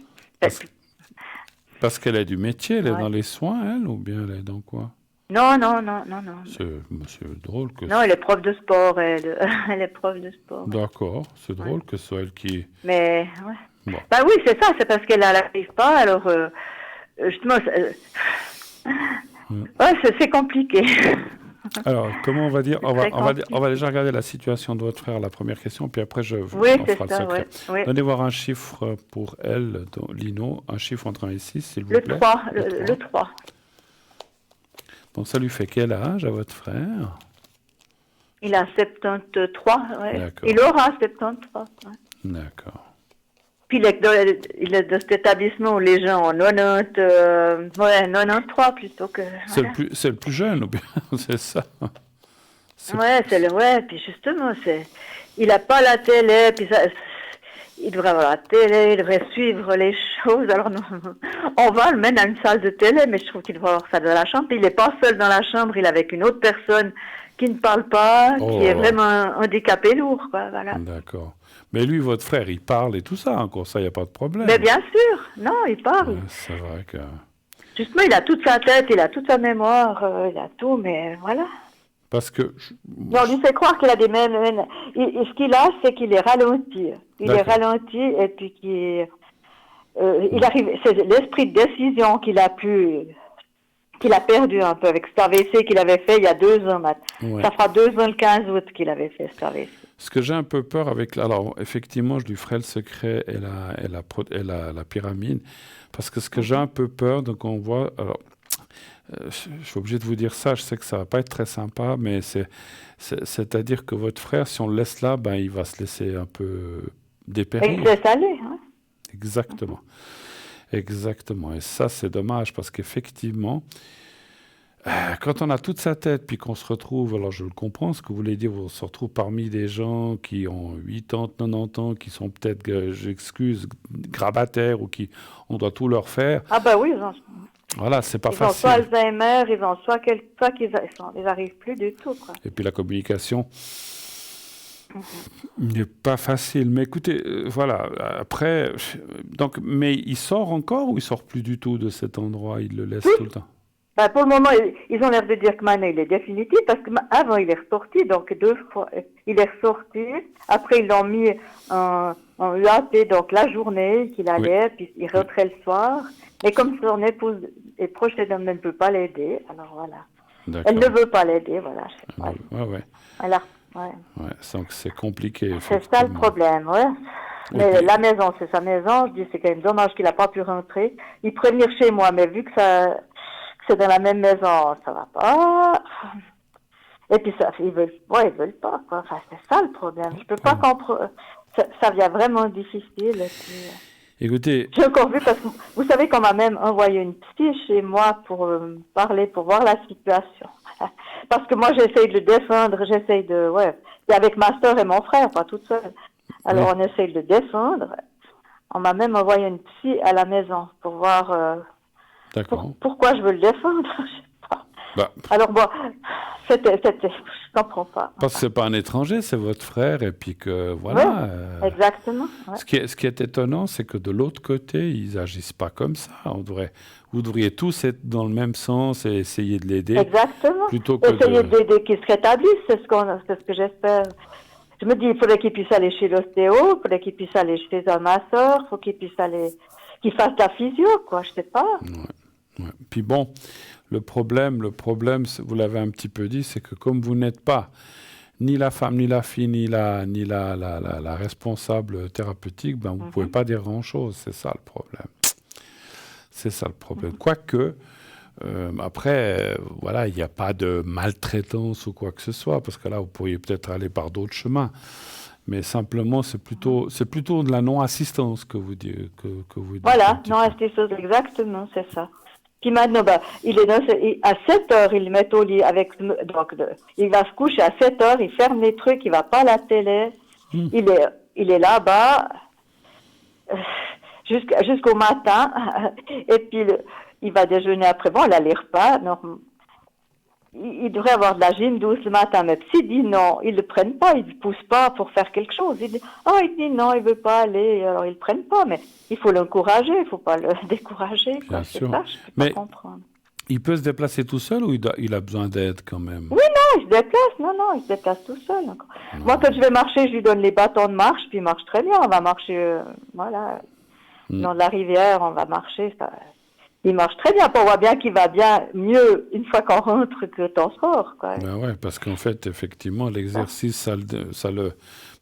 [SPEAKER 1] parce qu'elle est du métier, elle est dans les soins, elle, ou bien elle est dans quoi?
[SPEAKER 5] Non.
[SPEAKER 1] C'est drôle que...
[SPEAKER 5] Non, elle est prof de sport, elle est prof de sport.
[SPEAKER 1] D'accord, c'est drôle que ce soit elle qui...
[SPEAKER 5] Mais, ouais.
[SPEAKER 1] Bon.
[SPEAKER 5] Bah oui, c'est ça, c'est parce qu'elle n'arrive pas, alors, justement, c'est compliqué.
[SPEAKER 1] Alors, comment on va dire? On va déjà regarder la situation de votre frère, la première question, puis après, on fera le secret.
[SPEAKER 5] Oui.
[SPEAKER 1] Donnez voir un chiffre pour elle, Lino, un chiffre entre 1 et 6, s'il vous plaît.
[SPEAKER 5] Le 3.
[SPEAKER 1] Donc, ça lui fait quel âge à votre frère?
[SPEAKER 5] Il a 73, ouais.
[SPEAKER 1] D'accord.
[SPEAKER 5] Il aura 73, ouais.
[SPEAKER 1] D'accord.
[SPEAKER 5] Puis il est de cet établissement où les gens ont 93 plutôt que...
[SPEAKER 1] C'est le plus jeune, ou bien c'est ça?
[SPEAKER 5] Puis justement, il n'a pas la télé, puis il devrait avoir la télé, il devrait suivre les choses. Alors, on va le mettre dans une salle de télé, mais je trouve qu'il devrait avoir ça dans la chambre. Puis il n'est pas seul dans la chambre, il est avec une autre personne qui ne parle pas, qui est vraiment handicapé lourd, quoi, voilà.
[SPEAKER 1] D'accord. Mais lui, votre frère, il parle et tout ça, encore ça, il n'y a pas de problème.
[SPEAKER 5] Mais bien sûr, non, il parle.
[SPEAKER 1] Ouais, c'est vrai que...
[SPEAKER 5] Justement, il a toute sa tête, il a toute sa mémoire, il a tout, mais voilà.
[SPEAKER 1] Parce que...
[SPEAKER 5] On lui fait croire qu'il a des mêmes... ce qu'il a, c'est qu'il est ralenti. Il est ralenti, et puis il arrive... C'est l'esprit de décision qu'il a perdu un peu avec cet AVC qu'il avait fait il y a 2 ans maintenant. Ouais. Ça fera 2 ans le 15 août qu'il avait fait cet AVC.
[SPEAKER 1] Ce que j'ai un peu peur avec... Alors, effectivement, je lui ferai le secret et la pyramide, parce que ce que j'ai un peu peur, donc on voit... Alors, je suis obligé de vous dire ça, je sais que ça va pas être très sympa, mais c'est-à-dire que votre frère, si on le laisse là, il va se laisser un peu dépérir.
[SPEAKER 5] Il se laisse aller, hein.
[SPEAKER 1] Exactement. Exactement. Et ça, c'est dommage, parce qu'effectivement... quand on a toute sa tête, puis qu'on se retrouve, alors je le comprends, ce que vous voulez dire, on se retrouve parmi des gens qui ont 80, 90 ans, qui sont peut-être, j'excuse, grabataires, ou qui, on doit tout leur faire.
[SPEAKER 5] Ah ben oui,
[SPEAKER 1] voilà, c'est pas facile.
[SPEAKER 5] Ils ont soit Alzheimer, ils ont soit qu'ils n'arrivent plus du tout, quoi.
[SPEAKER 1] Et puis la communication n'est pas facile. Mais écoutez, voilà, après, donc, mais il sort encore ou il sort plus du tout de cet endroit? Il le laisse tout le temps?
[SPEAKER 5] Pour le moment, ils ont l'air de dire que maintenant il est définitif, parce qu'avant il est ressorti, donc 2 fois, il est ressorti. Après ils l'ont mis en UAP, donc la journée qu'il allait, puis il rentrait le soir. Mais comme son épouse est proche d'elle, elle ne peut pas l'aider, alors voilà. D'accord. Elle ne veut pas l'aider, voilà.
[SPEAKER 1] Donc c'est compliqué.
[SPEAKER 5] C'est ça le problème, ouais. Mais la maison, c'est sa maison. Je dis, c'est quand même dommage qu'il n'a pas pu rentrer. Il pourrait venir chez moi, mais vu que c'est dans la même maison, ça va pas. Et puis ils veulent pas, quoi. Enfin, c'est ça le problème. Je peux pas comprendre. Ça devient vraiment difficile.
[SPEAKER 1] Écoutez.
[SPEAKER 5] J'ai encore vu, parce que vous savez qu'on m'a même envoyé une psy chez moi pour parler, pour voir la situation. Parce que moi, j'essaye de le défendre, et avec ma soeur et mon frère, pas toute seule. Alors, on essaye de le défendre. On m'a même envoyé une psy à la maison pour voir pourquoi je veux le défendre. Je sais pas. Alors, je comprends pas.
[SPEAKER 1] Parce que c'est pas un étranger, c'est votre frère, et puis que, voilà.
[SPEAKER 5] Ouais, exactement. Ouais.
[SPEAKER 1] Ce qui est étonnant, c'est que de l'autre côté, ils agissent pas comme ça. Vous devriez tous être dans le même sens et essayer de l'aider.
[SPEAKER 5] Exactement.
[SPEAKER 1] Plutôt que
[SPEAKER 5] essayer d'aider qu'il se rétablisse, c'est ce que j'espère. Je me dis, il faudrait qu'il puisse aller chez l'ostéo, il faudrait qu'il puisse aller chez un masseur, il faut qu'il puisse aller, qu'il fasse la physio, quoi, je sais pas.
[SPEAKER 1] Ouais. Puis bon, le problème, vous l'avez un petit peu dit, c'est que comme vous n'êtes pas ni la femme, ni la fille, ni la responsable thérapeutique, ben vous pouvez pas dire grand-chose. C'est ça le problème. C'est ça le problème. Quoique, après, voilà, il n'y a pas de maltraitance ou quoi que ce soit, parce que là, vous pourriez peut-être aller par d'autres chemins. Mais simplement, c'est plutôt de la non-assistance que vous dites.
[SPEAKER 5] Voilà, non-assistance, exactement, c'est ça. Puis maintenant, il est à 7 heures, il le met au lit il va se coucher à 7 heures, il ferme les trucs, il va pas à la télé. Il est là-bas jusqu'au matin. Et puis, il va déjeuner après. Bon, là, les repas, il devrait avoir de la gym douce le matin, mais s'il dit non, ils le prennent pas, ils le poussent pas pour faire quelque chose. Il dit non, il veut pas aller, alors ils le prennent pas, mais il faut l'encourager, il faut pas le décourager.
[SPEAKER 1] Bien sûr.
[SPEAKER 5] Ça, je peux pas comprendre.
[SPEAKER 1] Il peut se déplacer tout seul ou il a besoin d'aide quand même?
[SPEAKER 5] Oui, non, il se déplace, il se déplace tout seul. Moi, quand je vais marcher, je lui donne les bâtons de marche, puis il marche très bien. On va marcher, dans la rivière, on va marcher, il marche très bien. On voit bien qu'il va bien mieux une fois qu'on rentre que t'en sors, quoi.
[SPEAKER 1] Ben ouais, parce qu'en fait, effectivement, l'exercice, ça le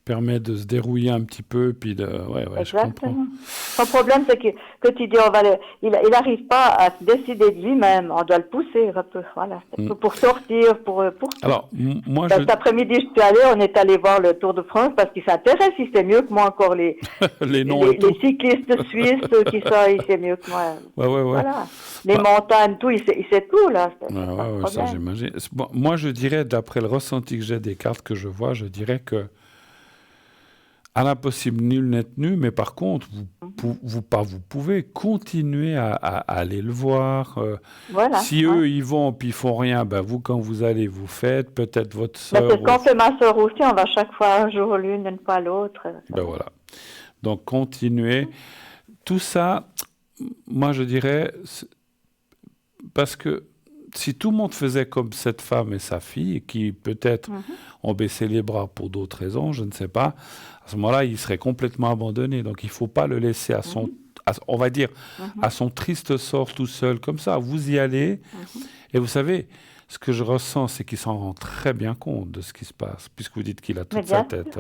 [SPEAKER 1] permet de se dérouiller un petit peu, puis je comprends.
[SPEAKER 5] Son problème, c'est que tu dis, il n'arrive pas à se décider de lui-même. On doit le pousser un peu, pour sortir, pour
[SPEAKER 1] Alors, moi,
[SPEAKER 5] cet après-midi, je suis allée, on est allé voir le Tour de France parce qu'il s'intéresse, il sait mieux que moi encore les cyclistes suisses qui sont, il sait mieux que moi.
[SPEAKER 1] Ouais.
[SPEAKER 5] Voilà. Les montagnes, tout, il sait tout, là.
[SPEAKER 1] Ça, j'imagine. Bon, moi, je dirais, d'après le ressenti que j'ai des cartes que je vois, je dirais que à l'impossible, nul n'est tenu, mais par contre, vous pouvez continuer à aller le voir. Si eux, ils vont puis ils font rien, vous, quand vous allez, vous faites. Peut-être votre sœur...
[SPEAKER 5] c'est quand fait ma sœur aussi, on va chaque fois un jour l'une, une fois l'autre.
[SPEAKER 1] Voilà. Donc, continuez. Tout ça, moi, je dirais, parce que si tout le monde faisait comme cette femme et sa fille, qui peut-être ont baissé les bras pour d'autres raisons, je ne sais pas, à ce moment-là, il serait complètement abandonné. Donc, il ne faut pas le laisser à son, on va dire, à son triste sort tout seul, comme ça. Vous y allez. Et vous savez, ce que je ressens, c'est qu'il s'en rend très bien compte de ce qui se passe, puisque vous dites qu'il a toute sa tête.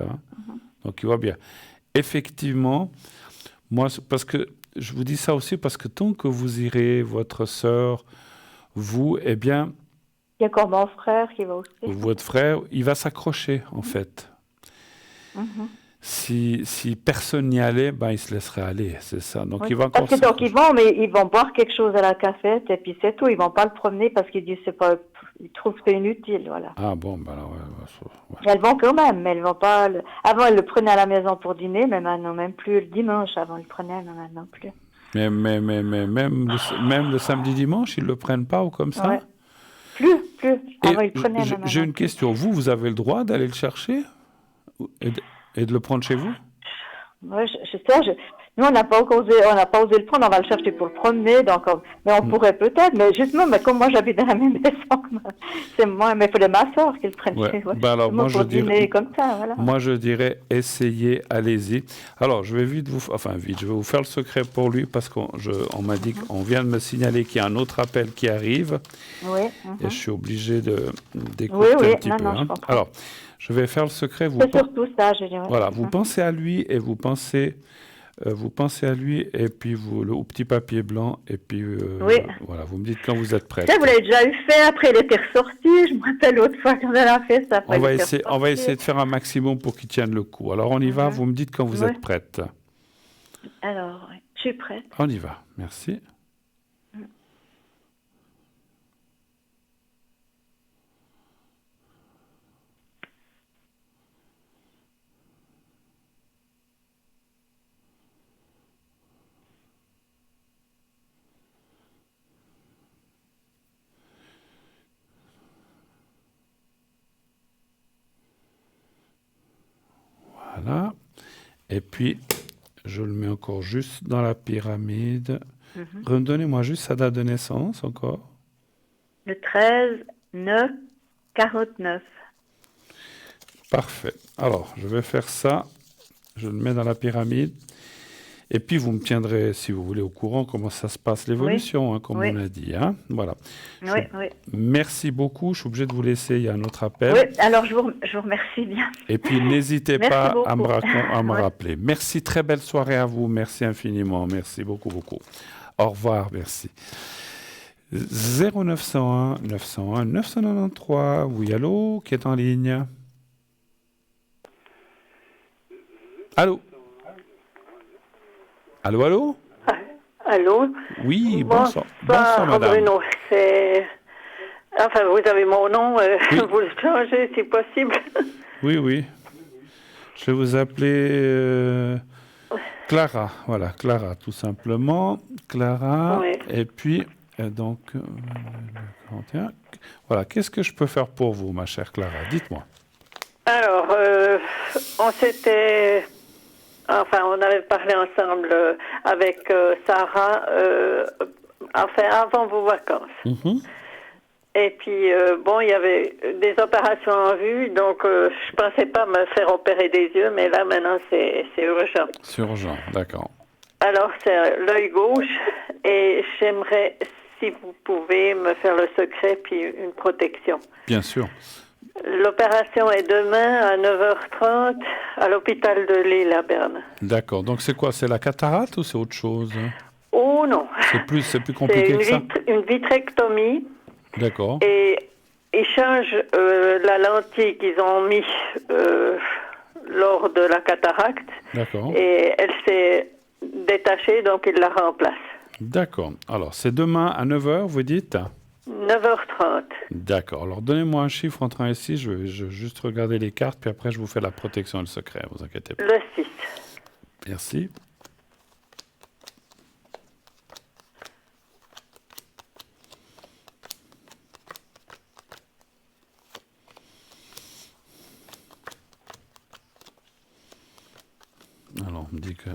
[SPEAKER 1] Donc, il voit bien. Effectivement, moi, parce que je vous dis ça aussi, parce que tant que vous irez, votre sœur, vous, eh bien...
[SPEAKER 5] Il y a encore mon frère qui va aussi.
[SPEAKER 1] Votre frère, il va s'accrocher, en fait. Si personne n'y allait, il se laisserait aller, c'est ça. Donc, il va encore
[SPEAKER 5] parce que donc, ils vont boire quelque chose à la cafette, et puis c'est tout. Ils vont pas le promener parce qu'ils disent ils trouvent que c'est inutile, voilà.
[SPEAKER 1] Ah bon,
[SPEAKER 5] Elles vont quand même, mais elles vont pas... Avant, elles le prenaient à la maison pour dîner, mais maintenant, même plus le dimanche. Avant, ils le prenaient, mais maintenant plus.
[SPEAKER 1] Mais même le samedi, dimanche, ils ne le prennent pas ou comme ça?
[SPEAKER 5] Plus. Avant, ils le prenaient.
[SPEAKER 1] J'ai une question. Vous avez le droit d'aller le chercher et de le prendre chez vous?
[SPEAKER 5] Oui, nous, on n'a pas osé le prendre. On va le chercher pour le promener. Donc, mais on pourrait peut-être. Mais justement, comme moi, j'habite dans la même maison, c'est moi. Mais il faudrait ma soeur qui le prenne chez vous.
[SPEAKER 1] Alors, moi,
[SPEAKER 5] comme ça, voilà.
[SPEAKER 1] Moi, je dirais, essayez, allez-y. Alors, je vais je vais vous faire le secret pour lui parce qu'on m'a dit qu'on vient de me signaler qu'il y a un autre appel qui arrive.
[SPEAKER 5] Oui.
[SPEAKER 1] Et je suis obligé d'écouter un petit peu. Alors, je vais faire le secret.
[SPEAKER 5] C'est surtout ça, je dirais.
[SPEAKER 1] Voilà, vous pensez à lui et vous pensez à lui et puis au petit papier blanc et puis voilà, vous me dites quand vous êtes prête.
[SPEAKER 5] Ça, vous l'avez déjà eu fait, après il était ressorti, je me rappelle l'autre fois quand elle a fait ça.
[SPEAKER 1] On va essayer de faire un maximum pour qu'il tienne le coup. Alors on y va, vous me dites quand vous êtes prête.
[SPEAKER 5] Alors, je suis prête.
[SPEAKER 1] On y va, merci. Voilà. Et puis, je le mets encore juste dans la pyramide. Redonnez-moi juste sa date de naissance encore.
[SPEAKER 5] Le 13/9/49.
[SPEAKER 1] Parfait. Alors, je vais faire ça. Je le mets dans la pyramide. Et puis, vous me tiendrez, si vous voulez, au courant comment ça se passe, l'évolution, comme on a dit. Hein. Voilà.
[SPEAKER 5] Oui.
[SPEAKER 1] Merci beaucoup. Je suis obligé de vous laisser. Il y a un autre appel.
[SPEAKER 5] Oui, alors je vous remercie bien.
[SPEAKER 1] Et puis, n'hésitez pas à me, à me
[SPEAKER 5] Ouais.
[SPEAKER 1] rappeler. Merci. Très belle soirée à vous. Merci infiniment. Merci beaucoup, beaucoup. Au revoir. Merci. 0901 901 993. Oui, allô, qui est en ligne? Allô? Allô, allô?
[SPEAKER 6] Allô?
[SPEAKER 1] Oui, bonsoir. Bonsoir, madame.
[SPEAKER 6] Bruno, c'est... Enfin, vous avez mon nom,
[SPEAKER 1] Oui.
[SPEAKER 6] vous le changez si possible.
[SPEAKER 1] Oui, oui. Je vais vous appeler Clara. Voilà, Clara, tout simplement. Clara.
[SPEAKER 6] Oui.
[SPEAKER 1] Et puis, donc, 41. Voilà, qu'est-ce que je peux faire pour vous, ma chère Clara? Dites-moi.
[SPEAKER 6] Alors, on s'était... Enfin, on avait parlé ensemble avec Sarah, enfin, avant vos vacances.
[SPEAKER 1] Mhm.
[SPEAKER 6] Et puis, bon, il y avait des opérations en vue, donc je pensais pas me faire opérer des yeux, mais là, maintenant, c'est urgent.
[SPEAKER 1] C'est urgent, d'accord.
[SPEAKER 6] Alors, c'est l'œil gauche, et j'aimerais, si vous pouvez, me faire le secret, puis une protection.
[SPEAKER 1] Bien sûr.
[SPEAKER 6] L'opération est demain à 9h30 à l'hôpital de Lille à Berne.
[SPEAKER 1] D'accord. Donc, c'est quoi? C'est la cataracte ou c'est autre chose?
[SPEAKER 6] Oh non,
[SPEAKER 1] C'est plus compliqué que ça?
[SPEAKER 6] une vitrectomie.
[SPEAKER 1] D'accord.
[SPEAKER 6] Et ils changent la lentille qu'ils ont mis lors de la cataracte.
[SPEAKER 1] D'accord.
[SPEAKER 6] Et elle s'est détachée, donc ils la remplacent.
[SPEAKER 1] D'accord. Alors, c'est demain à 9h, vous dites?
[SPEAKER 6] 9h30.
[SPEAKER 1] D'accord. Alors, donnez-moi un chiffre entre 1 et 6. Je vais juste regarder les cartes, puis après, je vous fais la protection et le secret. Vous inquiétez pas.
[SPEAKER 6] Le 6.
[SPEAKER 1] Merci. Alors, on me dit que...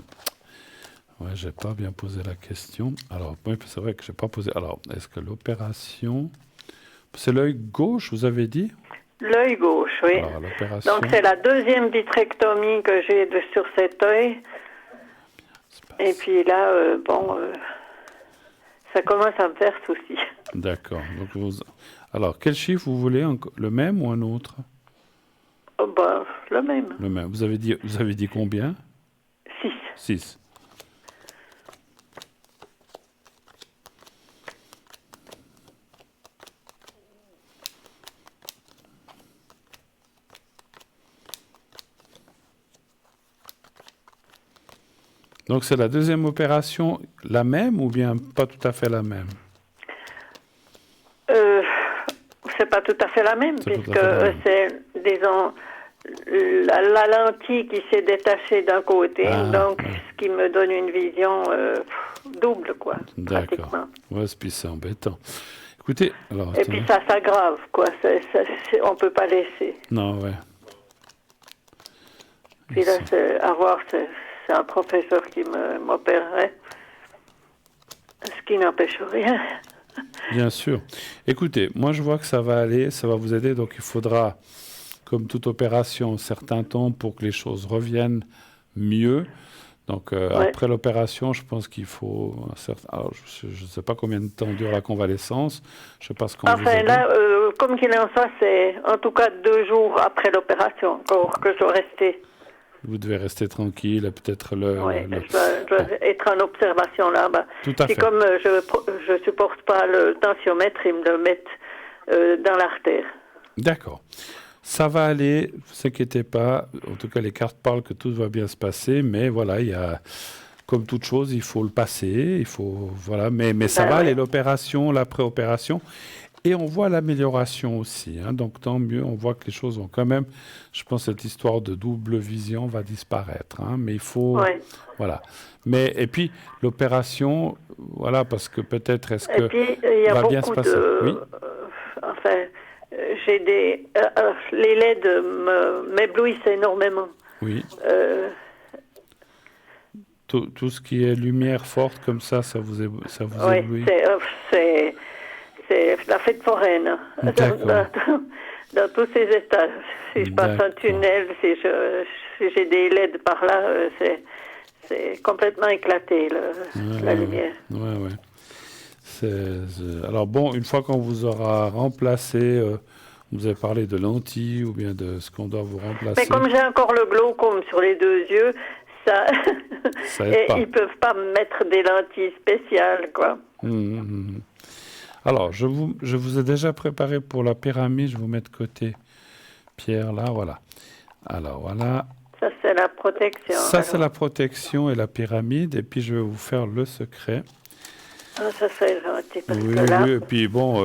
[SPEAKER 1] Ouais, j'ai pas bien posé la question. Alors, oui, c'est vrai que j'ai pas posé... Alors, est-ce que l'opération... C'est l'œil gauche, vous avez dit?
[SPEAKER 6] L'œil gauche, oui.
[SPEAKER 1] Alors, l'opération...
[SPEAKER 6] Donc c'est la deuxième vitrectomie que j'ai sur cet œil. Et puis là, ça commence à me faire souci.
[SPEAKER 1] D'accord. Donc alors, quel chiffre vous voulez? Le même ou un autre?
[SPEAKER 6] Oh, le même.
[SPEAKER 1] Le même. Vous avez dit combien?
[SPEAKER 6] 6.
[SPEAKER 1] 6. Donc, c'est la deuxième opération, la même ou bien pas tout à fait la même?
[SPEAKER 6] C'est pas tout à fait la même,
[SPEAKER 1] C'est tout
[SPEAKER 6] puisque
[SPEAKER 1] à fait la même.
[SPEAKER 6] c'est, disons, la lentille qui s'est détachée d'un côté, donc ce qui me donne une vision double, quoi,
[SPEAKER 1] D'accord.
[SPEAKER 6] pratiquement.
[SPEAKER 1] Ouais, puis c'est embêtant. Écoutez, alors...
[SPEAKER 6] Et puis ça s'aggrave, quoi, on peut pas laisser.
[SPEAKER 1] Non, ouais.
[SPEAKER 6] Puis là, c'est un professeur qui m'opérerait, ce qui n'empêche rien.
[SPEAKER 1] Bien sûr. Écoutez, moi je vois que ça va aller, ça va vous aider, donc il faudra, comme toute opération, un certain temps pour que les choses reviennent mieux. Donc après l'opération, je pense qu'il faut un certain... Alors, je ne sais pas combien de temps dure la convalescence, je ne sais pas ce qu'on vous a dit.
[SPEAKER 6] Là, comme qu'il en soit, c'est en tout cas 2 jours après l'opération encore que je dois rester.
[SPEAKER 1] Vous devez rester tranquille, et peut-être
[SPEAKER 6] Oui, je dois être en observation là.
[SPEAKER 1] Tout à fait.
[SPEAKER 6] Comme je supporte pas le tensiomètre, ils me le mettent dans l'artère.
[SPEAKER 1] D'accord. Ça va aller, ne vous inquiétez pas. En tout cas, les cartes parlent que tout va bien se passer, mais voilà, il y a, comme toute chose, il faut le passer, il faut, voilà, mais ça va aller, l'opération, l'après-opération. Et on voit l'amélioration aussi, hein, donc tant mieux, on voit que les choses vont quand même, je pense que cette histoire de double vision va disparaître, hein, mais il faut, voilà. Mais, et puis, l'opération, voilà, parce que peut-être, est-ce que
[SPEAKER 6] il
[SPEAKER 1] va bien se passer? Oui.
[SPEAKER 6] Enfin, j'ai les LED m'éblouissent énormément.
[SPEAKER 1] Oui. Tout ce qui est lumière forte comme ça vous éblouit?
[SPEAKER 6] C'est la fête foraine. dans tous ces états. Si je passe un tunnel, si j'ai des LED par là, c'est complètement éclaté, la lumière.
[SPEAKER 1] Ouais. Alors bon, une fois qu'on vous aura remplacé, vous avez parlé de lentilles ou bien de ce qu'on doit vous remplacer.
[SPEAKER 6] Mais comme j'ai encore le glaucome sur les 2 yeux, ça
[SPEAKER 1] aide pas.
[SPEAKER 6] Ils peuvent pas me mettre des lentilles spéciales, quoi.
[SPEAKER 1] Alors, je vous ai déjà préparé pour la pyramide. Je vous mets de côté Pierre, là, voilà. Alors, voilà.
[SPEAKER 6] Ça, c'est la protection.
[SPEAKER 1] Ça, c'est la protection et la pyramide. Et puis, je vais vous faire le secret.
[SPEAKER 6] Ah, ça serait gentil, parce
[SPEAKER 1] Oui,
[SPEAKER 6] que là...
[SPEAKER 1] oui. Et puis, bon,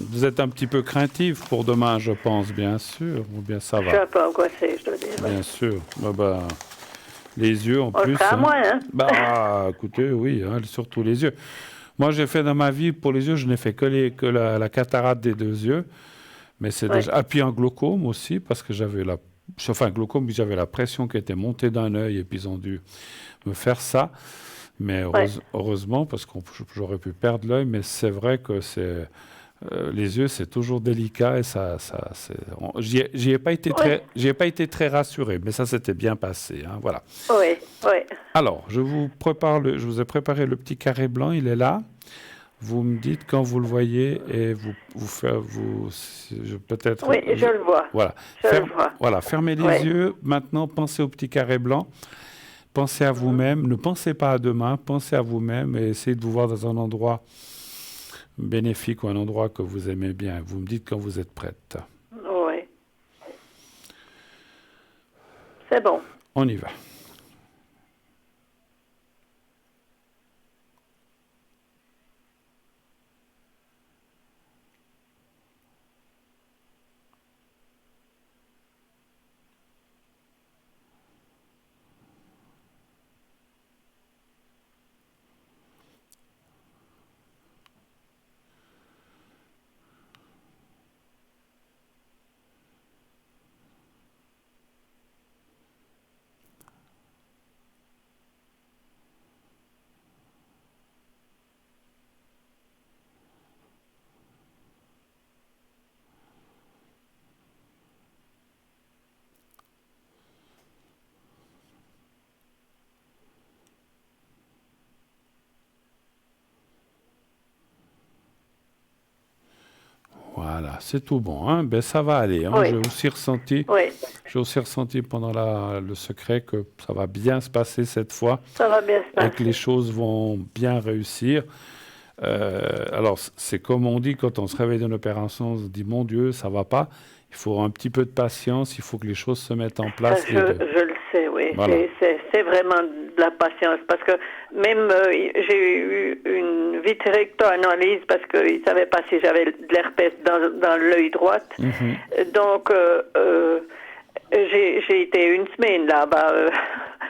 [SPEAKER 1] vous êtes un petit peu craintif pour demain, je pense, bien sûr. Ou bien ça va.
[SPEAKER 6] Je sais pas quoi c'est, je dois dire.
[SPEAKER 1] Bien sûr. Les yeux, en plus.
[SPEAKER 6] On sera à moi, hein.
[SPEAKER 1] Écoutez, oui, surtout les yeux. Moi, j'ai fait dans ma vie, pour les yeux, je n'ai fait que la cataracte des 2 yeux. Mais c'est déjà... Ah, puis un glaucome aussi, parce que j'avais glaucome, j'avais la pression qui était montée d'un œil, et puis ils ont dû me faire ça. Mais heureusement, parce que j'aurais pu perdre l'œil, mais c'est vrai que les yeux, c'est toujours délicat, et j'y ai pas été très rassuré, mais ça s'était bien passé, hein, voilà.
[SPEAKER 6] Oui.
[SPEAKER 1] Alors, je vous ai préparé le petit carré blanc, il est là. Vous me dites quand vous le voyez et peut-être...
[SPEAKER 6] Oui, je le vois.
[SPEAKER 1] Voilà. Voilà, fermez les yeux. Maintenant, pensez au petit carré blanc. Pensez à vous-même. Ne pensez pas à demain. Pensez à vous-même et essayez de vous voir dans un endroit bénéfique ou un endroit que vous aimez bien. Vous me dites quand vous êtes prête.
[SPEAKER 6] Oui. C'est bon.
[SPEAKER 1] On y va. Voilà, c'est tout bon. Hein? Ben, ça va aller. Hein?
[SPEAKER 6] Oui.
[SPEAKER 1] J'ai aussi ressenti pendant le secret que ça va bien se passer cette fois.
[SPEAKER 6] Ça va bien se passer.
[SPEAKER 1] Et que les choses vont bien réussir. Alors, c'est comme on dit quand on se réveille d'une opération, on se dit, mon Dieu, ça va pas. Il faut un petit peu de patience, il faut que les choses se mettent en place.
[SPEAKER 6] Je le sais, oui.
[SPEAKER 1] Voilà.
[SPEAKER 6] C'est vraiment de la patience. Parce que même j'ai eu une vitrecto-analyse parce qu'ils ne savaient pas si j'avais de l'herpès dans l'œil droit. Donc, j'ai été une semaine là-bas.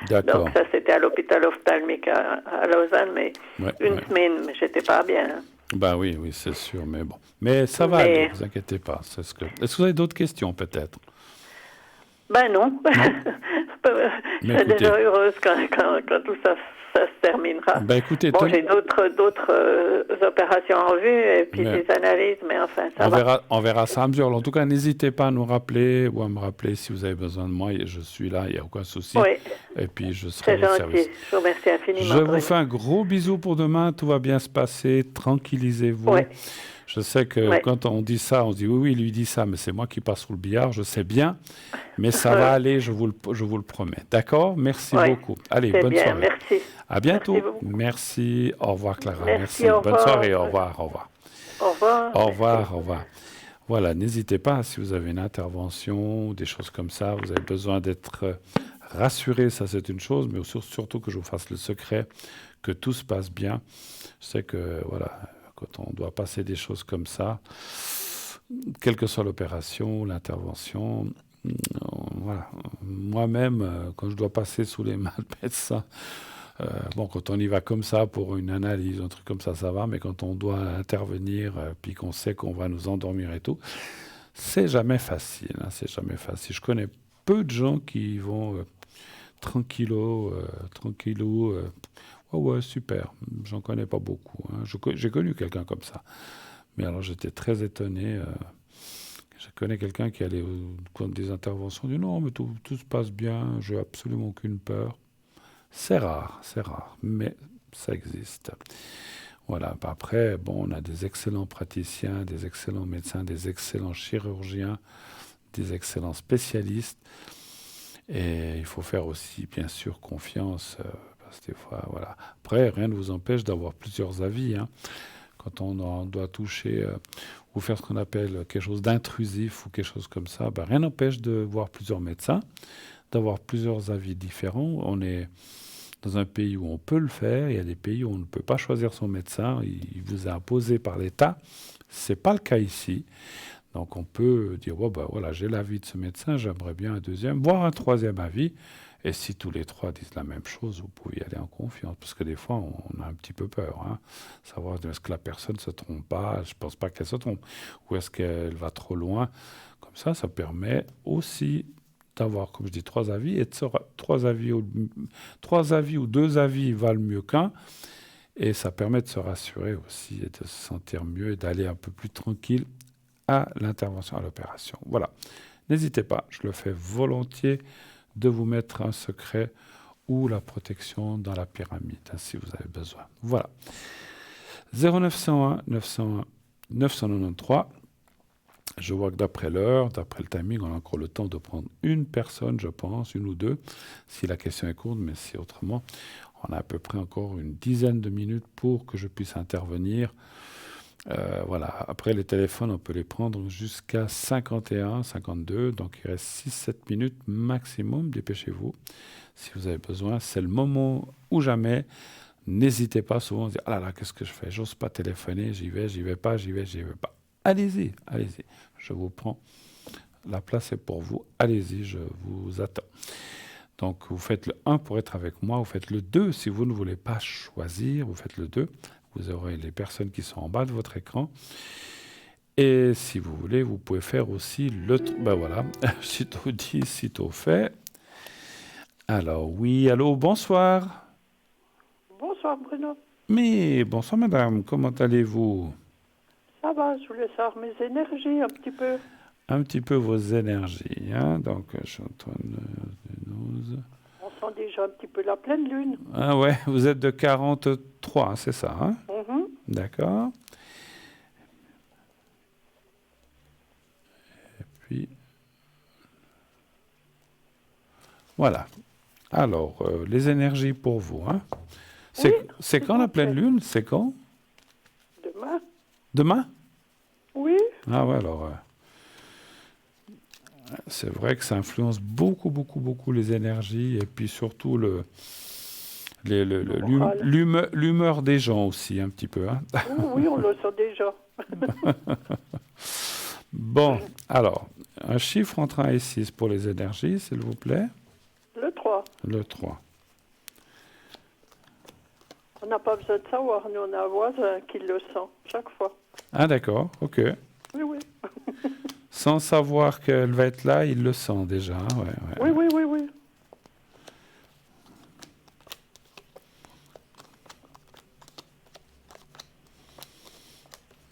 [SPEAKER 1] D'accord.
[SPEAKER 6] Donc, ça, c'était à l'hôpital ophtalmique à Lausanne. Mais une semaine, mais j'étais pas bien.
[SPEAKER 1] Ben oui, c'est sûr, mais bon. Mais ça va aller, ne vous inquiétez pas. Est-ce que vous avez d'autres questions, peut-être?
[SPEAKER 6] Ben non. Je serai déjà heureuse quand tout ça se terminera.
[SPEAKER 1] Ben écoutez,
[SPEAKER 6] j'ai d'autres opérations en vue et puis des analyses, mais enfin, ça va.
[SPEAKER 1] On verra ça à mesure. En tout cas, n'hésitez pas à nous rappeler ou à me rappeler si vous avez besoin de moi. Je suis là, il n'y a aucun souci.
[SPEAKER 6] Oui.
[SPEAKER 1] Et puis, je serai au service.
[SPEAKER 6] C'est gentil. Je vous remercie infiniment.
[SPEAKER 1] Je vous fais un gros bisou pour demain. Tout va bien se passer. Tranquillisez-vous.
[SPEAKER 6] Oui.
[SPEAKER 1] Je sais que quand on dit ça, on se dit oui, lui dit ça, mais c'est moi qui passe sous le billard, je sais bien, mais ça va aller, je vous le promets. D'accord? Merci beaucoup. Allez, bonne soirée.
[SPEAKER 6] Merci.
[SPEAKER 1] À bientôt.
[SPEAKER 6] Merci.
[SPEAKER 1] Au revoir, Clara.
[SPEAKER 6] Merci.
[SPEAKER 1] Bonne soirée. Au revoir.
[SPEAKER 6] Au revoir.
[SPEAKER 1] Voilà, n'hésitez pas, si vous avez une intervention ou des choses comme ça, vous avez besoin d'être rassuré, ça c'est une chose, mais surtout que je vous fasse le secret, que tout se passe bien. Je sais que, voilà, quand on doit passer des choses comme ça, quelle que soit l'opération, l'intervention, voilà. Moi-même, quand je dois passer sous les mains de médecin, quand on y va comme ça pour une analyse, un truc comme ça va, mais quand on doit intervenir, puis qu'on sait qu'on va nous endormir et tout, c'est jamais facile. Hein, c'est jamais facile. Je connais peu de gens qui vont tranquillo. Ouais, super. J'en connais pas beaucoup. Hein. J'ai connu quelqu'un comme ça. Mais alors, j'étais très étonné. Je connais quelqu'un qui allait contre des interventions, dit non, mais tout se passe bien, j'ai absolument aucune peur. C'est rare, mais ça existe. Voilà. Après, bon, on a des excellents praticiens, des excellents médecins, des excellents chirurgiens, des excellents spécialistes. Et il faut faire aussi, bien sûr, confiance, parce que des fois, voilà. Après, rien ne vous empêche d'avoir plusieurs avis, hein. Quand on doit toucher ou faire ce qu'on appelle quelque chose d'intrusif ou quelque chose comme ça, ben, rien n'empêche de voir plusieurs médecins, d'avoir plusieurs avis différents. On est dans un pays où on peut le faire, il y a des pays où on ne peut pas choisir son médecin, il vous est imposé par l'État. Ce n'est pas le cas ici. Donc on peut dire, oh, ben, voilà, j'ai l'avis de ce médecin, j'aimerais bien un deuxième, voire un troisième avis. Et si tous les trois disent la même chose, vous pouvez y aller en confiance. Parce que des fois, on a un petit peu peur. Hein. Savoir est-ce que la personne ne se trompe pas. Je ne pense pas qu'elle se trompe. Ou est-ce qu'elle va trop loin. Comme ça permet aussi d'avoir, comme je dis, trois avis. Et trois avis ou deux avis valent mieux qu'un. Et ça permet de se rassurer aussi et de se sentir mieux et d'aller un peu plus tranquille à l'intervention, à l'opération. Voilà. N'hésitez pas, je le fais volontiers, de vous mettre un secret ou la protection dans la pyramide, hein, si vous avez besoin. Voilà. 0901 901 993. Je vois que d'après l'heure, d'après le timing, on a encore le temps de prendre une personne, je pense, une ou deux, si la question est courte, mais si autrement, on a à peu près encore une dizaine de minutes pour que je puisse intervenir. Voilà. Après, les téléphones, on peut les prendre jusqu'à 51, 52. Donc, il reste 6-7 minutes maximum. Dépêchez-vous. Si vous avez besoin, c'est le moment ou jamais. N'hésitez pas souvent à dire « Ah là là, qu'est-ce que je fais? J'ose pas téléphoner. J'y vais pas. Allez-y. Je vous prends. La place est pour vous. Allez-y, je vous attends. Donc, vous faites le 1 pour être avec moi. Vous faites le 2 si vous ne voulez pas choisir. Vous faites le 2. Vous aurez les personnes qui sont en bas de votre écran. Et si vous voulez, vous pouvez faire aussi le... Ben voilà, sitôt dit, sitôt fait. Alors oui, allô, bonsoir.
[SPEAKER 7] Bonsoir Bruno.
[SPEAKER 1] Mais bonsoir madame, comment allez-vous?
[SPEAKER 7] Ça va, je voulais savoir mes énergies un petit peu.
[SPEAKER 1] Un petit peu vos énergies, hein. Donc je suis en train de...
[SPEAKER 7] On sent déjà un petit peu la pleine lune.
[SPEAKER 1] Ah ouais, vous êtes de 43, c'est ça, hein? D'accord. Et puis... Voilà. Alors, les énergies pour vous, hein? C'est quand la pleine lune? C'est quand?
[SPEAKER 7] Demain.
[SPEAKER 1] Demain?
[SPEAKER 7] Oui.
[SPEAKER 1] Ah ouais, alors... c'est vrai que ça influence beaucoup les énergies et puis surtout l'humeur des gens aussi, un petit peu. Hein.
[SPEAKER 7] Oui, on le sent déjà.
[SPEAKER 1] Bon, alors, un chiffre entre 1 et 6 pour les énergies, s'il vous plaît.
[SPEAKER 7] Le 3.
[SPEAKER 1] Le 3.
[SPEAKER 7] On n'a pas besoin de savoir, nous on a un voisin qui le sent chaque fois.
[SPEAKER 1] Ah d'accord, ok.
[SPEAKER 7] Oui.
[SPEAKER 1] Sans savoir qu'elle va être là, il le sent déjà. Ouais.
[SPEAKER 7] Oui.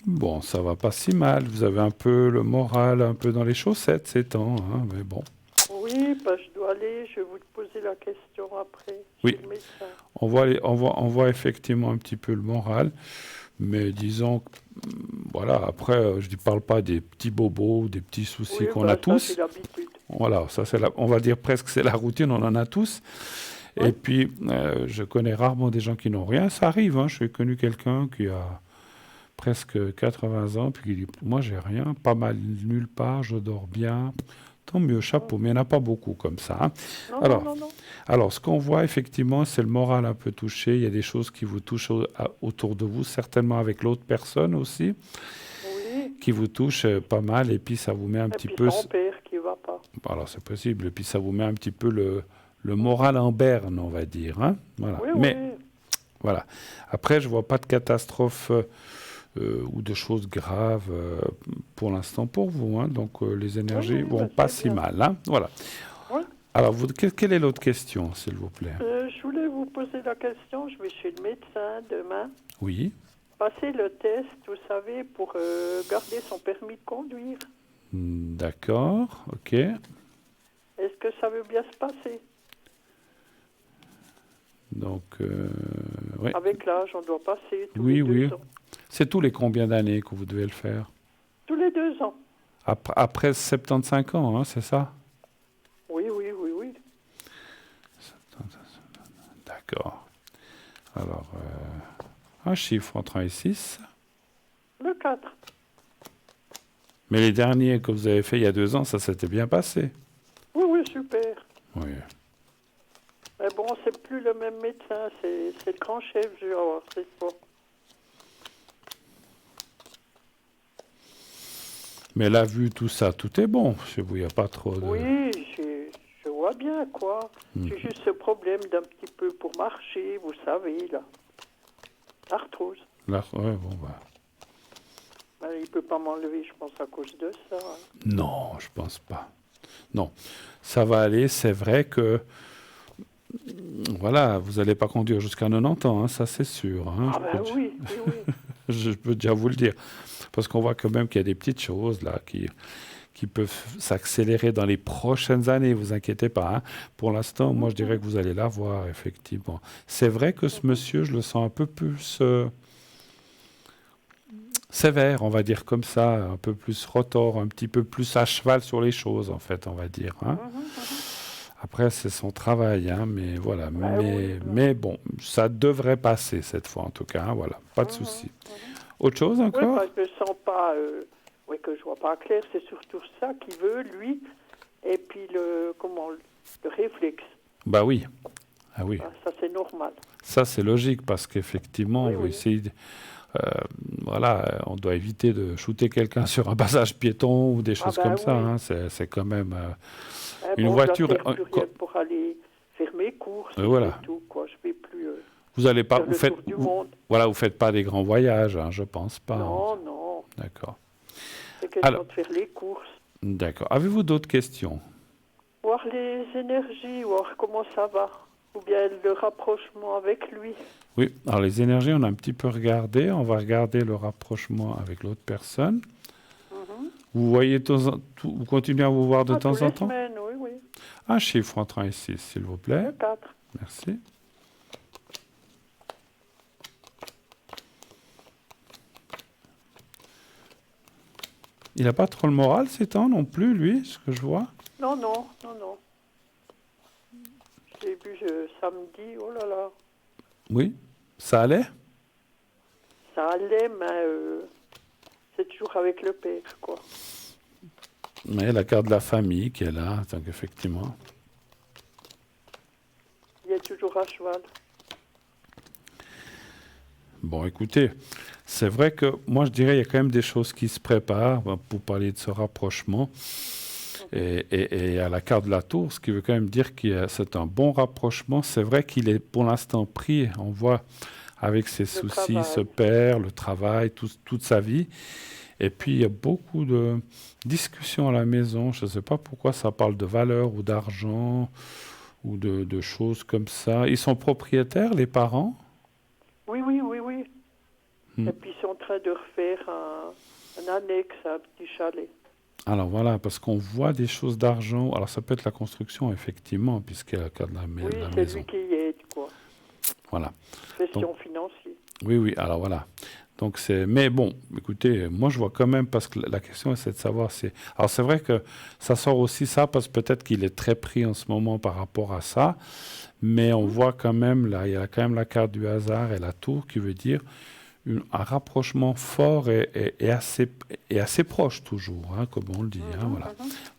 [SPEAKER 1] Bon, ça va pas si mal. Vous avez un peu le moral, un peu dans les chaussettes ces temps, hein, mais bon.
[SPEAKER 7] Oui, je dois aller, je vais vous poser la question après.
[SPEAKER 1] Oui, on voit effectivement un petit peu le moral, mais disons, voilà, après, je ne parle pas des petits bobos, des petits soucis qu'on a tous.
[SPEAKER 7] C'est l'habitude.
[SPEAKER 1] Voilà, ça on va dire presque c'est la routine, on en a tous. Ouais. Et puis, je connais rarement des gens qui n'ont rien, ça arrive, hein, j'ai connu quelqu'un qui a presque 80 ans, puis qui dit, moi j'ai rien, pas mal nulle part, je dors bien. Tant mieux, chapeau, mais il n'y en a pas beaucoup comme ça. Hein.
[SPEAKER 7] Non.
[SPEAKER 1] Alors, ce qu'on voit effectivement, c'est le moral un peu touché. Il y a des choses qui vous touchent autour de vous, certainement avec l'autre personne aussi, qui vous touchent pas mal, et puis ça vous met un petit peu...
[SPEAKER 7] son père qui va pas.
[SPEAKER 1] Alors, c'est possible, et puis ça vous met un petit peu le moral en berne, on va dire. Hein. Voilà. Mais, voilà. Après, je ne vois pas de catastrophe... ou de choses graves pour l'instant pour vous. Hein. Donc, les énergies vont pas si mal. Hein. Voilà.
[SPEAKER 7] Oui.
[SPEAKER 1] Alors, quelle est l'autre question, s'il vous plaît?
[SPEAKER 7] Je voulais vous poser la question. Je vais chez le médecin demain.
[SPEAKER 1] Oui.
[SPEAKER 7] Passer le test, vous savez, pour garder son permis de conduire.
[SPEAKER 1] D'accord, ok.
[SPEAKER 7] Est-ce que ça veut bien se passer?
[SPEAKER 1] Donc, ouais.
[SPEAKER 7] Avec l'âge, on doit passer tous
[SPEAKER 1] Oui,
[SPEAKER 7] les
[SPEAKER 1] oui.
[SPEAKER 7] 2 ans.
[SPEAKER 1] C'est tous les combien d'années que vous devez le faire?
[SPEAKER 7] Tous les 2 ans.
[SPEAKER 1] Après 75 ans, hein, c'est ça?
[SPEAKER 7] Oui, oui, oui, oui.
[SPEAKER 1] D'accord. Alors, un chiffre entre 1 et 6.
[SPEAKER 7] Le 4.
[SPEAKER 1] Mais les derniers que vous avez fait il y a 2 ans, ça s'était bien passé.
[SPEAKER 7] Oui, oui, super.
[SPEAKER 1] Oui.
[SPEAKER 7] Mais bon, c'est plus le même médecin, c'est le grand chef, je vais avoir cette fois.
[SPEAKER 1] Mais là, vu tout ça, tout est bon chez vous, il n'y a pas trop de...
[SPEAKER 7] Oui, je vois bien, quoi. J'ai juste ce problème d'un petit peu pour marcher, vous savez, là. L'arthrose.
[SPEAKER 1] Là, ouais, bon, bah...
[SPEAKER 7] Ben, il ne peut pas m'enlever, je pense, à cause de ça. Hein.
[SPEAKER 1] Non, je pense pas. Non, ça va aller. C'est vrai que... Voilà, vous n'allez pas conduire jusqu'à 90 ans, hein, ça c'est sûr. Hein,
[SPEAKER 7] Ah ben oui, oui, oui.
[SPEAKER 1] je peux déjà vous le dire. Parce qu'on voit quand même qu'il y a des petites choses là qui peuvent s'accélérer dans les prochaines années, vous inquiétez pas. Hein. Pour l'instant, moi je dirais que vous allez la voir, effectivement. C'est vrai que ce monsieur, je le sens un peu plus sévère, on va dire comme ça, un peu plus rotor, un petit peu plus à cheval sur les choses, en fait, on va dire. Hein. Après, c'est son travail, hein, mais voilà. Mais bon, ça devrait passer cette fois, en tout cas. Hein, voilà, pas de souci. Autre chose
[SPEAKER 7] Oui,
[SPEAKER 1] encore?
[SPEAKER 7] parce que je sens pas, oui, que je vois pas clair, c'est surtout ça qu'il veut, lui, et puis le réflexe.
[SPEAKER 1] Bah oui. Ah oui.
[SPEAKER 7] Ah, ça, c'est normal.
[SPEAKER 1] Ça, c'est logique, parce qu'effectivement, vous essayez voilà, on doit éviter de shooter quelqu'un sur un passage piéton ou des choses comme ça. Hein, c'est quand même une voiture.
[SPEAKER 7] Je dois faire plus rien pour aller faire mes courses.
[SPEAKER 1] Voilà.
[SPEAKER 7] Et tout, quoi. Je vais plus.
[SPEAKER 1] Vous allez pas.
[SPEAKER 7] Faire le tour du monde.
[SPEAKER 1] Voilà, vous faites pas des grands voyages, hein, je pense pas.
[SPEAKER 7] Non,
[SPEAKER 1] hein.
[SPEAKER 7] non.
[SPEAKER 1] D'accord.
[SPEAKER 7] C'est question de faire les courses.
[SPEAKER 1] D'accord. Avez-vous d'autres questions?
[SPEAKER 7] Voir les énergies, voir comment ça va. Ou bien le rapprochement avec lui.
[SPEAKER 1] Oui, alors les énergies, on a un petit peu regardé. On va regarder le rapprochement avec l'autre personne. Vous voyez, vous continuez à vous voir de temps en temps?
[SPEAKER 7] Semaines, oui, oui.
[SPEAKER 1] Un chiffre entre 1 et 6, s'il vous plaît.
[SPEAKER 7] Le 4.
[SPEAKER 1] Merci. Il n'a pas trop le moral ces temps non plus, lui, ce que je vois.
[SPEAKER 7] Non, non, non, non. J'ai vu samedi, oh là là.
[SPEAKER 1] Oui, ça allait?
[SPEAKER 7] Ça allait, mais c'est toujours avec le père, quoi.
[SPEAKER 1] Mais la carte de la famille qui est là, donc effectivement.
[SPEAKER 7] Il est toujours à cheval. Bon,
[SPEAKER 1] écoutez, c'est vrai que moi je dirais il y a quand même des choses qui se préparent pour parler de ce rapprochement. Et à la carte de la tour, ce qui veut quand même dire que c'est un bon rapprochement. C'est vrai qu'il est pour l'instant pris, on voit avec ses soucis, ce père, le travail, toute sa vie. Et puis il y a beaucoup de discussions à la maison. Je ne sais pas pourquoi ça parle de valeur ou d'argent ou de choses comme ça. Ils sont propriétaires, les parents?
[SPEAKER 7] Oui, oui, oui, oui. Et puis ils sont en train de refaire un annexe, un petit chalet.
[SPEAKER 1] Alors voilà, parce qu'on voit des choses d'argent. Alors ça peut être la construction, effectivement, puisqu'il y a le cas de la maison.
[SPEAKER 7] Oui, c'est lui qui y aide, quoi.
[SPEAKER 1] Voilà.
[SPEAKER 7] Gestion financière.
[SPEAKER 1] Oui, oui, alors voilà. Donc mais bon, écoutez, moi je vois quand même, parce que la question c'est de savoir si... Alors c'est vrai que ça sort aussi ça, parce que peut-être qu'il est très pris en ce moment par rapport à ça, mais on voit quand même, là, il y a quand même la carte du hasard et la tour qui veut dire un rapprochement fort et assez proche toujours, hein, comme on le dit. Hein, voilà.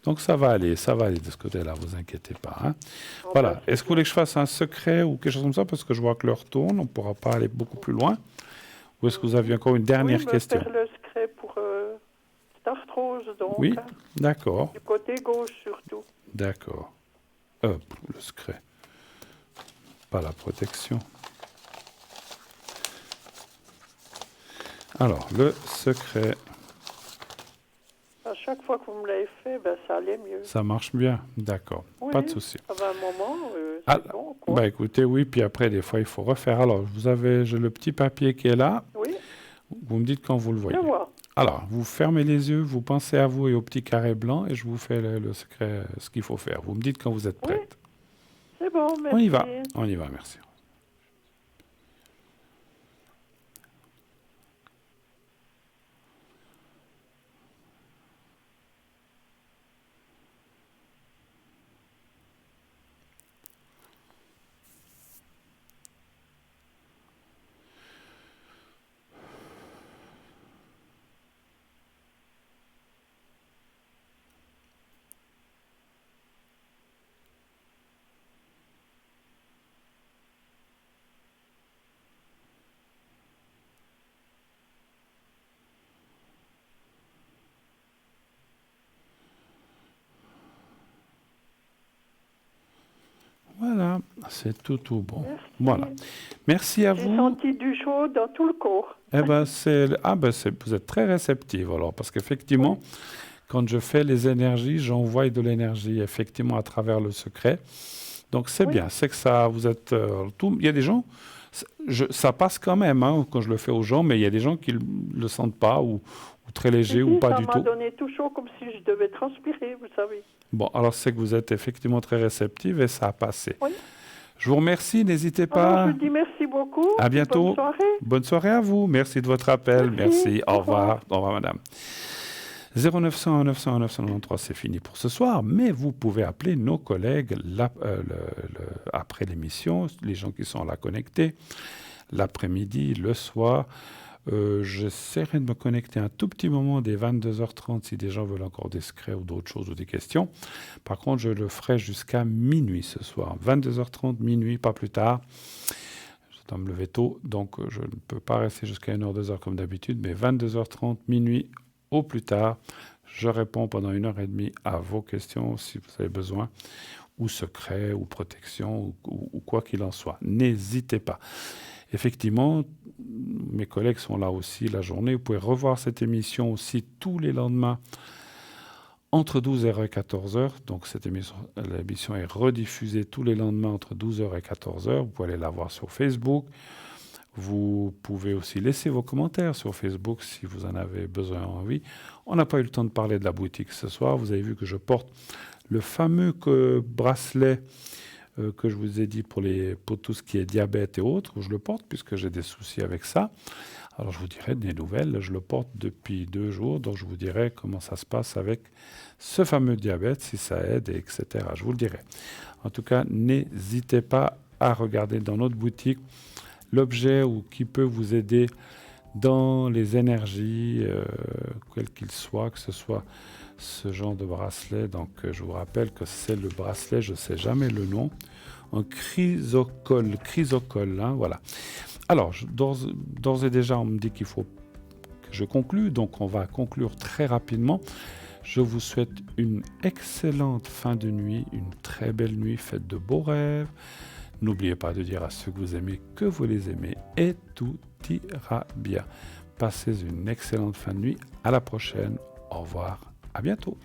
[SPEAKER 1] Donc ça va aller de ce côté-là, vous inquiétez pas. Hein. Voilà. Est-ce que vous voulez que je fasse un secret ou quelque chose comme ça, parce que je vois que l'heure tourne, on ne pourra pas aller beaucoup plus loin? Ou est-ce que vous aviez encore une dernière question?
[SPEAKER 7] Faire le secret pour l'arthrose, donc.
[SPEAKER 1] Oui, d'accord.
[SPEAKER 7] Du côté gauche, surtout.
[SPEAKER 1] D'accord. Le secret. Pas la protection. Alors, le secret.
[SPEAKER 7] À chaque fois que vous me l'avez fait, ça allait mieux.
[SPEAKER 1] Ça marche bien, d'accord.
[SPEAKER 7] Oui,
[SPEAKER 1] pas de souci.
[SPEAKER 7] Ça va un moment, c'est bon, quoi.
[SPEAKER 1] Bah écoutez, oui, puis après, des fois, il faut refaire. Alors, j'ai le petit papier qui est là.
[SPEAKER 7] Oui.
[SPEAKER 1] Vous me dites quand vous le voyez.
[SPEAKER 7] Je vois.
[SPEAKER 1] Alors, vous fermez les yeux, vous pensez à vous et au petit carré blanc et je vous fais le secret, ce qu'il faut faire. Vous me dites quand vous êtes prête.
[SPEAKER 7] C'est bon, merci.
[SPEAKER 1] On y va, merci. Voilà, c'est tout bon.
[SPEAKER 7] Merci.
[SPEAKER 1] Voilà. Merci à vous.
[SPEAKER 7] J'ai senti du chaud dans tout le corps.
[SPEAKER 1] Eh ben, vous êtes très réceptive alors, parce qu'effectivement, quand je fais les énergies, j'envoie de l'énergie effectivement à travers le secret. Donc c'est bien, c'est que ça, vous êtes tout. Il y a des gens, ça passe quand même quand je le fais aux gens, mais il y a des gens qui le sentent pas ou très léger ou pas du tout.
[SPEAKER 7] Ça m'a donné tout chaud comme si je devais transpirer, vous savez.
[SPEAKER 1] Bon, alors c'est que vous êtes effectivement très réceptive et ça a passé.
[SPEAKER 7] Oui.
[SPEAKER 1] Je vous remercie, n'hésitez pas.
[SPEAKER 7] Alors, je dis merci beaucoup.
[SPEAKER 1] À bientôt.
[SPEAKER 7] Bonne soirée.
[SPEAKER 1] Bonne soirée à vous. Merci de votre appel. Merci. Au revoir. Au revoir, madame. 0900 900 993, c'est fini pour ce soir, mais vous pouvez appeler nos collègues après l'émission, les gens qui sont là connectés, l'après-midi, le soir. J'essaierai de me connecter un tout petit moment dès 22h30 si des gens veulent encore des secrets ou d'autres choses ou des questions. Par contre, je le ferai jusqu'à minuit ce soir. 22h30, minuit, pas plus tard. Je dois me lever tôt, donc je ne peux pas rester jusqu'à 1h, 2h comme d'habitude, mais 22h30, minuit au plus tard. Je réponds pendant 1h30 à vos questions si vous avez besoin, ou secrets, ou protection, ou quoi qu'il en soit. N'hésitez pas. Effectivement, mes collègues sont là aussi la journée. Vous pouvez revoir cette émission aussi tous les lendemains entre 12h et 14h. Donc l'émission est rediffusée tous les lendemains entre 12h et 14h. Vous pouvez aller la voir sur Facebook. Vous pouvez aussi laisser vos commentaires sur Facebook si vous en avez besoin ou envie. On n'a pas eu le temps de parler de la boutique ce soir. Vous avez vu que je porte le fameux bracelet que je vous ai dit pour tout ce qui est diabète et autres. Je le porte puisque j'ai des soucis avec ça. Alors je vous dirai des nouvelles. Je le porte depuis 2 jours, donc je vous dirai comment ça se passe avec ce fameux diabète, si ça aide, etc. Je vous le dirai. En tout cas, n'hésitez pas à regarder dans notre boutique l'objet ou qui peut vous aider dans les énergies, quel qu'il soit, que ce soit ce genre de bracelet. Donc je vous rappelle que c'est le bracelet, je ne sais jamais le nom, en chrysocole, voilà. Alors, d'ores et déjà, on me dit qu'il faut que je conclue, donc on va conclure très rapidement. Je vous souhaite une excellente fin de nuit, une très belle nuit, faites de beaux rêves. N'oubliez pas de dire à ceux que vous aimez que vous les aimez et tout ira bien. Passez une excellente fin de nuit. À la prochaine. Au revoir. À bientôt.